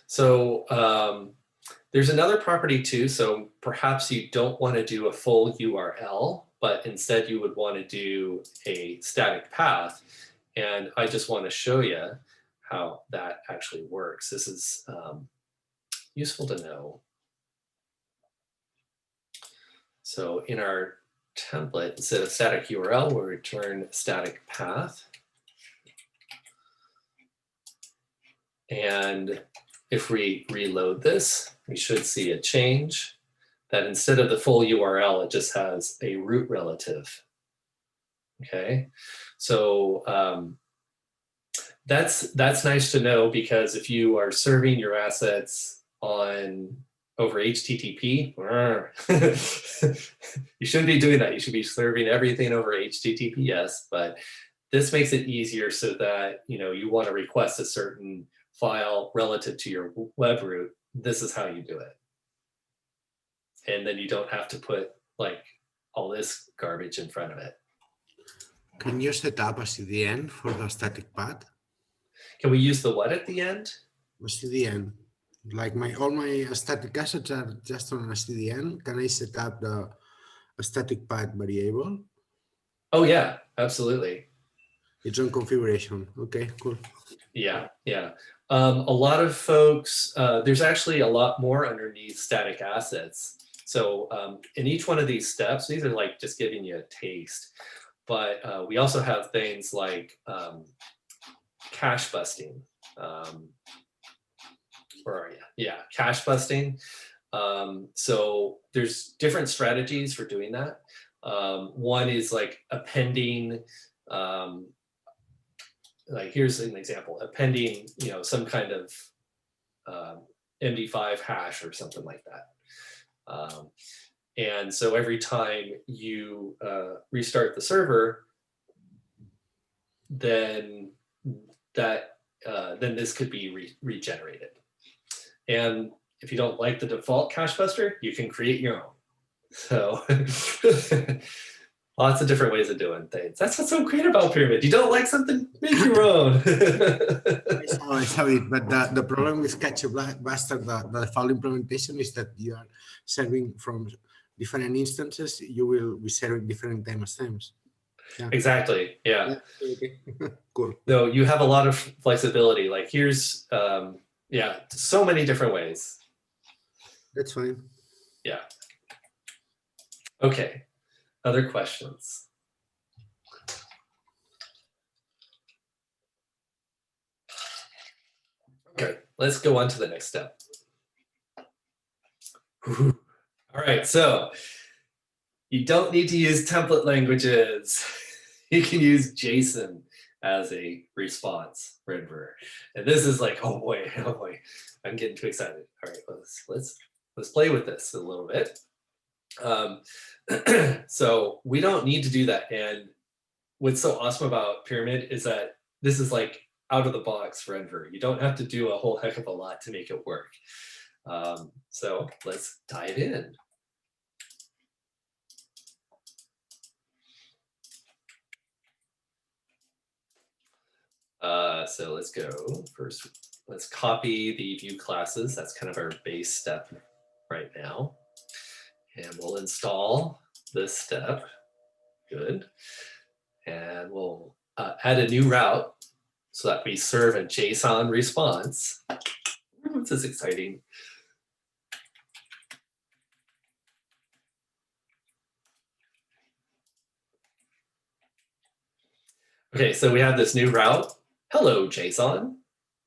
Speaker 1: So there's another property too. So perhaps you don't want to do a full URL, but instead you would want to do a static path. And I just want to show you how that actually works. This is useful to know. So in our template, instead of static URL, we'll return static path. And if we reload this, we should see a change that instead of the full URL, it just has a root relative. Okay, so that's nice to know, because if you are serving your assets on over HTTP, you shouldn't be doing that. You should be serving everything over HTTPS, but this makes it easier so that you want to request a certain file relative to your web root. This is how you do it. And then you don't have to put like all this garbage in front of it.
Speaker 5: Can you set up a CDN for the static path?
Speaker 1: Can we use the what at the end?
Speaker 5: A CDN. Like all my static assets are just on a CDN. Can I set up a static path variable?
Speaker 1: Oh yeah, absolutely.
Speaker 5: It's on configuration. Okay, cool.
Speaker 1: Yeah, yeah. A lot of folks, there's actually a lot more underneath static assets. So in each one of these steps, these are like just giving you a taste. But we also have things like cache busting. Where are you? Yeah, cache busting. So there's different strategies for doing that. One is like appending, like here's an example, appending, some kind of MD5 hash or something like that. And so every time you restart the server, then this could be regenerated. And if you don't like the default cache buster, you can create your own. So lots of different ways of doing things. That's what's so great about Pyramid. You don't like something, make your own.
Speaker 5: I saw it, but the problem with cache buster, the default implementation, is that you are serving from different instances. You will be serving different timestamps. Yeah.
Speaker 1: Exactly. Yeah.
Speaker 5: Okay. Cool.
Speaker 1: No, you have a lot of flexibility. Like here's, yeah, so many different ways.
Speaker 5: That's fine.
Speaker 1: Yeah. Okay. Other questions? Okay, let's go on to the next step. Whew. All right, so you don't need to use template languages. You can use JSON as a response renderer. And this is like, oh boy, I'm getting too excited. All right, let's play with this a little bit. So we don't need to do that. And what's so awesome about Pyramid is that this is like out of the box renderer. You don't have to do a whole heck of a lot to make it work. So let's dive in. So let's go first. Let's copy the view classes. That's kind of our base step right now. And we'll install this step. Good. And we'll add a new route so that we serve a JSON response. This is exciting. Okay, so we have this new route. Hello, JSON.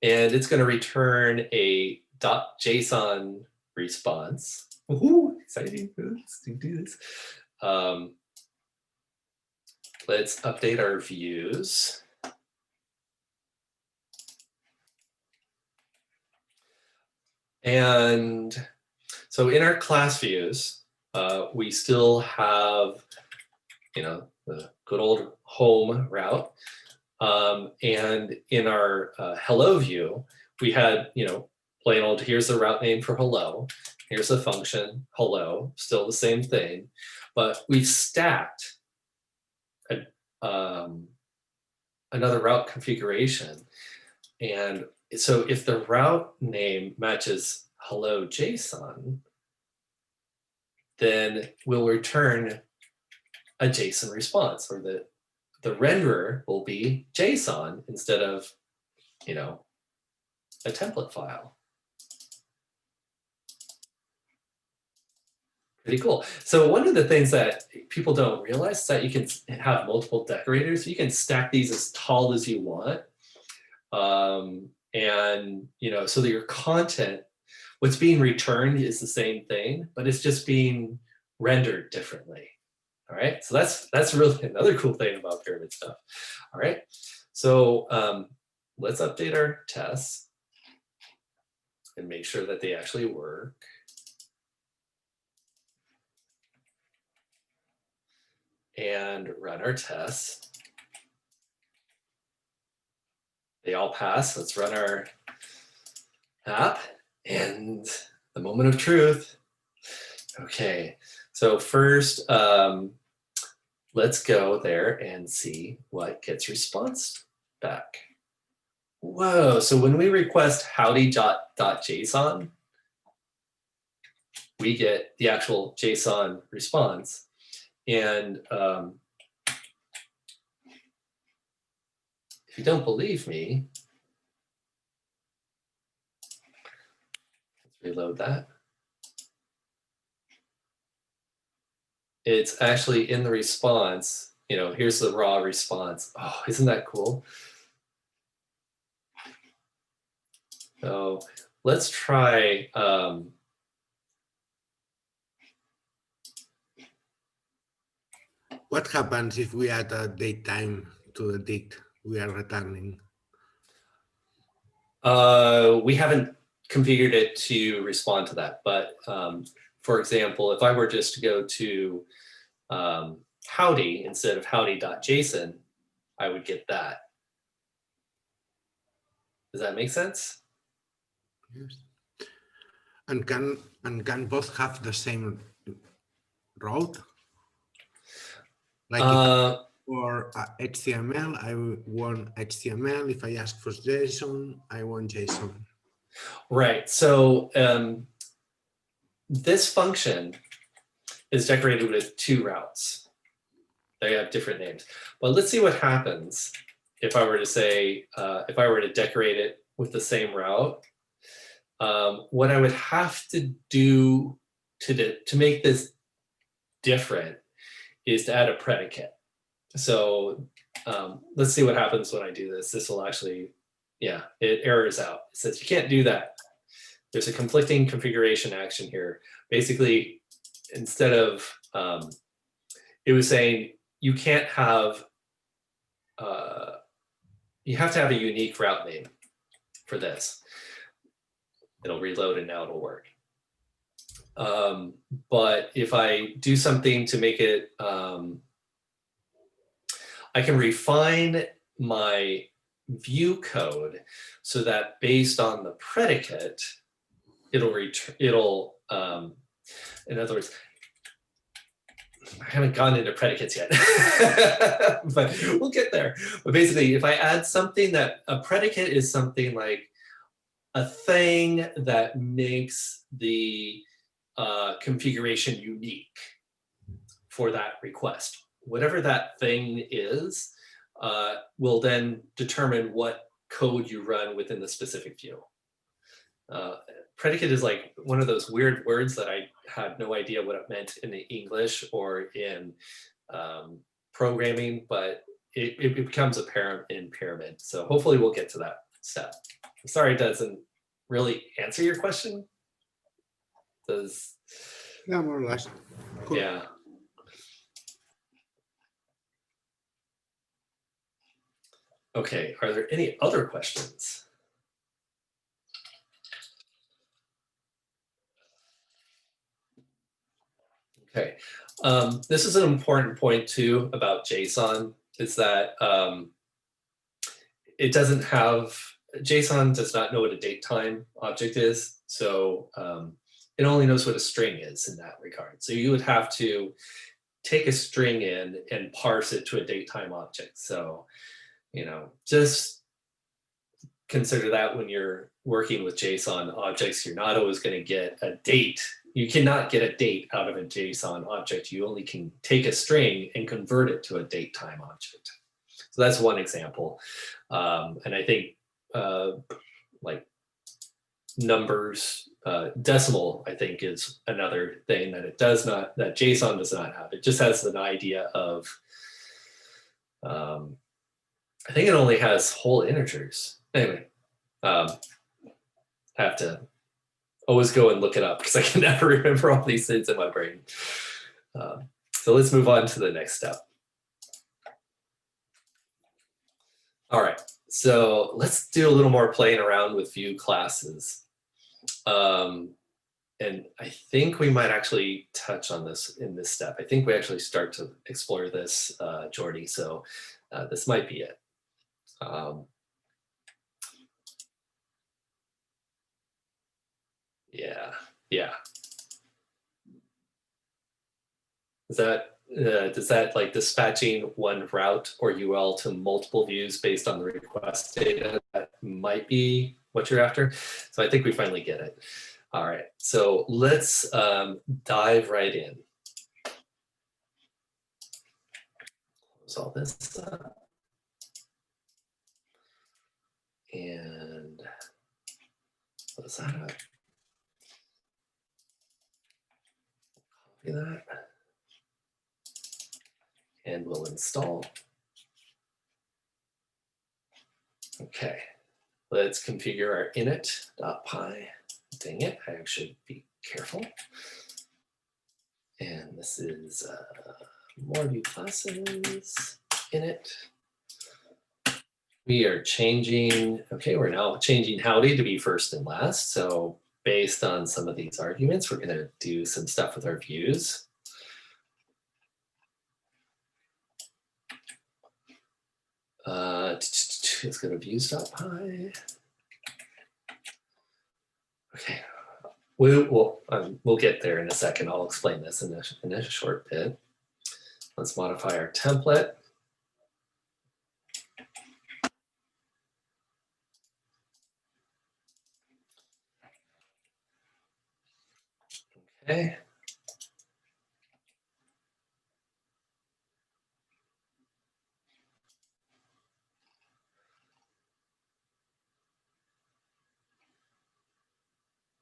Speaker 1: And it's going to return a .json response. Woohoo, exciting. Let's do this. Let's update our views. And so in our class views, we still have, the good old home route. And in our hello view, we had, plain old, here's the route name for hello. Here's the function, hello, still the same thing. But we've stacked another route configuration. And so if the route name matches hello JSON, then we'll return a JSON response, or the renderer will be JSON instead of, a template file. Pretty cool. So one of the things that people don't realize is that you can have multiple decorators. You can stack these as tall as you want. And, so that your content, what's being returned is the same thing, but it's just being rendered differently. All right, so that's really another cool thing about pyramid stuff. All right, so let's update our tests and make sure that they actually work. And run our tests. They all pass. Let's run our app. And the moment of truth. Okay, so first, let's go there and see what gets response back. Whoa, so when we request howdy.json, we get the actual JSON response. And if you don't believe me, let's reload that. It's actually in the response, here's the raw response. Oh, isn't that cool? So let's try,
Speaker 5: What happens if we add a date time to the date we are returning?
Speaker 1: We haven't configured it to respond to that, but for example, if I were just to go to howdy instead of howdy.json, I would get that. Does that make sense?
Speaker 5: Yes. And can both have the same route? Like for HTML, I want HTML. If I ask for JSON, I want JSON.
Speaker 1: Right. So this function is decorated with 2 routes. They have different names. But let's see what happens if I were to say, if I were to decorate it with the same route. What I would have to do to make this different is to add a predicate. So let's see what happens when I do this. This will actually, yeah, it errors out. It says you can't do that. There's a conflicting configuration action here. Basically, instead of, it was saying you can't have, you have to have a unique route name for this. It'll reload and now it'll work. But if I do something to make it, I can refine my view code so that based on the predicate, it'll in other words, I haven't gone into predicates yet, but we'll get there. But basically, if I add something that a predicate is something like a thing that makes the configuration unique for that request. Whatever that thing is will then determine what code you run within the specific view. Predicate is like one of those weird words that I had no idea what it meant in the English or in programming, but it becomes apparent in Pyramid. So hopefully we'll get to that step. I'm sorry it doesn't really answer your question. Does?
Speaker 5: Yeah, more or less. Cool.
Speaker 1: Yeah. Okay, are there any other questions? Okay, this is an important point too about JSON, is that it doesn't have, JSON does not know what a datetime object is. So it only knows what a string is in that regard. So you would have to take a string in and parse it to a datetime object. So, you know, just consider that when you're working with JSON objects, you're not always going to get a date. You cannot get a date out of a JSON object. You only can take a string and convert it to a datetime object. So that's one example. And I think like numbers, decimal, I think is another thing that it does not, that JSON does not have. It just has an idea of, I think it only has whole integers. Anyway, I have to always go and look it up because I can never remember all these things in my brain. So let's move on to the next step. All right, so let's do a little more playing around with view classes. And I think we might actually touch on this in this step. I think we actually start to explore this, Jordy, so this might be it. Yeah. Does that like dispatching one route or UL to multiple views based on the request data, that might be what you're after? So I think we finally get it. All right, so let's dive right in. Close all this up. And close that up. Copy that. And we'll install. Okay, let's configure our init.py. Dang it, I should be careful. And this is more view classes, init. We are changing, okay, we're now changing howdy to be first and last. So based on some of these arguments, we're gonna do some stuff with our views. Let's go to views.py. Okay, we'll get there in a second. I'll explain this in a short bit. Let's modify our template. Okay.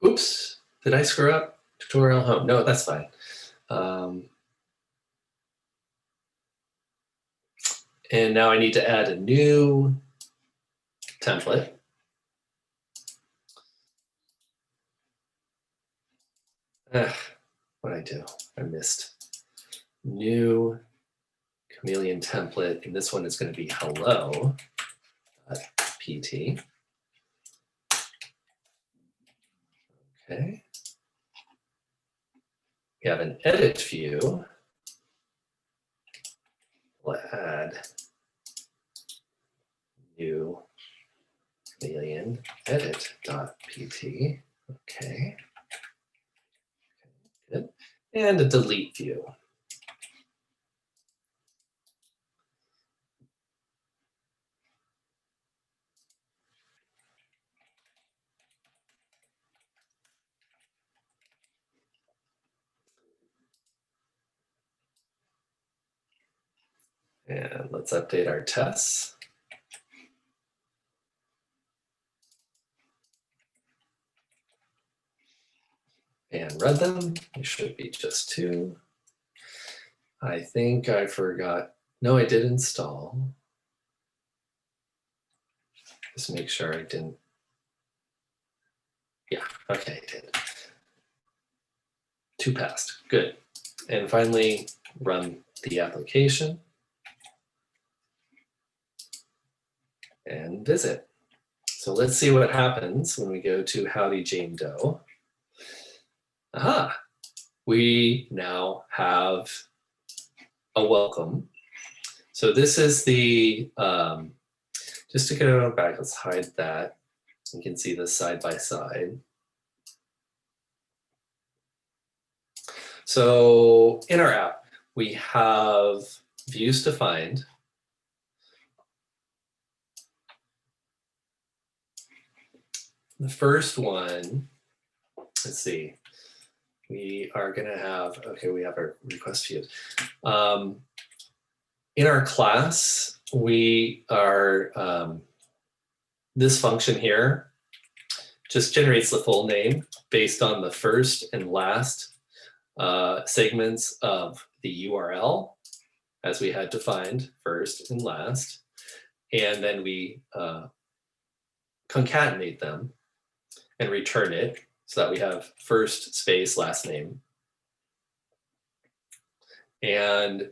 Speaker 1: Oops, did I screw up? Tutorial home, no, that's fine. And now I need to add a new template. What'd I do? I missed. New chameleon template, and this one is going to be hello.pt. Okay. We have an edit view. We'll add new chameleon edit.pt. Okay. Good. And a delete view. And let's update our tests. And run them. It should be just 2. I think I forgot. No, I did install. Just make sure I didn't. Yeah, okay, I did. 2 passed, good. And finally, run the application and visit. So let's see what happens when we go to Howdy Jane Doe. Aha, we now have a welcome. So this is the, just to go back, let's hide that. You can see this side by side. So in our app, we have views defined. The first one, let's see, we are going to have, okay, we have our request views. In our class, we are, this function here just generates the full name based on the first and last segments of the URL, as we had defined first and last. And then we concatenate them and return it so that we have first space last name. And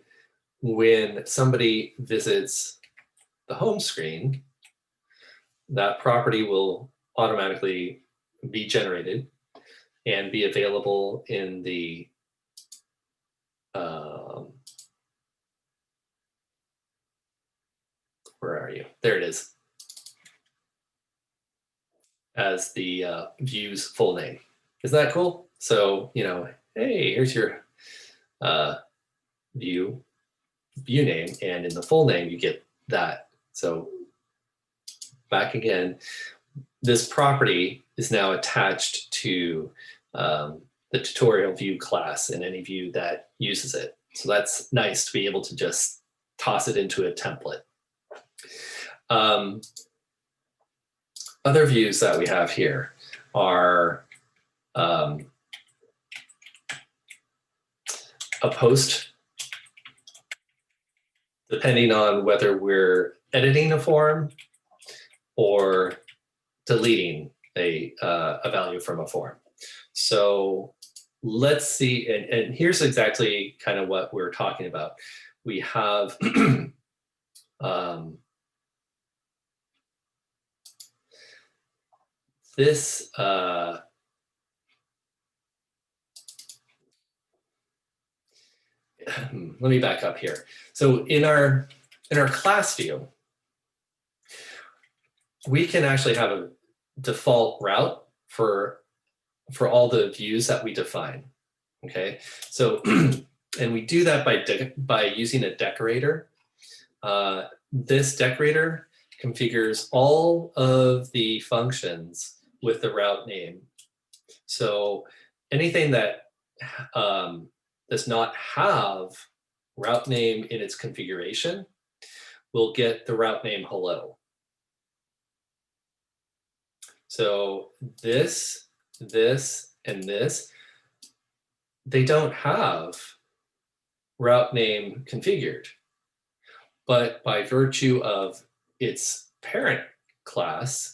Speaker 1: when somebody visits the home screen, that property will automatically be generated and be available in the where are you? There it is. As the view's full name. Isn't that cool? So, you know, hey, here's your view name, and in the full name you get that. So back again, this property is now attached to the tutorial view class in any view that uses it. So that's nice to be able to just toss it into a template. Other views that we have here are a post, depending on whether we're editing a form or deleting a value from a form. So let's see, and here's exactly kind of what we're talking about. We have this let me back up here. So in our class view, we can actually have a default route for all the views that we define. Okay, so and we do that by using a decorator. This decorator configures all of the functions with the route name. So anything that does not have route name in its configuration will get the route name hello. So this, and this, they don't have route name configured. But by virtue of its parent class,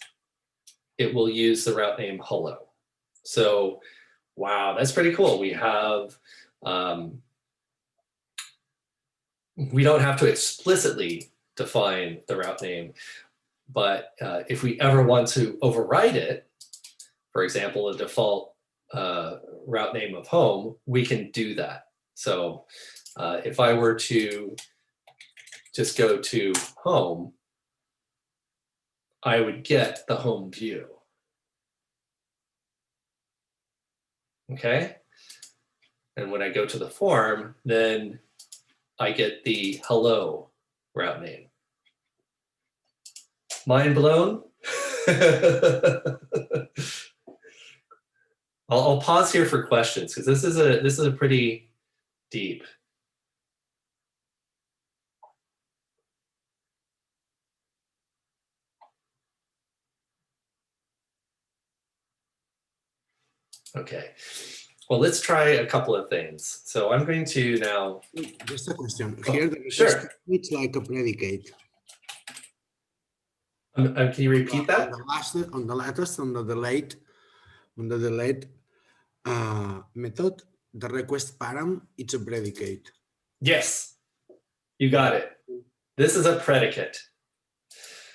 Speaker 1: it will use the route name hello. So, wow, that's pretty cool. We have, we don't have to explicitly define the route name, but if we ever want to override it, for example, a default route name of home, we can do that. So if I were to just go to home, I would get the home view. Okay. And when I go to the form, then I get the hello route name. Mind blown? I'll pause here for questions because this is a pretty deep. Okay, well, let's try a couple of things. So I'm going to now.
Speaker 5: Just a question. Here, the
Speaker 1: sure.
Speaker 5: It's like a predicate.
Speaker 1: Can you repeat that?
Speaker 5: On the latest, on the delete method, the request param, it's a predicate.
Speaker 1: Yes, you got it. This is a predicate.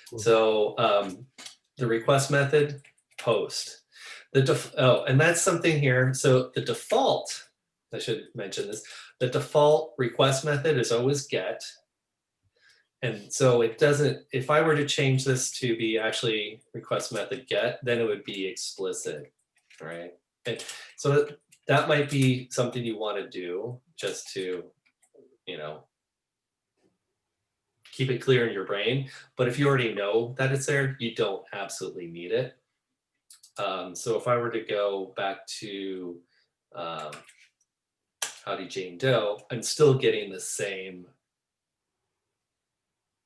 Speaker 1: Cool. So the request method, post. And that's something here. So the default I should mention this. The default request method is always get. And so it doesn't, if I were to change this to be actually request method get, then it would be explicit, right? And so that might be something you want to do just to, you know, keep it clear in your brain. But if you already know that it's there, you don't absolutely need it. So if I were to go back to Howdy Jane Doe, I'm still getting the same.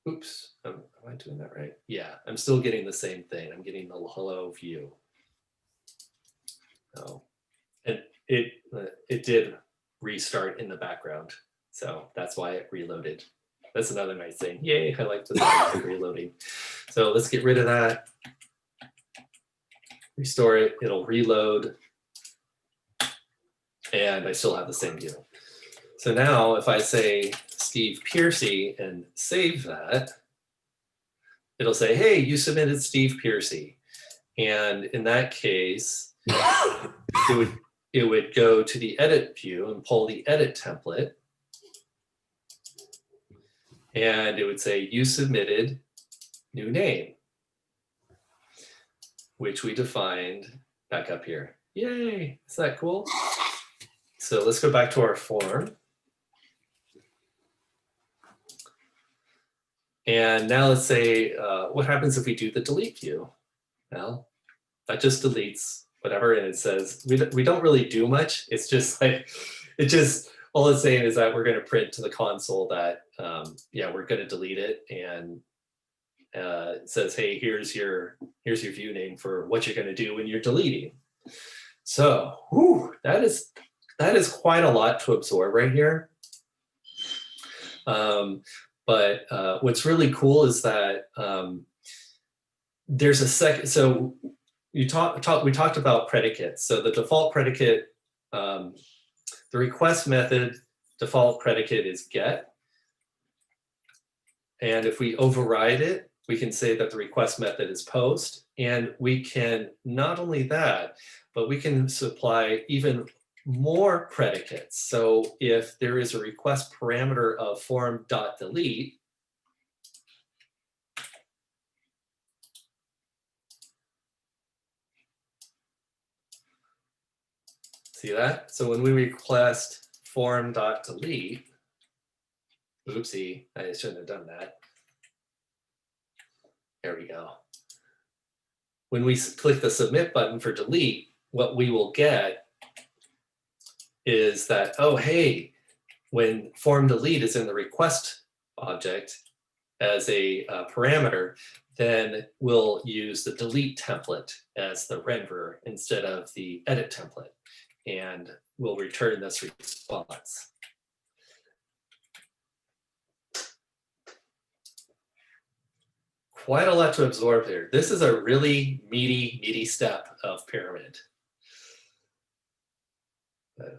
Speaker 1: Oops, am I doing that right? Yeah, I'm still getting the same thing. I'm getting the hello view. Oh, and it did restart in the background, so that's why it reloaded. That's another nice thing. Yay, I like the reloading. So let's get rid of that. Restore it, it'll reload. And I still have the same view. So now if I say Steve Piercy and save that, it'll say, hey, you submitted Steve Piercy. And in that case, it would go to the edit view and pull the edit template. And it would say, you submitted new name, which we defined back up here. Yay, is that cool? So let's go back to our form. And now let's say, what happens if we do the delete view? Well, that just deletes whatever, and it says, we don't really do much. It's just like, all it's saying is that we're going to print to the console that, yeah, we're going to delete it. And it says, hey, here's your view name for what you're going to do when you're deleting. So whew, that is quite a lot to absorb right here. But what's really cool is that there's a second. So we talked about predicates. So the default predicate, the request method default predicate is get. And if we override it, we can say that the request method is post. And we can, not only that, but we can supply even more predicates. So if there is a request parameter of form.delete, see that? So when we request form.delete, oopsie, I shouldn't have done that. There we go. When we click the submit button for delete, what we will get is that, oh, hey, when form delete is in the request object as a parameter, then we'll use the delete template as the renderer instead of the edit template. And we'll return this response. Quite a lot to absorb here. This is a really meaty step of Pyramid.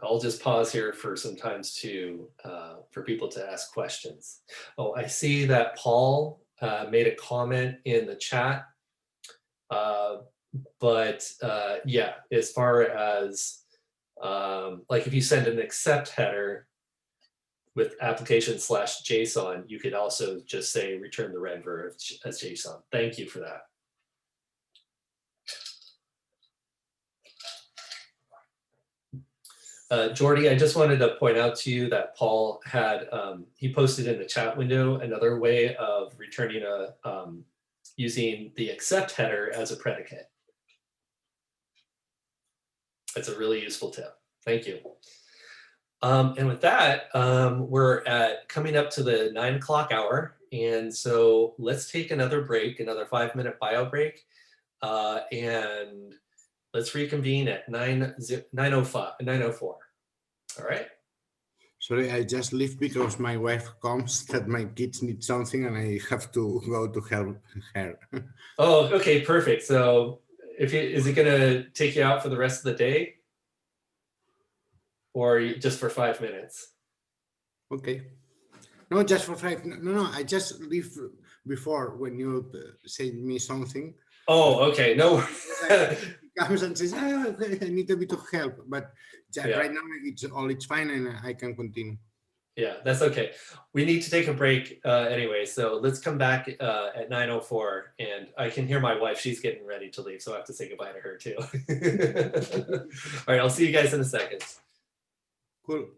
Speaker 1: I'll just pause here for some times to for people to ask questions. Oh, I see that Paul made a comment in the chat. But yeah, as far as like if you send an accept header with application/JSON, you could also just say return the renderer as JSON. Thank you for that. Jordy, I just wanted to point out to you that Paul had, he posted in the chat window another way of returning using the accept header as a predicate. That's a really useful tip. Thank you. And with that, we're coming up to the 9 o'clock hour. And so let's take another break, another 5-minute bio break. And let's reconvene at 9:04. All right.
Speaker 5: Sorry, I just leave because my wife comes that my kids need something and I have to go to help her.
Speaker 1: Oh, okay, perfect. So is it going to take you out for the rest of the day? Or just for 5 minutes?
Speaker 5: Okay. No, just for 5. No, I just leave before when you say me something.
Speaker 1: Oh, okay. No.
Speaker 5: comes and says, "Ah, I need a bit of help," but
Speaker 1: Yeah.
Speaker 5: right now it's fine and I can continue.
Speaker 1: Yeah, that's okay. We need to take a break anyway, so let's come back at 9:04, and I can hear my wife. She's getting ready to leave, so I have to say goodbye to her too. All right, I'll see you guys in a second.
Speaker 5: Cool.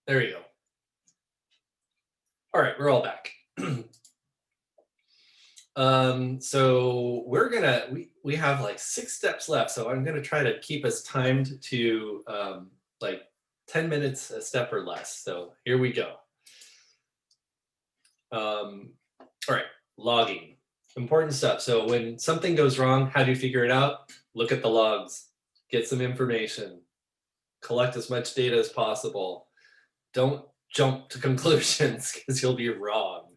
Speaker 1: There you go. All right, we're all back. So we have like 6 steps left. So I'm gonna try to keep us timed to like 10 minutes a step or less. So here we go. All right, logging, important stuff. So when something goes wrong, how do you figure it out? Look at the logs, get some information, collect as much data as possible. Don't jump to conclusions because you'll be wrong.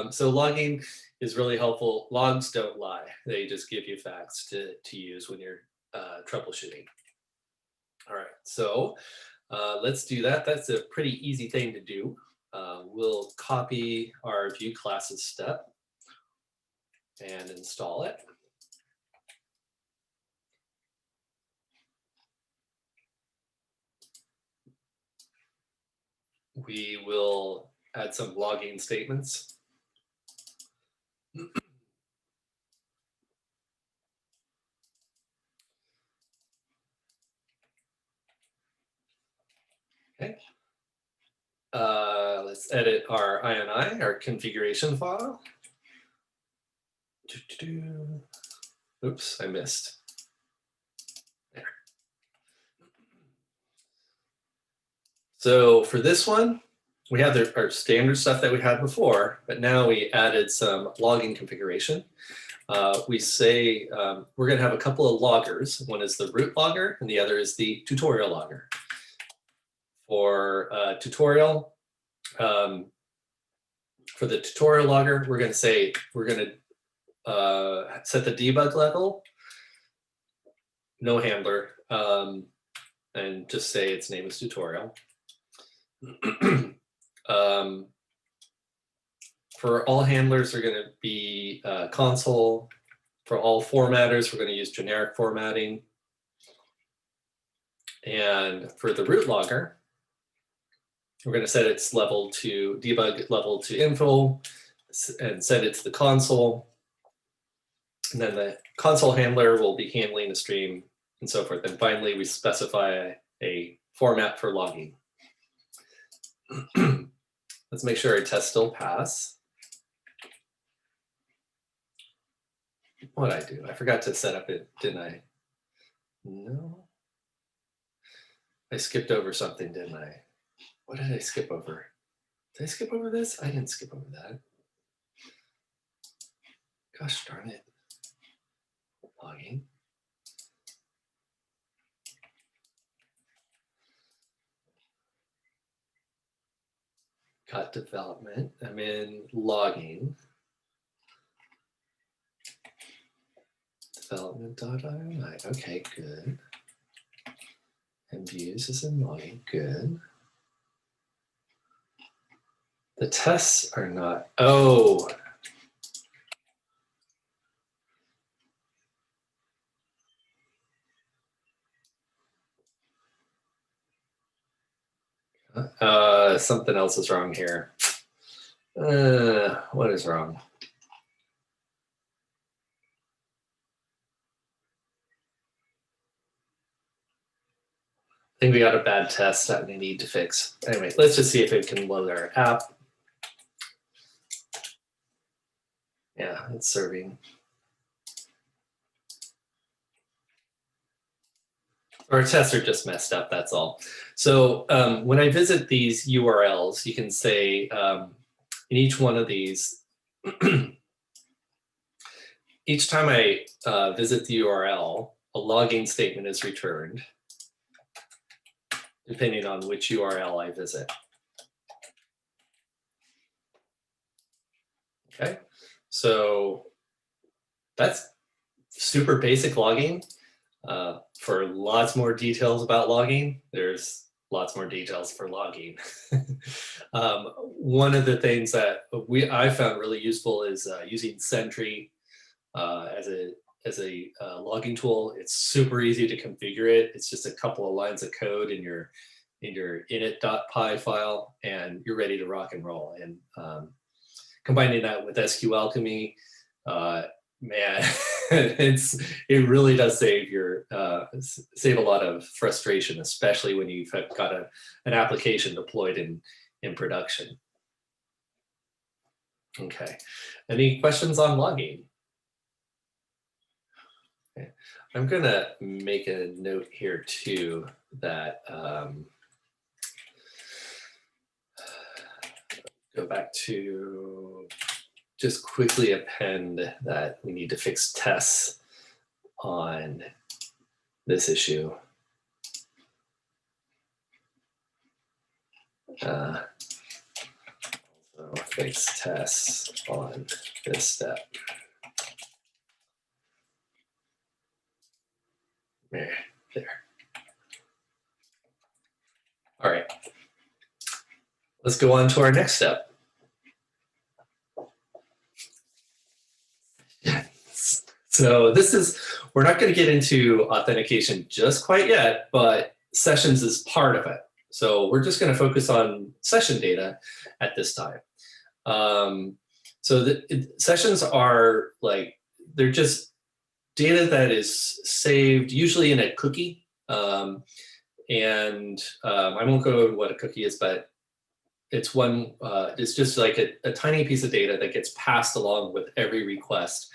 Speaker 1: So logging is really helpful. Logs don't lie. They just give you facts to use when you're troubleshooting. All right, so let's do that. That's a pretty easy thing to do. We'll copy our view classes step and install it. We will add some logging statements. Okay. Let's edit our INI, our configuration file. Oops, I missed. There. So for this one, we have our standard stuff that we had before, but now we added some logging configuration. We say we're going to have a couple of loggers. One is the root logger, and the other is the tutorial logger. For tutorial, for the tutorial logger, we're going to say we're going to set the debug level, no handler, and just say its name is tutorial. For all handlers, they're going to be console. For all formatters, we're going to use generic formatting. And for the root logger, we're going to set its level to debug level to info and set it to the console. And then the console handler will be handling the stream and so forth. And finally, we specify a format for logging. Let's make sure our tests still pass. What'd I do? I forgot to set up it, didn't I? No. I skipped over something, didn't I? What did I skip over? Did I skip over this? I didn't skip over that. Gosh darn it. Logging. Got development. I'm in logging. Development.ini. Okay, good. And views is in logging. Good. The tests are not. Oh. Something else is wrong here. What is wrong? I think we got a bad test that we need to fix. Anyway, let's just see if it can load our app. Yeah, it's serving. Our tests are just messed up, that's all. So when I visit these URLs, you can say in each one of these, each time I visit the URL, a logging statement is returned, depending on which URL I visit. Okay, so that's super basic logging. For lots more details about logging, there's lots more details for logging. One of the things that I found really useful is using Sentry as a logging tool. It's super easy to configure it. It's just a couple of lines of code in your init.py file, and you're ready to rock and roll. And combining that with SQLAlchemy, man, it really does save save a lot of frustration, especially when you've got an application deployed in production. Okay, any questions on logging? Okay. I'm gonna make a note here too that go back to just quickly append that we need to fix tests on this issue. So fix tests on this step. There. All right. Let's go on to our next step. So we're not going to get into authentication just quite yet, but sessions is part of it. So we're just going to focus on session data at this time. So sessions are they're just data that is saved usually in a cookie. I won't go over what a cookie is, but it's it's just like a tiny piece of data that gets passed along with every request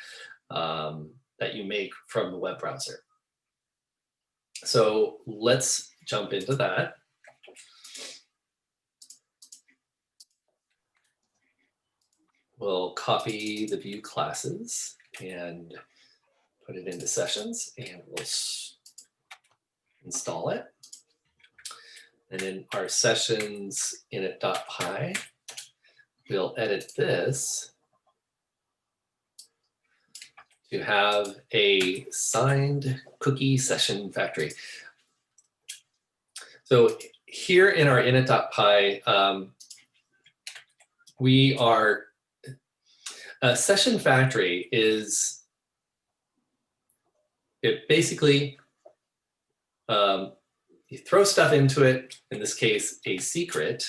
Speaker 1: that you make from the web browser. So let's jump into that. We'll copy the view classes and put it into sessions, and we'll install it. And in our sessions init.py, we'll edit this to have a signed cookie session factory. So here in our init.py, we are, a session factory is, it basically, you throw stuff into it, in this case, a secret,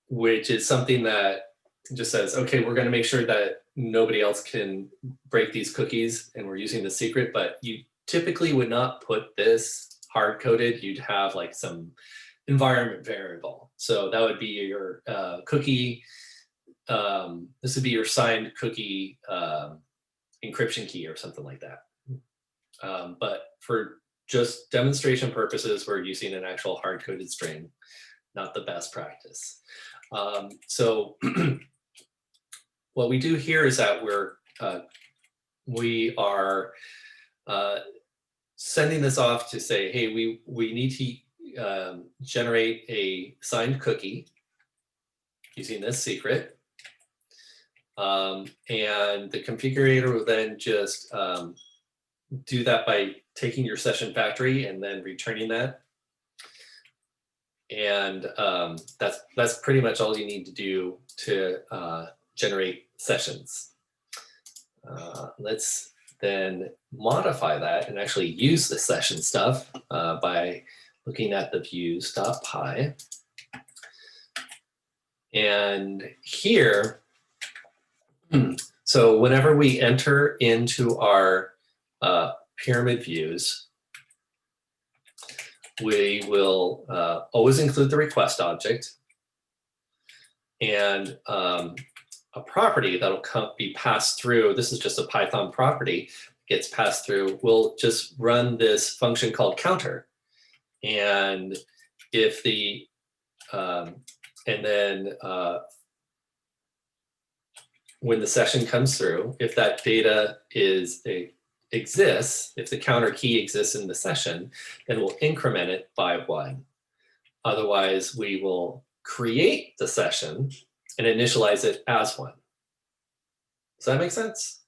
Speaker 1: which is something that just says, okay, we're going to make sure that nobody else can break these cookies and we're using the secret, but you typically would not put this hard-coded. You'd have like some environment variable. So that would be your cookie. This would be your signed cookie encryption key or something like that. But for just demonstration purposes, we're using an actual hard-coded string, not the best practice. So what we do here is that we are sending this off to say, hey, we need to generate a signed cookie using this secret. And the configurator will then just do that by taking your session factory and then returning that. And that's pretty much all you need to do to generate sessions. Let's then modify that and actually use the session stuff by looking at the views.py. And here, so whenever we enter into our pyramid views, we will always include the request object and a property that'll be passed through. This is just a Python property, gets passed through. We'll just run this function called counter. And if the, and then when the session comes through, if that data exists, if the counter key exists in the session, then we'll increment it by 1. Otherwise, we will create the session and initialize it as 1. Does that make sense?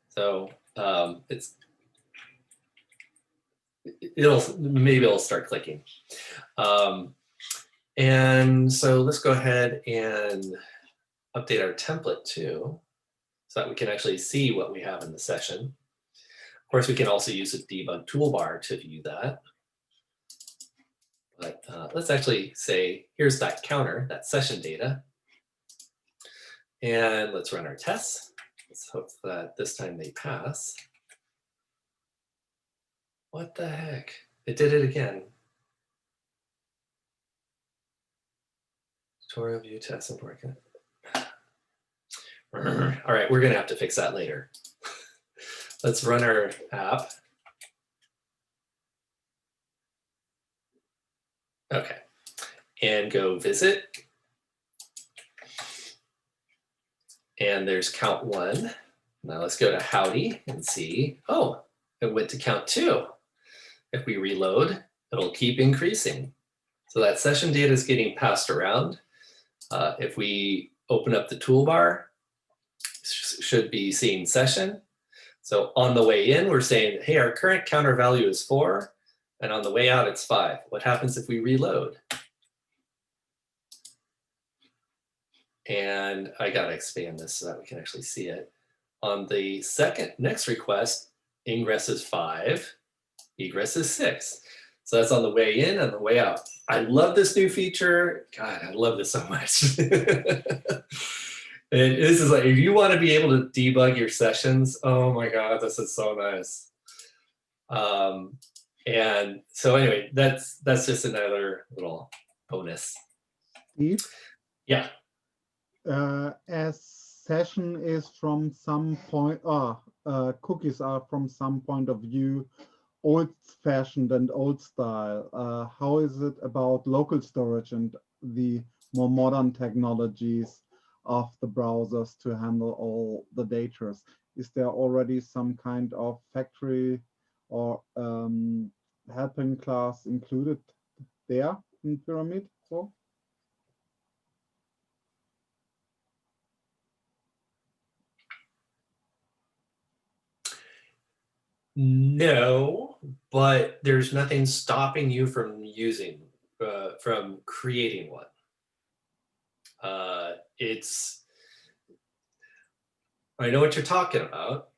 Speaker 1: So maybe it'll start clicking. And so let's go ahead and update our template too, so that we can actually see what we have in the session. Of course, we can also use the debug toolbar to view that. But let's actually say, here's that counter, that session data. And let's run our tests. Let's hope that this time they pass. What the heck? It did it again. Tutorial view test and working. All right, we're gonna have to fix that later. Let's run our app. Okay, and go visit. And there's count 1. Now let's go to howdy and see, oh, it went to count 2. If we reload, it'll keep increasing. So that session data is getting passed around. If we open up the toolbar, should be seeing session. So on the way in, we're saying, hey, our current counter value is 4. And on the way out, it's 5. What happens if we reload? And I gotta expand this so that we can actually see it. On the next request, ingress is 5, egress is 6. So that's on the way in and the way out. I love this new feature. God, I love this so much. And this is like, if you want to be able to debug your sessions, oh my God, this is so nice. And so anyway, that's just another little bonus.
Speaker 4: Steve?
Speaker 1: Yeah.
Speaker 4: As session is from some point, cookies are from some point of view old-fashioned and old style. How is it about local storage and the more modern technologies of the browsers to handle all the data? Is there already some kind of factory or helping class included there in Pyramid? So?
Speaker 1: No, but there's nothing stopping you from using, from creating one. I know what you're talking about.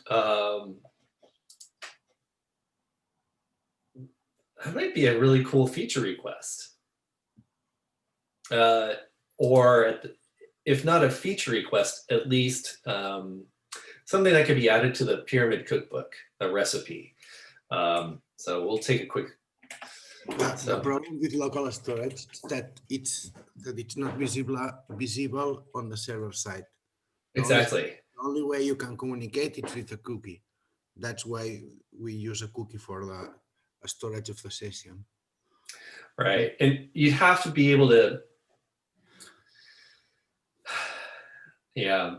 Speaker 1: That might be a really cool feature request. Or if not a feature request, at least something that could be added to the Pyramid cookbook, a recipe. So we'll take a quick.
Speaker 5: The problem with local storage is that it's not visible on the server side.
Speaker 1: Exactly.
Speaker 5: The only way you can communicate is with a cookie. That's why we use a cookie for the storage of the session.
Speaker 1: Right, and you have to be able to. Yeah,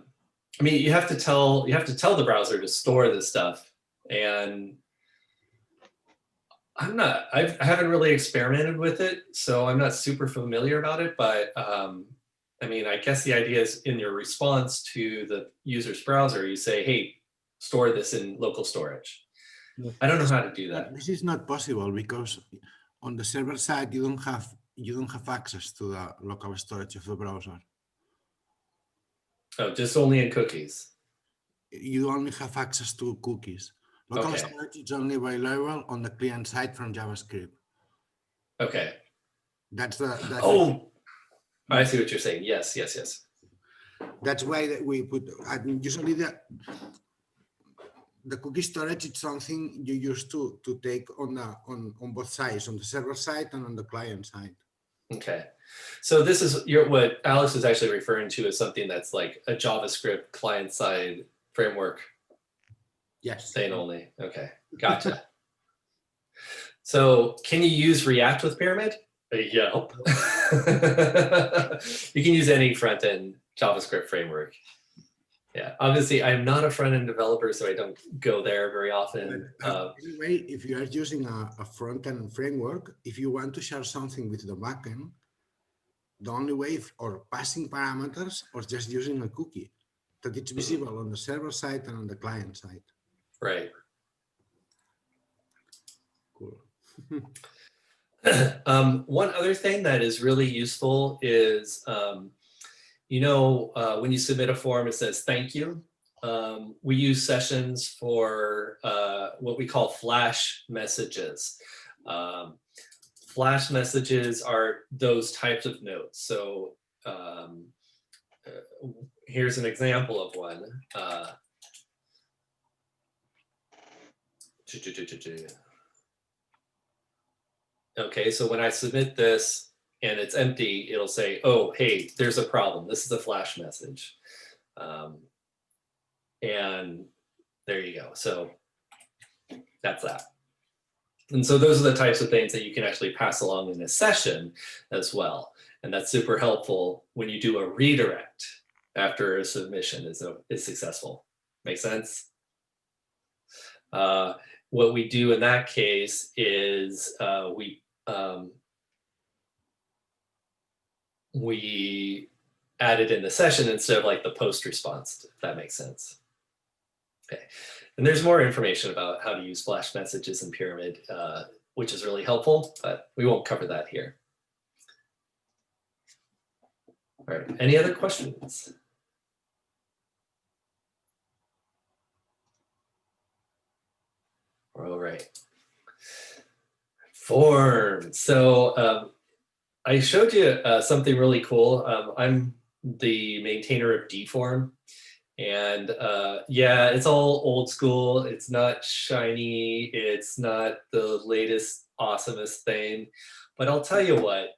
Speaker 1: I mean, you have to tell the browser to store this stuff, and I haven't really experimented with it, so I'm not super familiar about it, but I mean, I guess the idea is in your response to the user's browser, you say, hey, store this in local storage. Yes. I don't know how to do that.
Speaker 5: This is not possible because on the server side, you don't have access to the local storage of the browser.
Speaker 1: Oh, just only in cookies.
Speaker 5: You only have access to cookies. Local storage is only available on the client side from JavaScript.
Speaker 1: Okay.
Speaker 5: That's
Speaker 1: I see what you're saying. Yes, yes, yes.
Speaker 5: That's why we put. Usually the cookie storage is something you used to take on both sides, on the server side and on the client side.
Speaker 1: Okay, so this is what Alex is actually referring to as something that's like a JavaScript client-side framework.
Speaker 5: Yes.
Speaker 1: Saying only. Okay, gotcha. So can you use React with Pyramid? Yep. You can use any front-end JavaScript framework. Yeah, obviously I'm not a front-end developer, so I don't go there very often.
Speaker 5: Anyway, if you are using a front-end framework, if you want to share something with the backend, the only way, or passing parameters, or just using a cookie, that it's visible on the server side and on the client side.
Speaker 1: Right.
Speaker 5: Cool.
Speaker 1: One other thing that is really useful is, you know, when you submit a form, it says thank you. We use sessions for what we call flash messages. Flash messages are those types of notes. So here's an example of one. Okay, so when I submit this and it's empty, it'll say, oh, hey, there's a problem. This is a flash message. And there you go. So that's that. And so those are the types of things that you can actually pass along in a session as well. And that's super helpful when you do a redirect after a submission is successful. Make sense? What we do in that case is we add it in the session instead of like the post response, if that makes sense. Okay, and there's more information about how to use flash messages in Pyramid, which is really helpful, but we won't cover that here. All right, any other questions? All right. Form. So I showed you something really cool. I'm the maintainer of Deform. And yeah, it's all old school. It's not shiny. It's not the latest, awesomest thing. But I'll tell you what,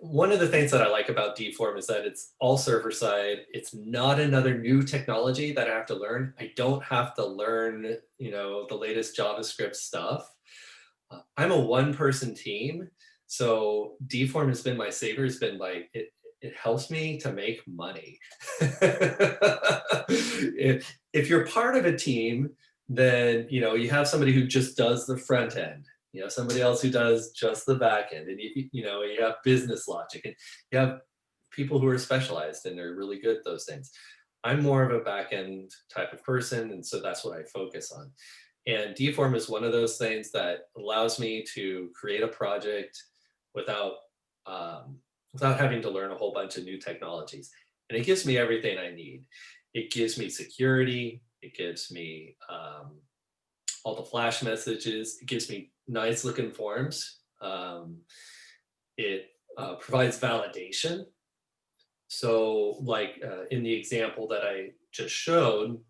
Speaker 1: one of the things that I like about Deform is that it's all server side. It's not another new technology that I have to learn. I don't have to learn, you know, the latest JavaScript stuff. I'm a one-person team, so Deform has been my savior. It's been like it helps me to make money. If you're part of a team, then you know you have somebody who just does the front end. You know, somebody else who does just the back end, and you know you have business logic, and you have people who are specialized and they're really good at those things. I'm more of a back end type of person, and so that's what I focus on. And Deform is one of those things that allows me to create a project without having to learn a whole bunch of new technologies. And it gives me everything I need. It gives me security. It gives me all the flash messages. It gives me nice looking forms. It provides validation. So like in the example that I just showed,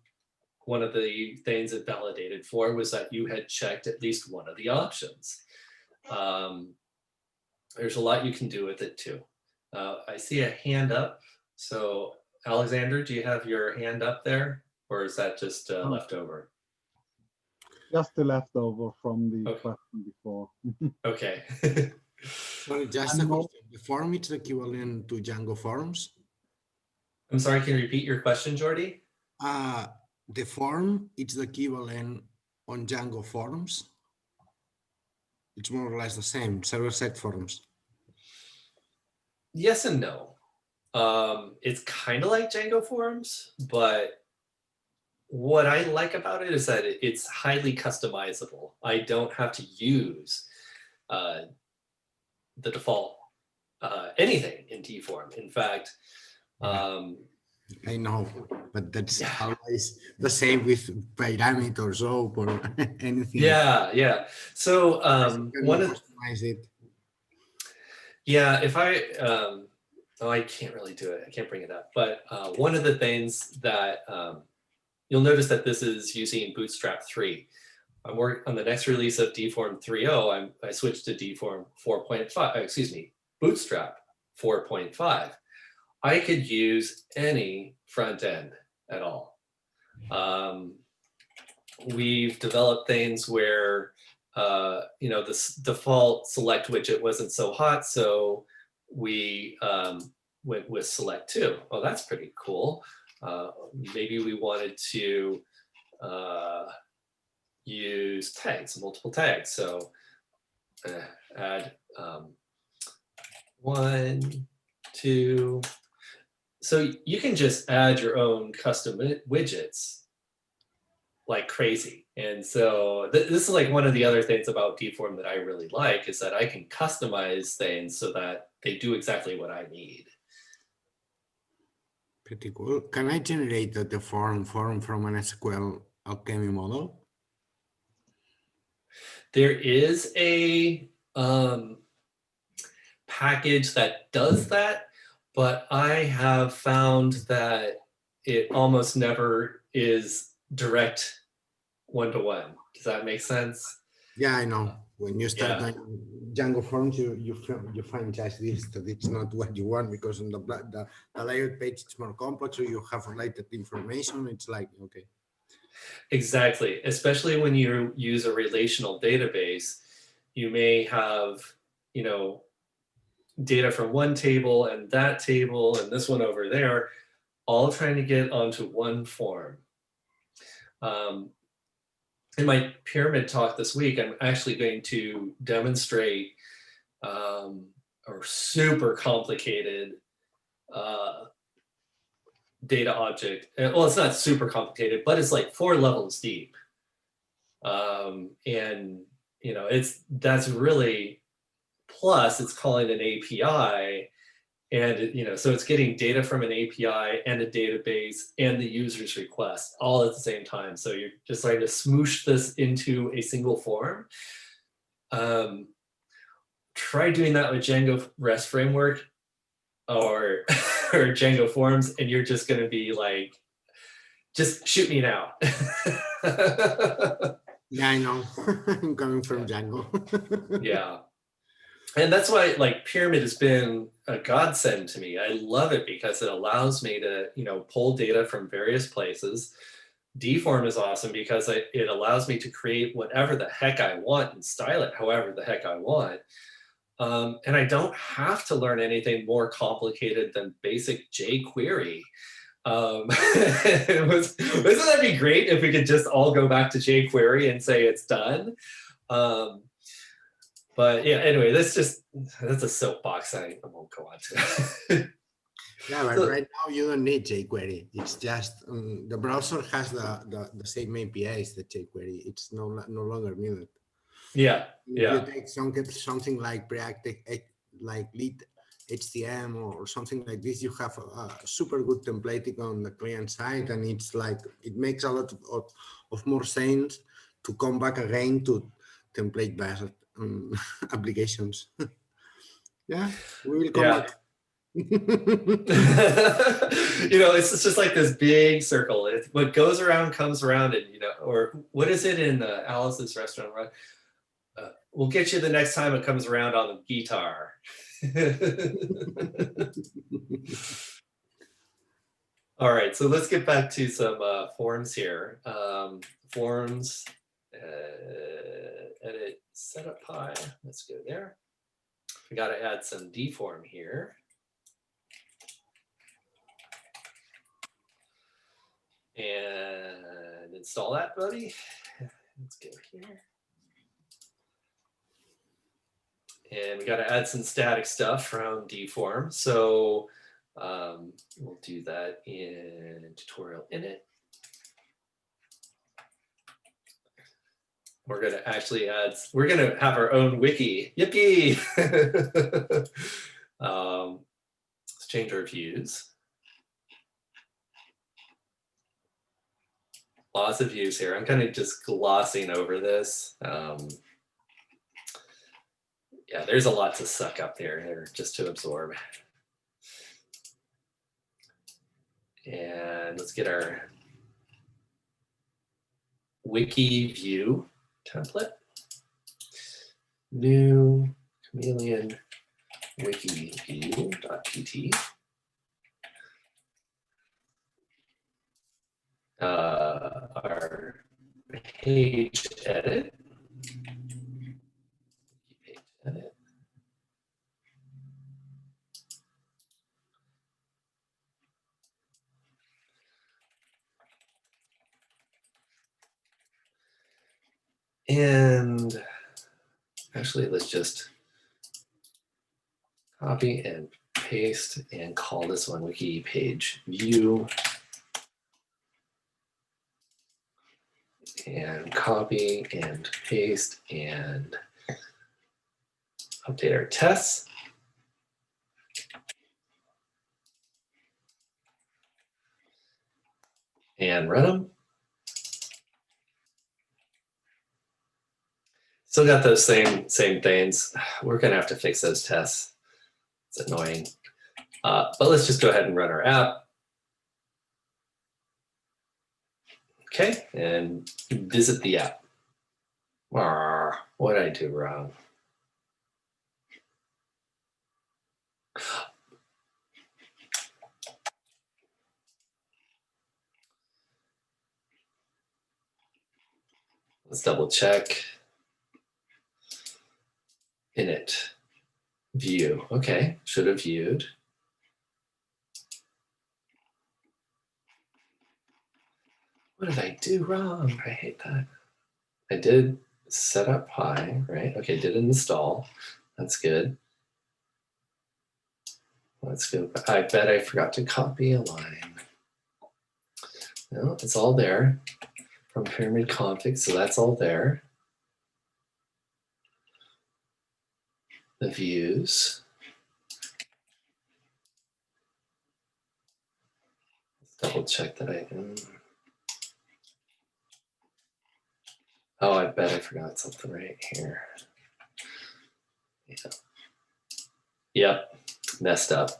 Speaker 1: one of the things it validated for was that you had checked at least one of the options. There's a lot you can do with it too. I see a hand up. So Alexander, do you have your hand up there? Or is that just leftover?
Speaker 4: Just the leftover from the question before.
Speaker 1: Okay.
Speaker 5: Sorry, just a question. The form is equivalent to Django forms?
Speaker 1: I'm sorry, can you repeat your question, Jordi?
Speaker 5: The form is the equivalent on Django forms. It's more or less the same, server-side forms.
Speaker 1: Yes and no. It's kind of like Django forms, but what I like about it is that it's highly customizable. I don't have to use the default anything in Deform. In fact,
Speaker 5: I know, but that's always the same with parameters or anything.
Speaker 1: Yeah. So one of
Speaker 5: customize it.
Speaker 1: Yeah, if I oh, I can't really do it. I can't bring it up. But one of the things that you'll notice that this is using Bootstrap 3. I'm working on the next release of Deform 3.0. I switched to Deform 4.5. Excuse me, Bootstrap 4.5. I could use any front end at all. We've developed things where you know, this default select widget wasn't so hot, so we went with select 2. Well, that's pretty cool. Maybe we wanted to use tags, multiple tags. So add 1, 2. So you can just add your own custom widgets like crazy. And so this is like one of the other things about Deform that I really like is that I can customize things so that they do exactly what I need.
Speaker 5: Pretty cool. Can I generate the form from an SQLAlchemy model?
Speaker 1: package that does that, but I have found that it almost never is direct one-to-one. Does that make sense?
Speaker 5: Yeah, I know. When you start
Speaker 1: Yeah.
Speaker 5: doing Django forms, you find just this, that it's not what you want, because on the layout page it's more complex, or you have related information. It's like, okay.
Speaker 1: Exactly. Especially when you use a relational database, you may have, you know, data from one table and that table and this one over there, all trying to get onto one form. In my pyramid talk this week, I'm actually going to demonstrate a super complicated data object. Well, it's not super complicated, but it's like 4 levels deep. And you know, that's really, plus it's calling an API, and you know, so it's getting data from an API and a database and the user's request all at the same time. So you're just trying to smoosh this into a single form. Try doing that with Django REST framework or or Django forms, and you're just going to be like, just shoot me now.
Speaker 5: Yeah, I know. I'm coming from Django.
Speaker 1: Yeah. And that's why like Pyramid has been a godsend to me. I love it because it allows me to, you know, pull data from various places. Deform is awesome because it allows me to create whatever the heck I want and style it however the heck I want. And I don't have to learn anything more complicated than basic jQuery. Wouldn't that be great if we could just all go back to jQuery and say it's done? But yeah, anyway, that's a soapbox. I won't go on to.
Speaker 5: Yeah, but
Speaker 1: So,
Speaker 5: right now you don't need jQuery. It's just the browser has the same APIs that jQuery. It's no longer needed.
Speaker 1: yeah,
Speaker 5: If you take something like like lead HTML or something like this, you have a super good templating on the client side, and it's like it makes a lot of more sense to come back again to template-based applications. Yeah, we will come back.
Speaker 1: You know, it's just like this big circle. What goes around comes around, and you know, or what is it in Alice's Restaurant? Right? We'll get you the next time it comes around on the guitar. All right, so let's get back to some forms here. Forms, edit, setup py. Let's go there. We got to add some deform here. And install that, buddy. Let's go here. And we got to add some static stuff from Deform. So we'll do that in tutorial init. We're going to actually we're going to have our own wiki. Yippee! Let's change our views. Lots of views here. I'm kind of just glossing over this. Yeah, there's a lot to suck up there just to absorb. And let's get our wiki view template. New chameleon wiki view.pt. Our page edit. Page edit. And actually, let's just copy and paste and call this one wiki page view. And copy and paste and update our tests. And run them. Still got those same things. We're gonna have to fix those tests. It's annoying. But let's just go ahead and run our app. Okay, and visit the app. What did I do wrong? Let's double check. Init, view. Okay, should have viewed. What did I do wrong? I hate that. I did set up Py, right? Okay, did install. That's good. Let's go. I bet I forgot to copy a line. No, it's all there from pyramid config, so that's all there. The views. Let's double check that I am. Oh, I bet I forgot something right here. Yeah. Yep, messed up.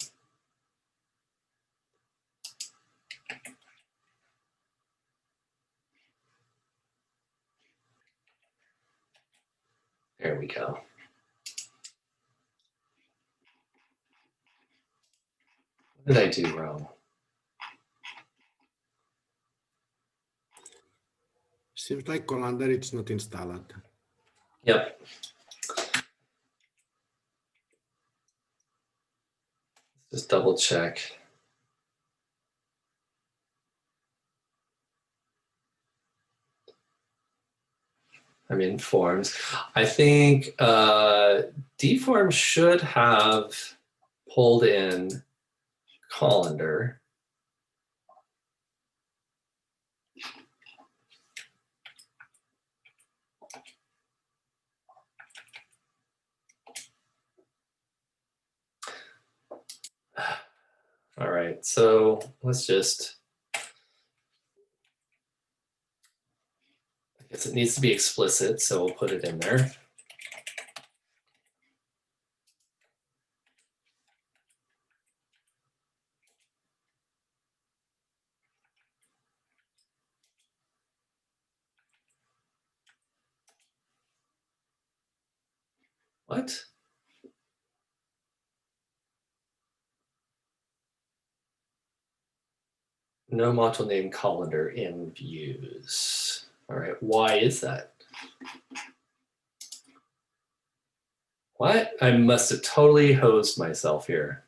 Speaker 1: There we go. What did I do wrong?
Speaker 5: Seems like Colander it's not installed.
Speaker 1: Yep. Just double check. I'm in forms. I think Deform should have pulled in Colander. All right, so let's just, I guess it needs to be explicit, so we'll put it in there. What? No module name Colander in views. All right, why is that? What? I must have totally hosed myself here.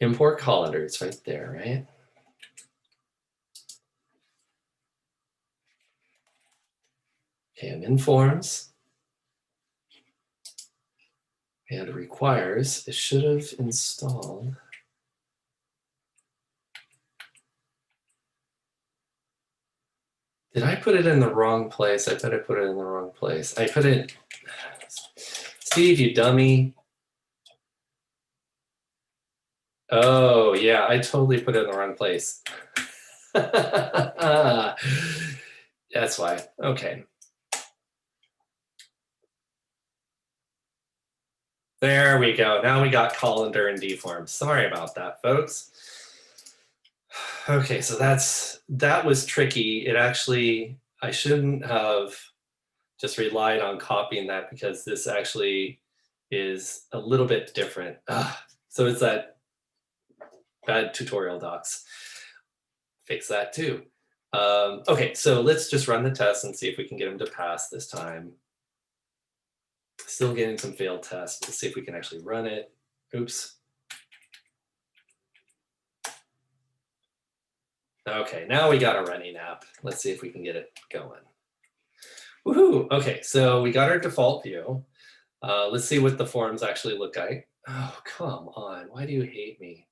Speaker 1: Import Colander, it's right there, right? Okay, I'm in forms. And requires, it should have installed. Did I put it in the wrong place? I bet I put it in the wrong place. I put it, Steve, you dummy. Oh yeah, I totally put it in the wrong place. That's why, okay. There we go. Now we got Colander and Deform. Sorry about that, folks. Okay, so that was tricky. It actually, I shouldn't have just relied on copying that because this actually is a little bit different. So it's that bad tutorial docs. Fix that too. Okay, so let's just run the test and see if we can get them to pass this time. Still getting some failed tests. Let's see if we can actually run it. Oops. Okay, now we got a running app. Let's see if we can get it going. Woohoo! Okay, so we got our default view. Let's see what the forms actually look like. Oh, come on. Why do you hate me?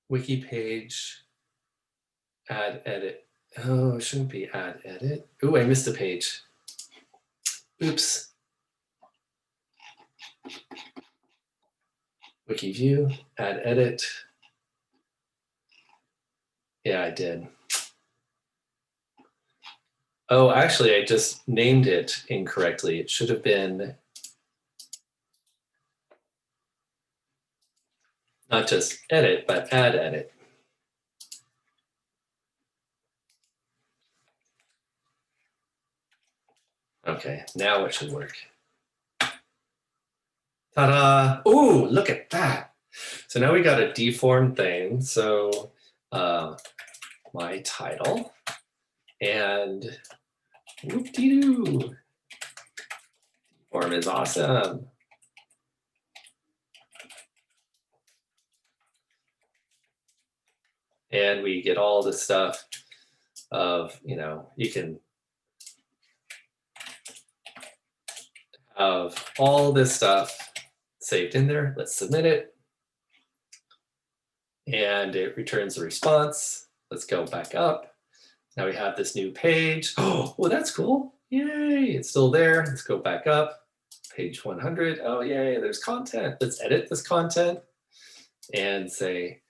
Speaker 1: Wiki page, add edit. Oh, it shouldn't be add edit. Oh, I missed a page. Oops. Wiki view, add edit. Yeah, I did. Oh, actually, I just named it incorrectly. It should have been not just edit, but add edit. Okay, now it should work. Ta-da! Ooh, look at that. So now we got a deform thing. So my title and whoop-de-doo. Deform is awesome. And we get all the stuff of, you know, you can have all this stuff saved in there. Let's submit it. And it returns the response. Let's go back up. Now we have this new page. Oh, well, that's cool. Yay, it's still there. Let's go back up. Page 100. Oh, yay, there's content. Let's edit this content and say,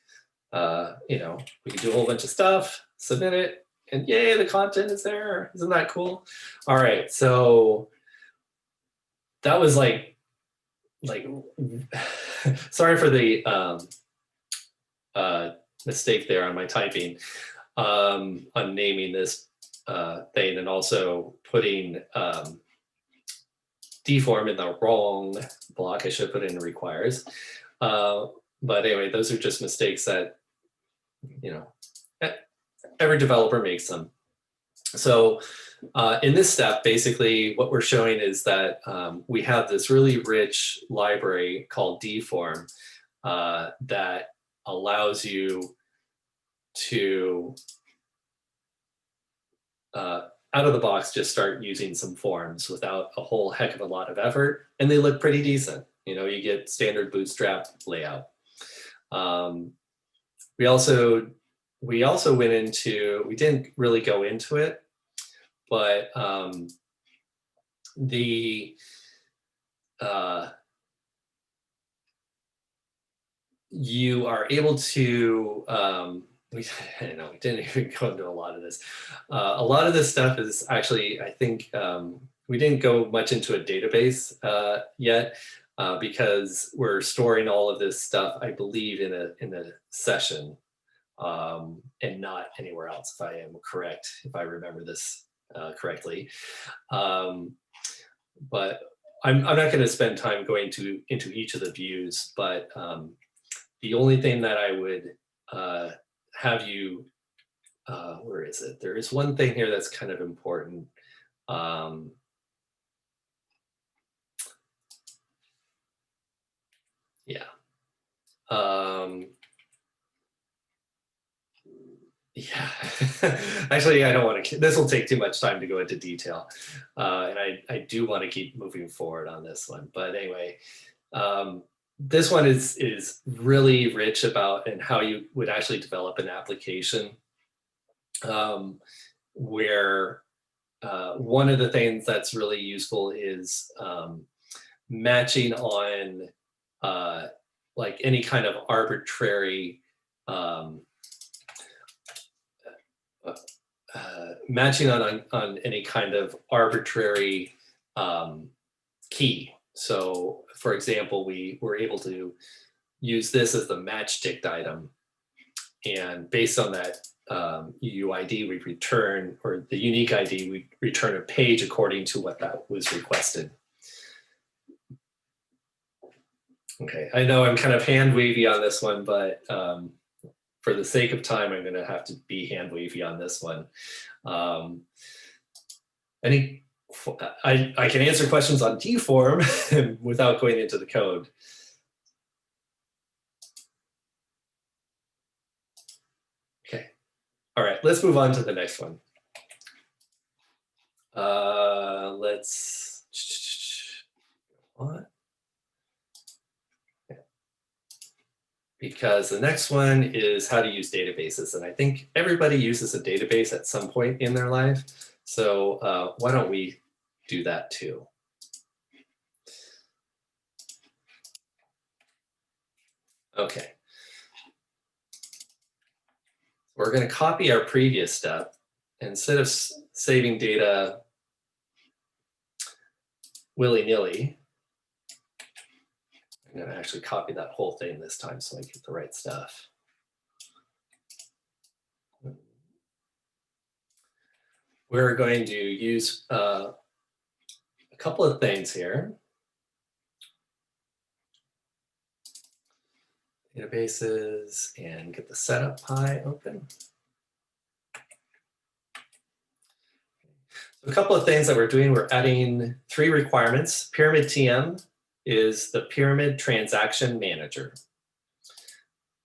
Speaker 1: you know, we can do a whole bunch of stuff, submit it, and yay, the content is there. Isn't that cool? All right, so that was like sorry for the mistake there on my typing on naming this thing, and also putting deform in the wrong block. I should put in requires. But anyway, those are just mistakes that, you know, every developer makes them. So in this step, basically what we're showing is that we have this really rich library called Deform that allows you to, out of the box, just start using some forms without a whole heck of a lot of effort. And they look pretty decent. You know, you get standard Bootstrap layout. We also went into, we didn't really go into it, but you are able to, we didn't even go into a lot of this. A lot of this stuff is actually, I think, we didn't go much into a database yet because we're storing all of this stuff, I believe, in a session and not anywhere else, if I am correct, if I remember this correctly. But I'm not going to spend time going into each of the views, but the only thing that I would have you, where is it? There is one thing here that's kind of important. Yeah. Yeah, actually, I don't want to, this will take too much time to go into detail. And I do want to keep moving forward on this one. But anyway, this one is really rich about and how you would actually develop an application where one of the things that's really useful is matching on like any kind of arbitrary matching on any kind of arbitrary key. So for example, we were able to use this as the match ticked item. And based on that UUID, we return, or the unique ID, we return a page according to what that was requested. Okay, I know I'm kind of hand wavy on this one, but for the sake of time, I'm going to have to be hand wavy on this one. I can answer questions on Deform without going into the code. Okay, all right, let's move on to the next one. Let's, what? Because the next one is how to use databases. And I think everybody uses a database at some point in their life. So why don't we do that too? Okay. We're going to copy our previous step instead of saving data willy-nilly, I'm going to actually copy that whole thing this time so I get the right stuff. We're going to use a couple of things here. Databases, and get the setup py open. A couple of things that we're doing, we're adding 3 requirements. Pyramid TM is the Pyramid Transaction Manager.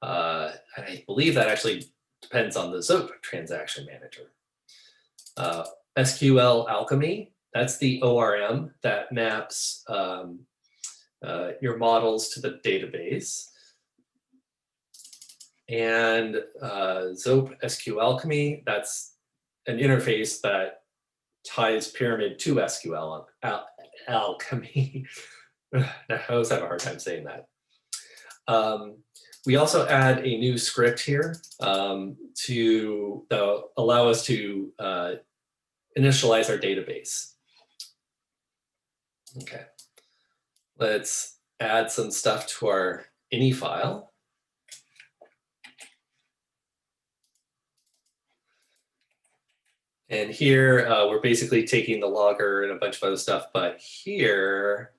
Speaker 1: I believe that actually depends on the ZOP Transaction Manager. SQLAlchemy, that's the ORM that maps your models to the database. And ZOP SQLAlchemy, that's an interface that ties Pyramid to SQLAlchemy. I always have a hard time saying that. We also add a new script here to allow us to initialize our database. Okay, let's add some stuff to our ini file. And here we're basically taking the logger and a bunch of other stuff, but here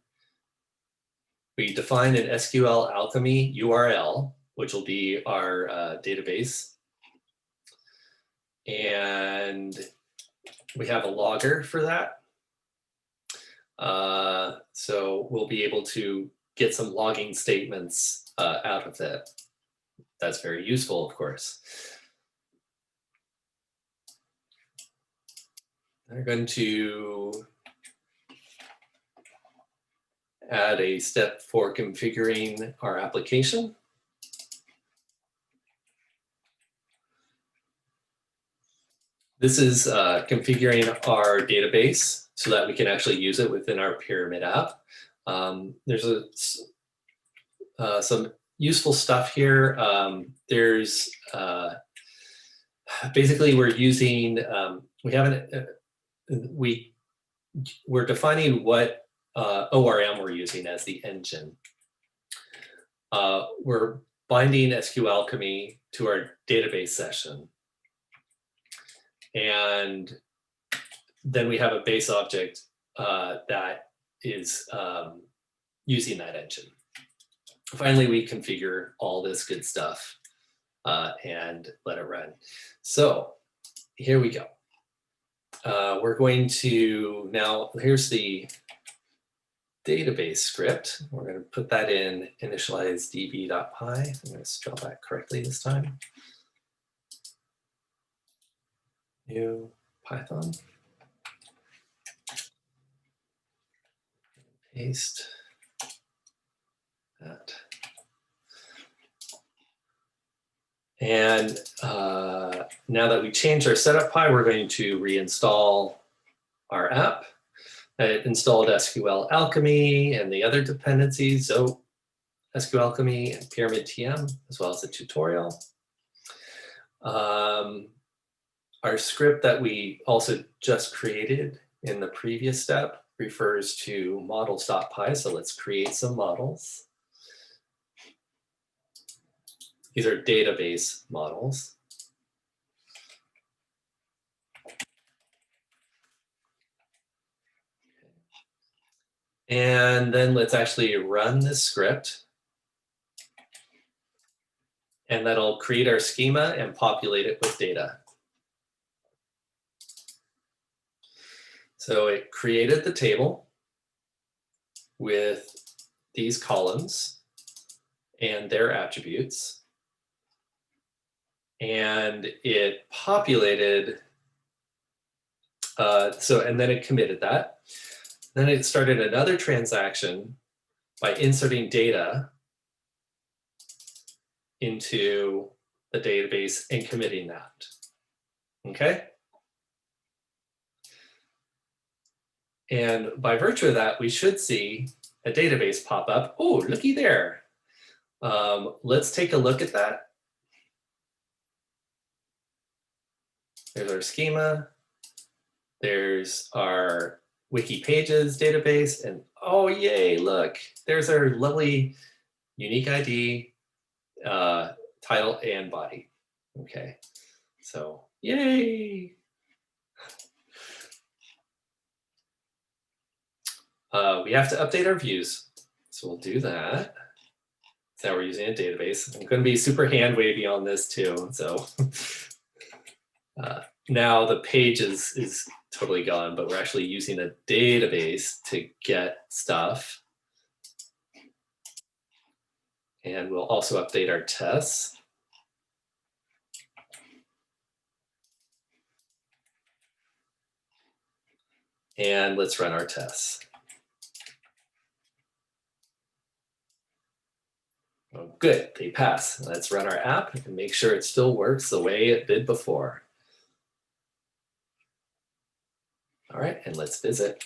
Speaker 1: we define an SQLAlchemy URL, which will be our database. And we have a logger for that. So we'll be able to get some logging statements out of that. That's very useful, of course. We're going to add a step for configuring our application. This is configuring our database so that we can actually use it within our Pyramid app. There's some useful stuff here. There's basically we're using, we're defining what ORM we're using as the engine. We're binding SQLAlchemy to our database session. And then we have a base object that is using that engine. Finally, we configure all this good stuff and let it run. So here we go. We're going to now, here's the database script. We're going to put that in initialize db.py. I'm going to spell that correctly this time. New Python. Paste that. And now that we changed our setup py, we're going to reinstall our app. It installed SQLAlchemy and the other dependencies, so SQLAlchemy and Pyramid TM, as well as the tutorial. Our script that we also just created in the previous step refers to models.py, so let's create some models. These are database models. And then let's actually run this script. And that'll create our schema and populate it with data. So it created the table with these columns and their attributes. And it populated, and then it committed that. Then it started another transaction by inserting data into the database and committing that. Okay? And by virtue of that, we should see a database pop up. Oh, looky there. Let's take a look at that. There's our schema. There's our wiki pages database. And oh, yay, look, there's our lovely unique ID, title, and body. Okay, so yay. We have to update our views. So we'll do that. Now we're using a database. I'm going to be super hand wavy on this too. So now the page is totally gone, but we're actually using a database to get stuff. And we'll also update our tests. And let's run our tests. Oh, good, they pass. Let's run our app and make sure it still works the way it did before. All right, and let's visit.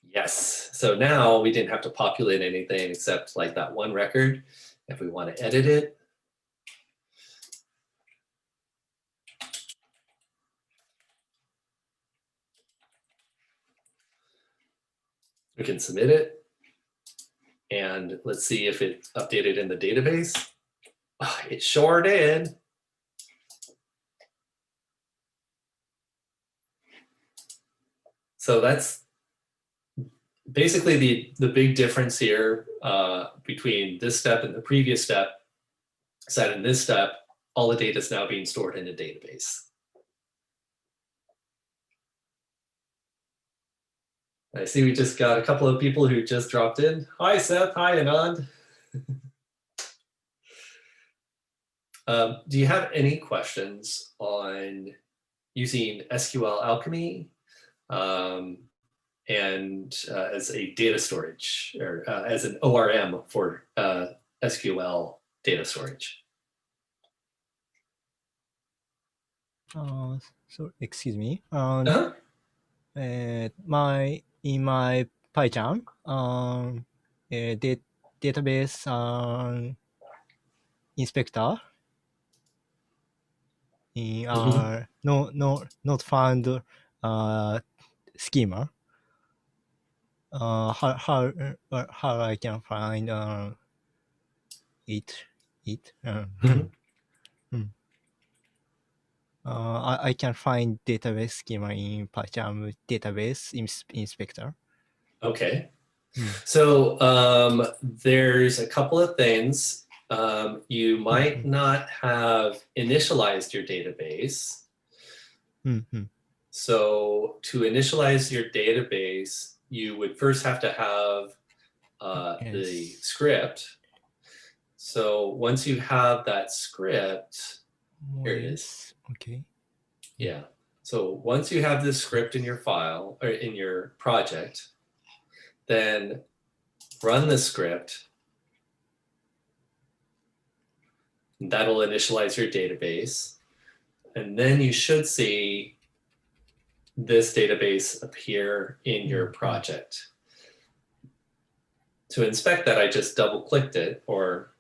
Speaker 1: Yes, so now we didn't have to populate anything except like that one record. If we want to edit it, we can submit it. And let's see if it's updated in the database. Oh, it sure did. So that's basically the big difference here between this step and the previous step is that in this step, all the data is now being stored in a database. I see we just got a couple of people who just dropped in. Hi, Seth. Hi, Anand. Do you have any questions on using SQLAlchemy and as a data storage or as an ORM for SQL data storage?
Speaker 2: So excuse me.
Speaker 1: Uh-huh.
Speaker 2: In my PyCharm, database inspector in not found schema. How I can find it? I can find database schema in PyCharm database inspector.
Speaker 1: Okay. So there's a couple of things. You might not have initialized your database. So to initialize your database, you would first have to have the script. So once you have that script, here it is.
Speaker 2: Okay.
Speaker 1: Yeah. So once you have this script in your file or in your project, then run the script. That'll initialize your database. And then you should see this database appear in your project. To inspect that, I just double-clicked it or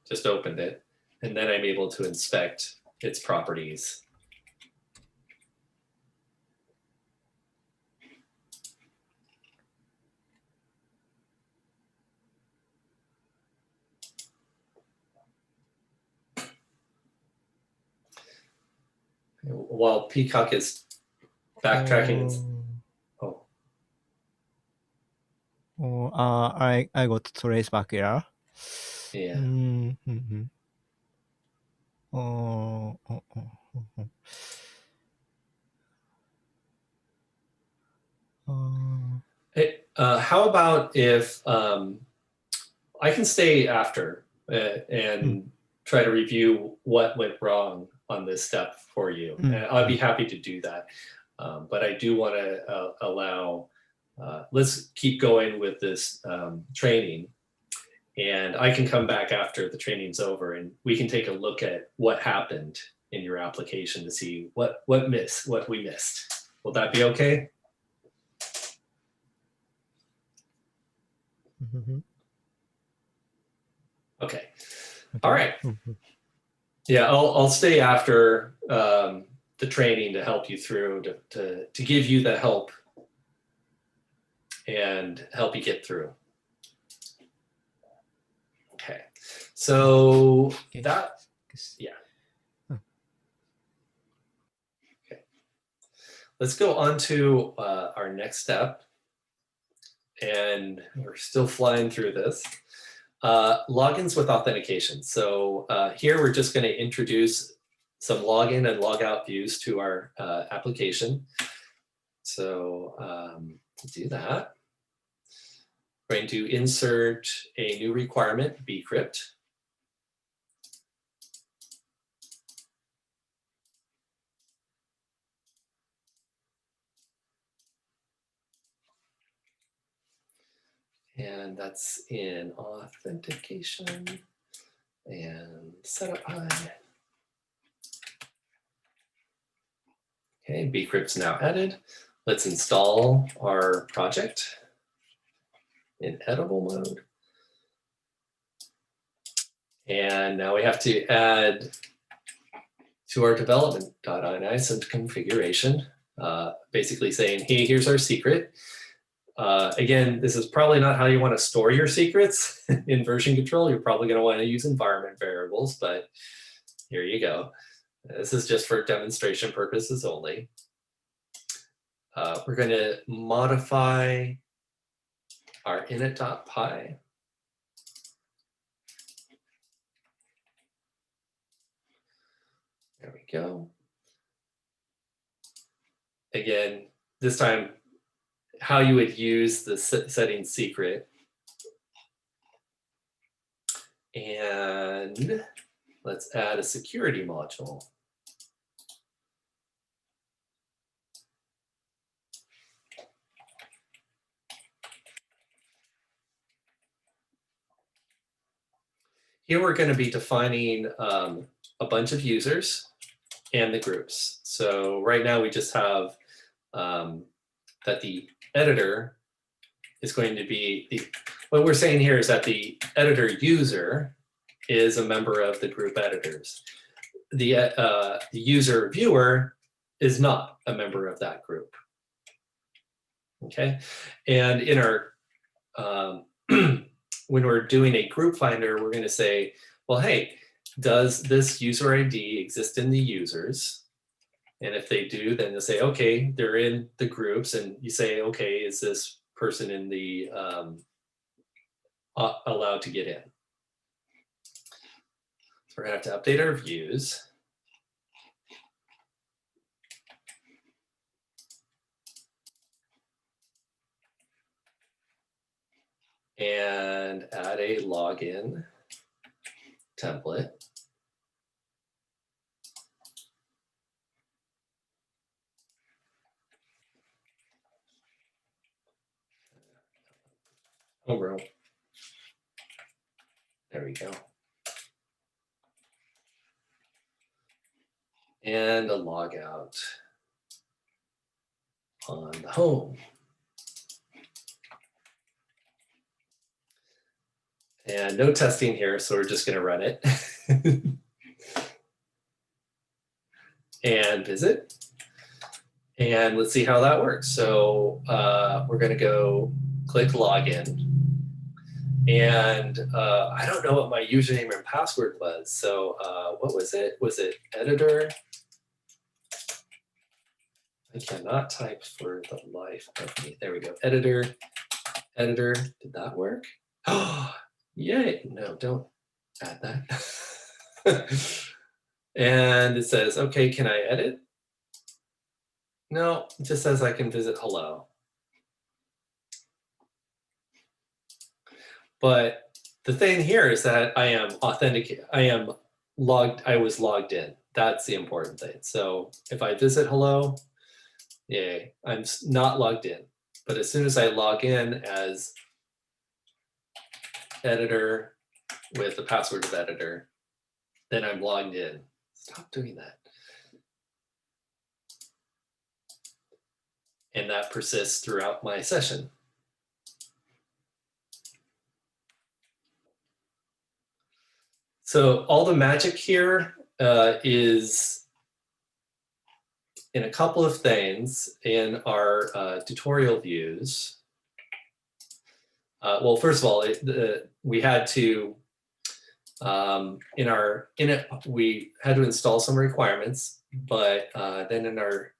Speaker 1: just opened it, and then I'm able to inspect its properties. While Peacock is backtracking,
Speaker 2: I got traceback error.
Speaker 1: Yeah. Hey, how about if I can stay after and try to review what went wrong on this step for you. And I'd be happy to do that. But I do want to allow, let's keep going with this training. And I can come back after the training's over and we can take a look at what happened in your application to see what we missed. Will that be okay? Okay. All right. Yeah, I'll stay after the training to help you through, to give you the help and help you get through. Okay, so that, yeah. Okay, let's go on to our next step. And we're still flying through this. Logins with authentication. So here we're just going to introduce some login and logout views to our application. So to do that, we're going to insert a new requirement, bcrypt. And that's in authentication and setup high. Okay, bcrypt's now added. Let's install our project in editable mode. And now we have to add to our development.ini some configuration, basically saying, hey, here's our secret. Again, this is probably not how you want to store your secrets in version control. You're probably going to want to use environment variables, but here you go. This is just for demonstration purposes only. We're going to modify our init.py. There we go. Again, this time, how you would use the setting secret. And let's add a security module. Here we're going to be defining a bunch of users and the groups. So right now we just have that the editor is going to be, what we're saying here is that the editor user is a member of the group editors. The user viewer is not a member of that group. Okay, and in our, when we're doing a group finder, we're going to say, well, hey, does this user ID exist in the users? And if they do, then they'll say, okay, they're in the groups. And you say, okay, is this person in the allowed to get in? So we're going to have to update our views. And add a login template. Oh, bro. There we go. And a logout on the home. And no testing here, so we're just going to run it. And visit. And let's see how that works. So we're going to go click login. And I don't know what my username and password was. So what was it? Was it editor? I cannot type for the life of me. There we go. Editor. Did that work? Oh, yay. No, don't add that. And it says, okay, can I edit? No, it just says I can visit hello. But the thing here is that I am authenticated. I was logged in. That's the important thing. So if I visit hello, yay, I'm not logged in. But as soon as I log in as editor with the password of editor, then I'm logged in. Stop doing that. And that persists throughout my session. So all the magic here is in a couple of things in our tutorial views. Well, first of all, we had to we had to install some requirements, but then in our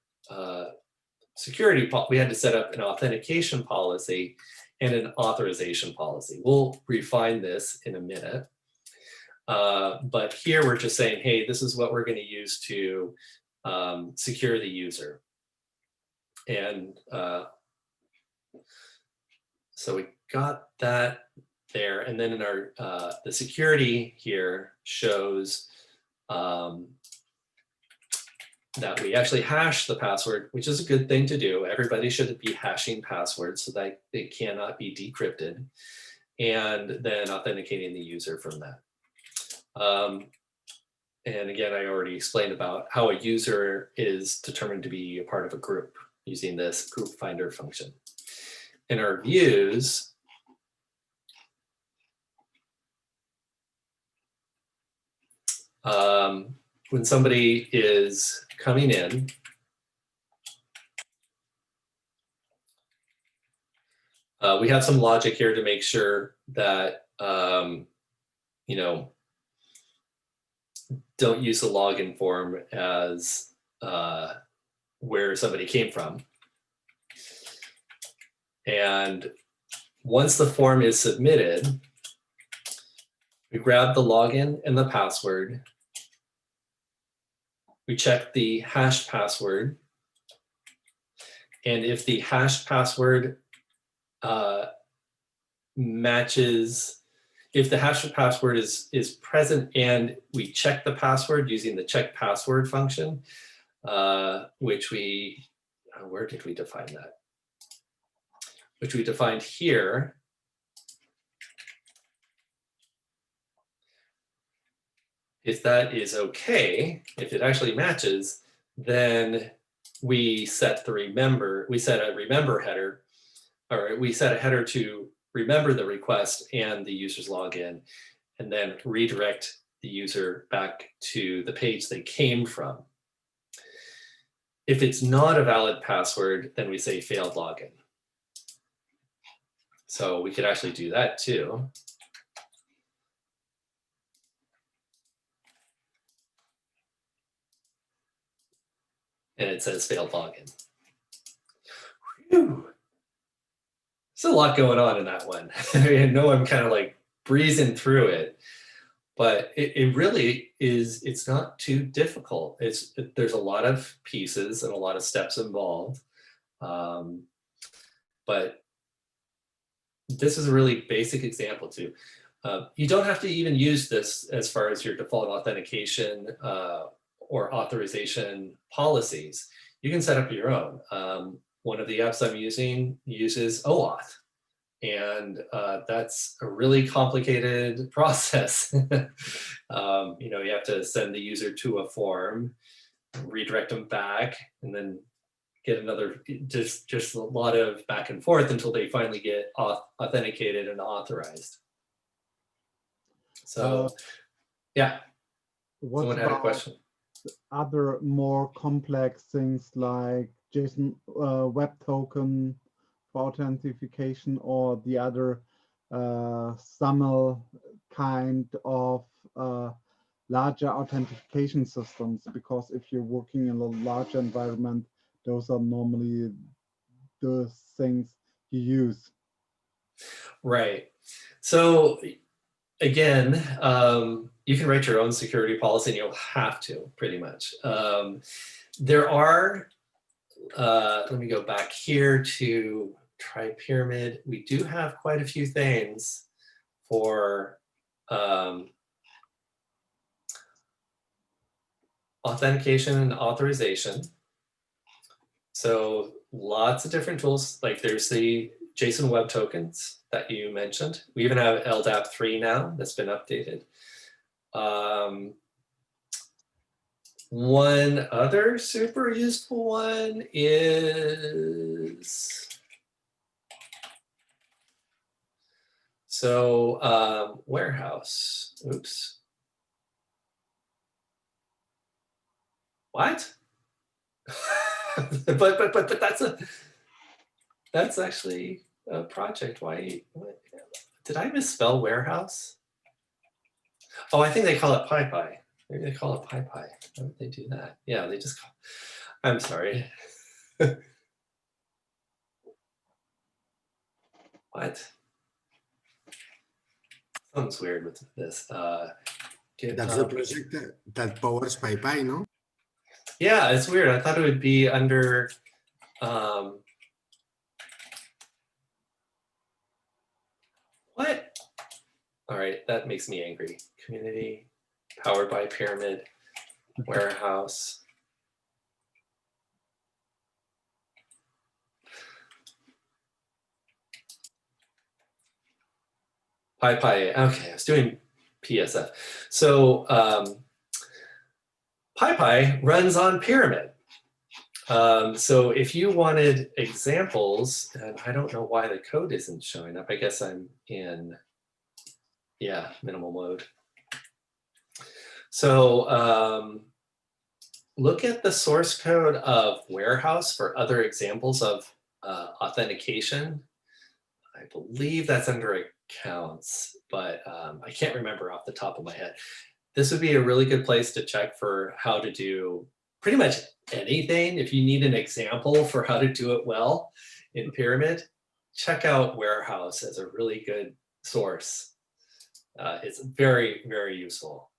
Speaker 1: security, we had to set up an authentication policy and an authorization policy. We'll refine this in a minute. But here we're just saying, hey, this is what we're going to use to secure the user. And so we got that there. And then in our, the security here shows that we actually hash the password, which is a good thing to do. Everybody should be hashing passwords so that they cannot be decrypted, and then authenticating the user from that. And again, I already explained about how a user is determined to be a part of a group using this group finder function. In our views, when somebody is coming in, we have some logic here to make sure that, you know, don't use the login form as where somebody came from. And once the form is submitted, we grab the login and the password. We check the hash password. And if the hash password matches, if the hash password is present and we check the password using the check password function, which we, where did we define that? Which we defined here. If that is okay, if it actually matches, then we set the remember, we set a remember header, or we set a header to remember the request and the user's login, and then redirect the user back to the page they came from. If it's not a valid password, then we say failed login. So we could actually do that too. And it says failed login. Whew. There's a lot going on in that one. I know I'm kind of like breezing through it, but it really is, it's not too difficult. There's a lot of pieces and a lot of steps involved. But this is a really basic example too. You don't have to even use this as far as your default authentication or authorization policies. You can set up your own. One of the apps I'm using uses OAuth, and that's a really complicated process. You know, you have to send the user to a form, redirect them back, and then get another, just a lot of back and forth until they finally get authenticated and authorized. So, yeah. Someone had a question.
Speaker 4: Other more complex things like JSON web token for authentication, or the other SAML kind of larger authentication systems? Because if you're working in a larger environment, those are normally the things you use. Right.
Speaker 1: So again, you can write your own security policy, and you'll have to, pretty much. There are, let me go back here to try Pyramid. We do have quite a few things for authentication and authorization. So lots of different tools, like there's the JSON web tokens that you mentioned. We even have LDAP 3 now that's been updated. One other super useful one is, so warehouse, oops. What? but that's actually a project. Why? What? Did I misspell warehouse? Oh, I think they call it PyPy. Maybe they call it PyPy. Why would they do that? Yeah, they just call. I'm sorry. What? Something's weird with this.
Speaker 5: That's the project that powers PyPy, no?
Speaker 1: Yeah, it's weird. I thought it would be under. What? All right, that makes me angry. Community, powered by Pyramid, warehouse. PyPy, okay, I was doing PSF. So PyPy runs on Pyramid. So if you wanted examples, and I don't know why the code isn't showing up. I guess I'm in, yeah, minimal mode. So look at the source code of Warehouse for other examples of authentication. I believe that's under accounts, but I can't remember off the top of my head. This would be a really good place to check for how to do pretty much anything. If you need an example for how to do it well in Pyramid, check out Warehouse as a really good source. It's very, very useful.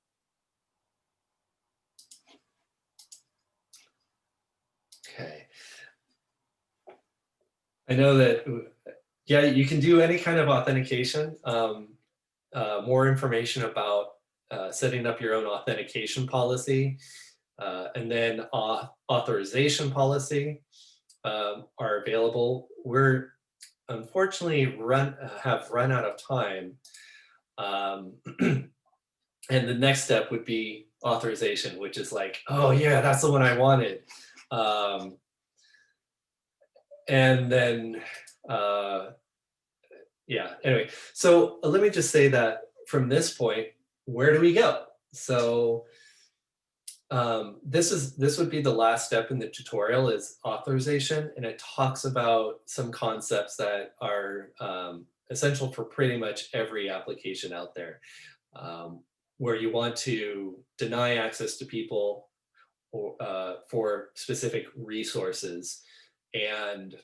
Speaker 1: Okay. I know that, yeah, you can do any kind of authentication. More information about setting up your own authentication policy and then authorization policy are available. We're unfortunately have run out of time. And the next step would be authorization, which is like, oh yeah, that's the one I wanted. And then, yeah, anyway, so let me just say that from this point, where do we go? So this would be the last step in the tutorial is authorization, and it talks about some concepts that are essential for pretty much every application out there, where you want to deny access to people or, for specific resources, and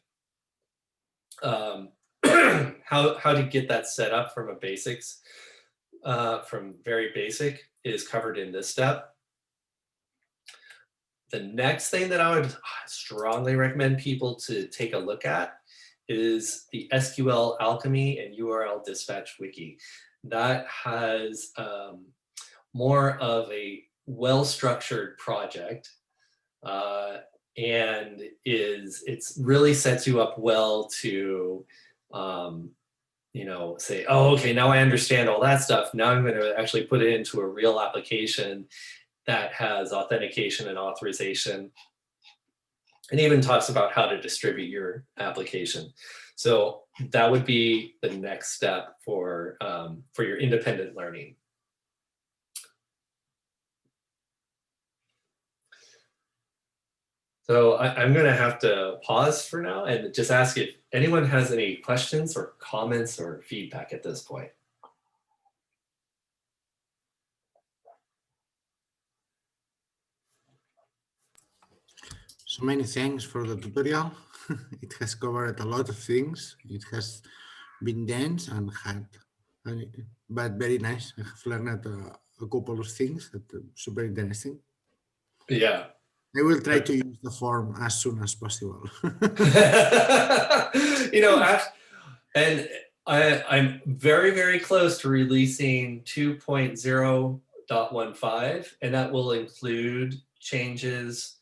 Speaker 1: how to get that set up from a basics, from very basic is covered in this step. The next thing that I would strongly recommend people to take a look at is the SQLAlchemy and URL dispatch wiki. That has more of a well-structured project, and it's really sets you up well to you know, say, oh, okay, now I understand all that stuff. Now I'm going to actually put it into a real application that has authentication and authorization, and even talks about how to distribute your application. So that would be the next step for your independent learning. So I'm going to have to pause for now and just ask if anyone has any questions or comments or feedback at this point.
Speaker 5: So many thanks for the tutorial. It has covered a lot of things. It has been dense and hard, but very nice. I have learned a couple of things that are super interesting.
Speaker 1: Yeah.
Speaker 5: I will try to use the form as soon as possible.
Speaker 1: You know, and I'm very, very close to releasing 2.0.15, and that will include changes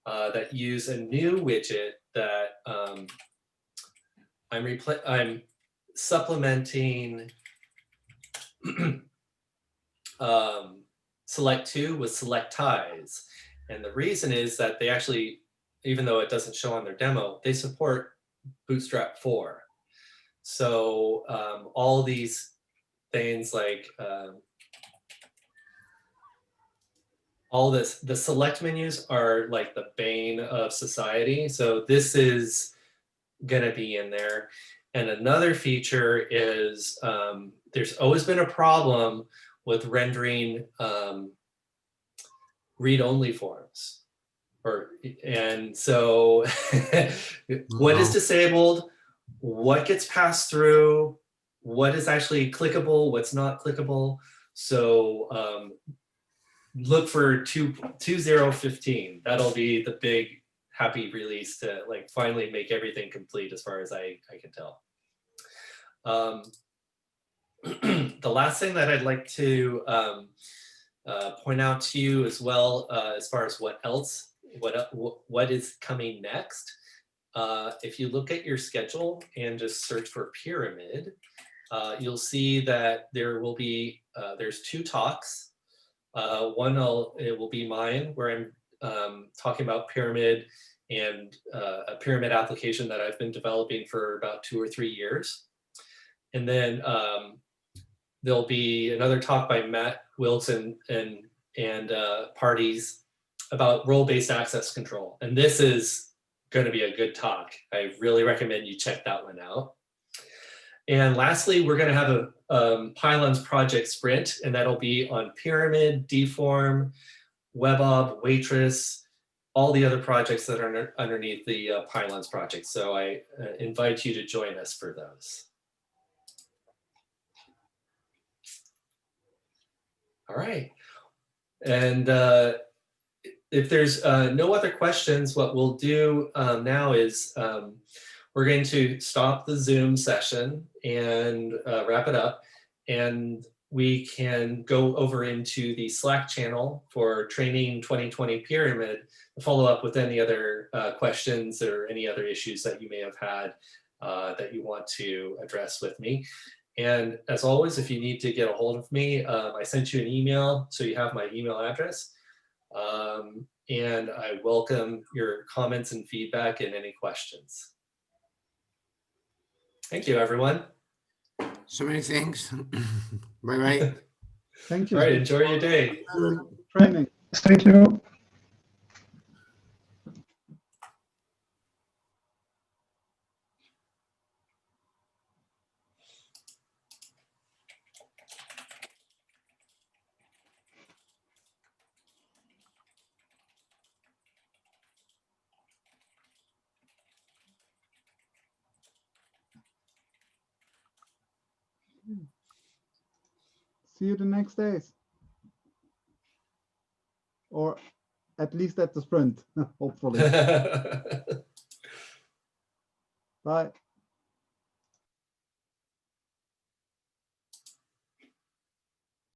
Speaker 1: that use a new widget that I'm supplementing select to with select ties. And the reason is that they actually, even though it doesn't show on their demo, they support Bootstrap 4. So all these things like all this, the select menus are like the bane of society. So this is going to be in there. And another feature is there's always been a problem with rendering read-only forms. And so what is disabled, what gets passed through, what is actually clickable, what's not clickable. So look for 2015. That'll be the big happy release to like finally make everything complete as far as I can tell. The last thing that I'd like to point out to you as well, as far as what is coming next. If you look at your schedule and just search for Pyramid, you'll see that there will be, there's 2 talks. One it will be mine, where I'm talking about Pyramid and a Pyramid application that I've been developing for about 2 or 3 years. And then there'll be another talk by Matt Wilson and parties about role-based access control. And this is going to be a good talk. I really recommend you check that one out. And lastly, we're going to have a Pylons project sprint, and that'll be on Pyramid, Deform, WebOb, Waitress, all the other projects that are underneath the Pylons project. So I invite you to join us for those. All right. And if there's no other questions, what we'll do now is we're going to stop the Zoom session and wrap it up. And we can go over into the Slack channel for Training 2020 Pyramid to follow up with any other questions or any other issues that you may have had that you want to address with me. And as always, if you need to get a hold of me, I sent you an email, so you have my email address. And I welcome your comments and feedback and any questions. Thank you, everyone.
Speaker 5: So many thanks. Bye-bye.
Speaker 4: Thank you.
Speaker 1: All right, enjoy your day.
Speaker 4: Training.
Speaker 8: Thank you.
Speaker 4: See you the next days. Or at least at the sprint, hopefully. Bye.